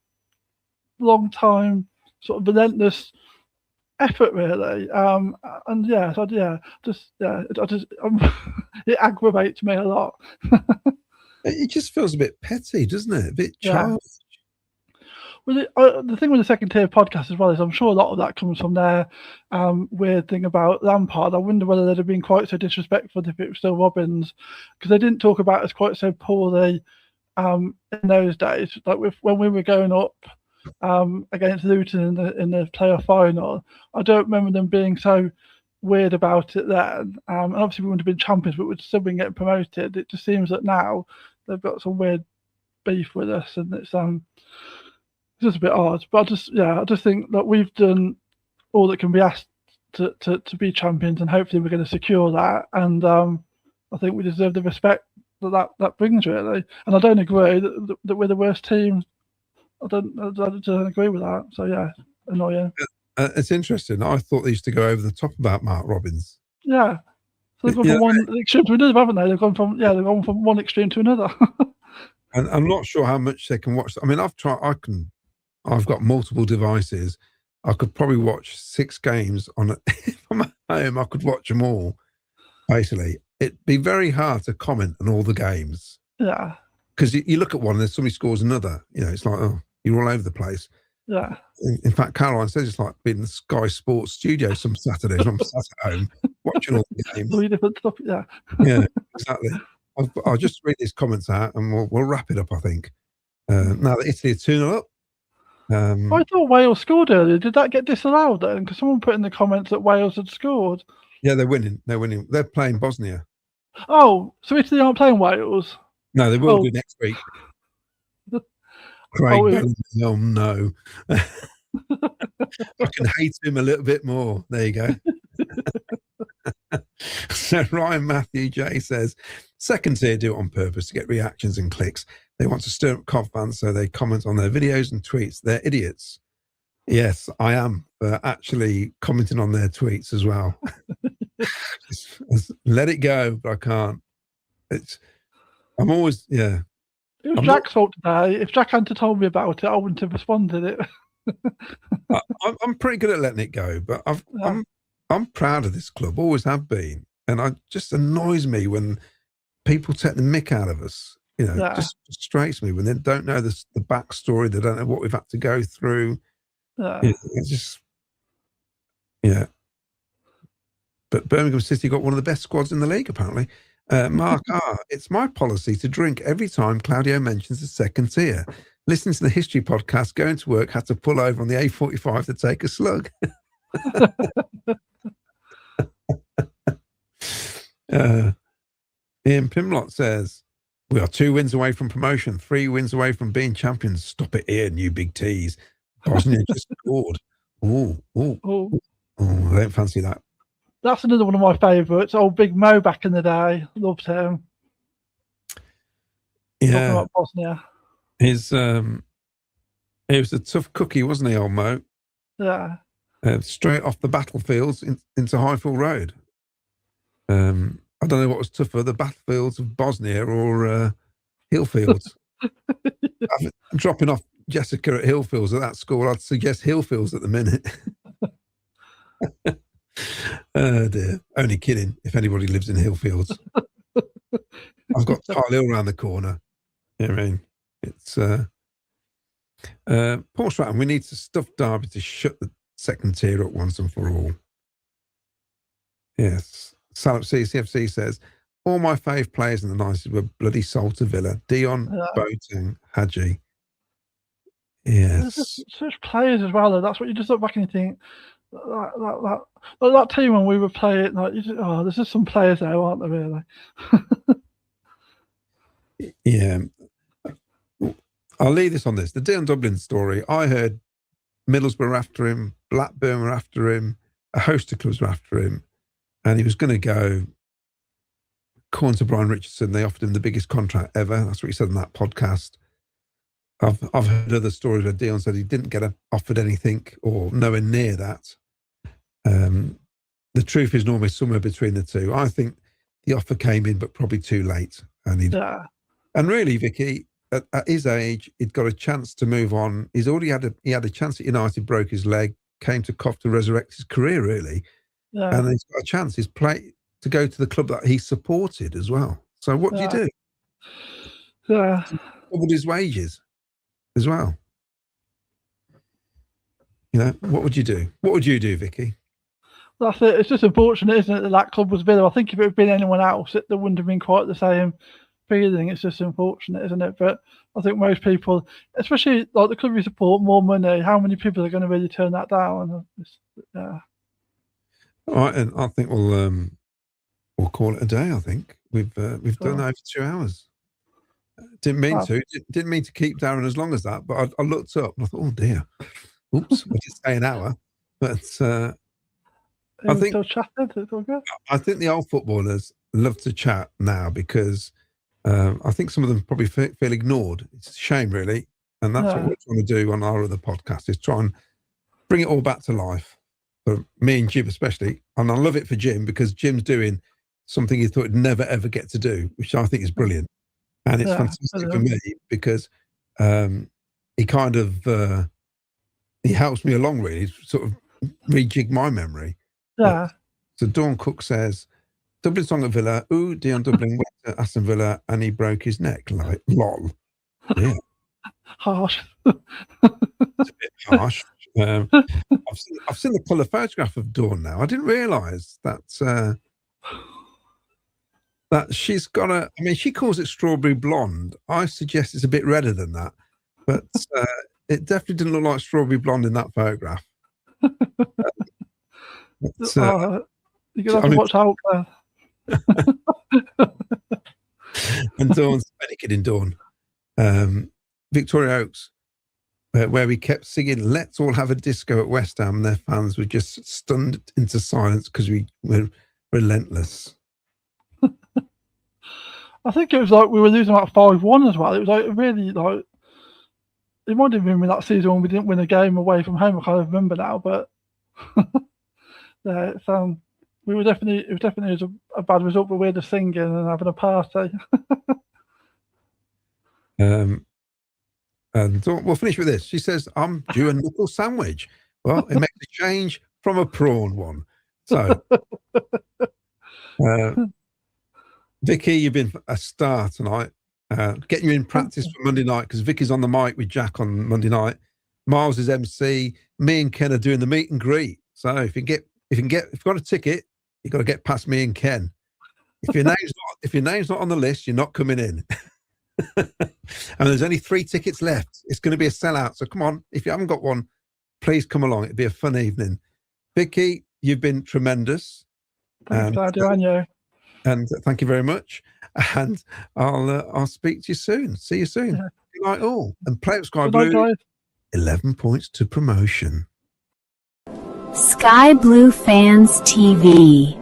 long time sort of relentless effort, really. It aggravates me a lot. It just feels a bit petty, doesn't it? A bit childish. Well, the thing with the Second Tier podcast as well is I'm sure a lot of that comes from their weird thing about Lampard. I wonder whether they'd have been quite so disrespectful if it was still Robbins, because they didn't talk about us quite so poorly in those days. Like when we were going up against Luton in the playoff final, I don't remember them being so weird about it then. And obviously we wouldn't have been champions, but we'd still been getting promoted. It just seems that now they've got some weird beef with us, and it's just a bit odd. But I just think that we've done all that can be asked to be champions, and hopefully we're going to secure that. And I think we deserve the respect that brings, really. And I don't agree that we're the worst team. I don't agree with that. So yeah, annoying. It's interesting. I thought they used to go over the top about Mark Robbins. Yeah. So they've gone from one extreme to another, haven't they? They've gone from one extreme to another. And I'm not sure how much they can watch. I mean, I've got multiple devices. I could probably watch 6 games from home. I could watch them all. Basically, it'd be very hard to comment on all the games. Yeah. Because you look at one and then somebody scores another. It's like, oh, you're all over the place. Yeah. In fact, Caroline says it's like being in the Sky Sports studio some Saturdays. I'm sat at home watching all the games. 3 different stuff. Yeah. Yeah, exactly. I'll just read these comments out and we'll wrap it up, I think. Now that Italy are 2-0 up. I thought Wales scored earlier. Did that get disallowed then? Because someone put in the comments that Wales had scored. Yeah, they're winning. They're playing Bosnia. Oh, so Italy aren't playing Wales? No, they will do next week. Craig Bellamy, oh no. I can hate him a little bit more. There you go. So Ryan Matthew J says, second tier do it on purpose to get reactions and clicks. They want to stir up Cov fans, so they comment on their videos and tweets. They're idiots. Yes, I am actually commenting on their tweets as well. Let it go, but I can't. I'm always, yeah. It was Jack's fault today. If Jack hadn't told me about it, I wouldn't have responded it. I'm pretty good at letting it go, but I'm proud of this club, always have been. And it just annoys me when people take the mick out of us. It just frustrates me when they don't know the backstory, they don't know what we've had to go through. It's just, yeah. But Birmingham City got one of the best squads in the league, apparently. Mark R., it's my policy to drink every time Claudio mentions the second tier. Listening to the history podcast, going to work, had to pull over on the A45 to take a slug. Ian Pimlott says, we are 2 wins away from promotion, 3 wins away from being champions. Stop it, Ian, you big tease. Bosnia just scored. I don't fancy that. That's another one of my favourites. Old Big Mo back in the day. Loved him. Yeah. Talking about Bosnia. He was a tough cookie, wasn't he, old Mo? Yeah. Straight off the battlefields into Highfield Road. I don't know what was tougher, the battlefields of Bosnia or Hillfields. I'm dropping off Jessica at Hillfields at that school. I'd suggest Hillfields at the minute. Oh dear. Only kidding, if anybody lives in Hillfields. I've got Tile Hill around the corner. You know what I mean? It's Paul Stratton, we need to stuff Derby to shut the second tier up once and for all. Yes. Salop CCFC says, all my fave players in the 90s were bloody sold to Villa. Dion, Boateng, Hadji. Yes. There's such players as well, though. That's what you just look back and you think, that team when we were playing, there's just some players there, aren't there, really? Yeah. I'll leave this on this. The Dion Dublin story, I heard Middlesbrough were after him, Blackburn were after him, a host of clubs were after him, and he was going to go. According to Brian Richardson, they offered him the biggest contract ever. That's what he said in that podcast. I've heard other stories where Dion said he didn't get offered anything or nowhere near that. The truth is normally somewhere between the two. I think the offer came in, but probably too late. And really, Vicky, at his age, he'd got a chance to move on. He's already had a chance at United, broke his leg, came to Cov to resurrect his career, really. Yeah. And he's got a chance. He's to go to the club that he supported as well. So what do you do? Yeah. Doubled his wages as well. What would you do? What would you do, Vicky? That's it. It's just unfortunate, isn't it, that club was Villa. I think if it had been anyone else, there wouldn't have been quite the same feeling. It's just unfortunate, isn't it? But I think most people, especially like the club you support, more money. How many people are going to really turn that down? Yeah. All right, and I think we'll call it a day. I think we've done over 2 hours. Didn't mean to. Didn't mean to keep Darren as long as that, but I looked up and I thought, oh dear, oops, I did say an hour. But I think still chatting. It's all good. I think the old footballers love to chat now because I think some of them probably feel ignored. It's a shame, really, and that's what we're trying to do on our other podcast, is try and bring it all back to life for me and Jim especially. And I love it for Jim because Jim's doing something he thought he'd never ever get to do, which I think is brilliant. And it's fantastic for me because he kind of he helps me along, really, sort of rejig my memory. Yeah. So Dawn Cook says, Dublin song at Villa, ooh, Dion Dublin went to Aston Villa and he broke his neck. Like, lol. Yeah. Harsh. It's a bit harsh. I've seen the colour photograph of Dawn now. I didn't realise that she's got I mean, she calls it strawberry blonde. I suggest it's a bit redder than that. But it definitely didn't look like strawberry blonde in that photograph. You're going to have to watch out. And Dawn's panicking in Dawn. Victoria Oaks, where we kept singing "Let's All Have a Disco" at West Ham, and their fans were just stunned into silence because we were relentless. I think it was like we were losing like 5-1 as well. It was like really like, it might have been in that season when we didn't win a game away from home. I can't remember now, but yeah, it's, it was definitely a bad result, but we were just singing and having a party. And we'll finish with this. She says, "I'm due a knuckle sandwich." Well, it makes a change from a prawn one. So, Vicky, you've been a star tonight. Getting you in practice for Monday night because Vicky's on the mic with Jack on Monday night. Miles is MC. Me and Ken are doing the meet and greet. So if you've got a ticket, you've got to get past me and Ken. If your name's not on the list, you're not coming in. And there's only 3 tickets left. It's going to be a sellout. So come on, if you haven't got one, please come along. It'd be a fun evening. Vicky, you've been tremendous. Thanks, Claudio, and thank you very much. And I'll speak to you soon. See you soon. Yeah. Good night all. And play up Sky Blue. 11 points to promotion. Sky Blue Fans TV.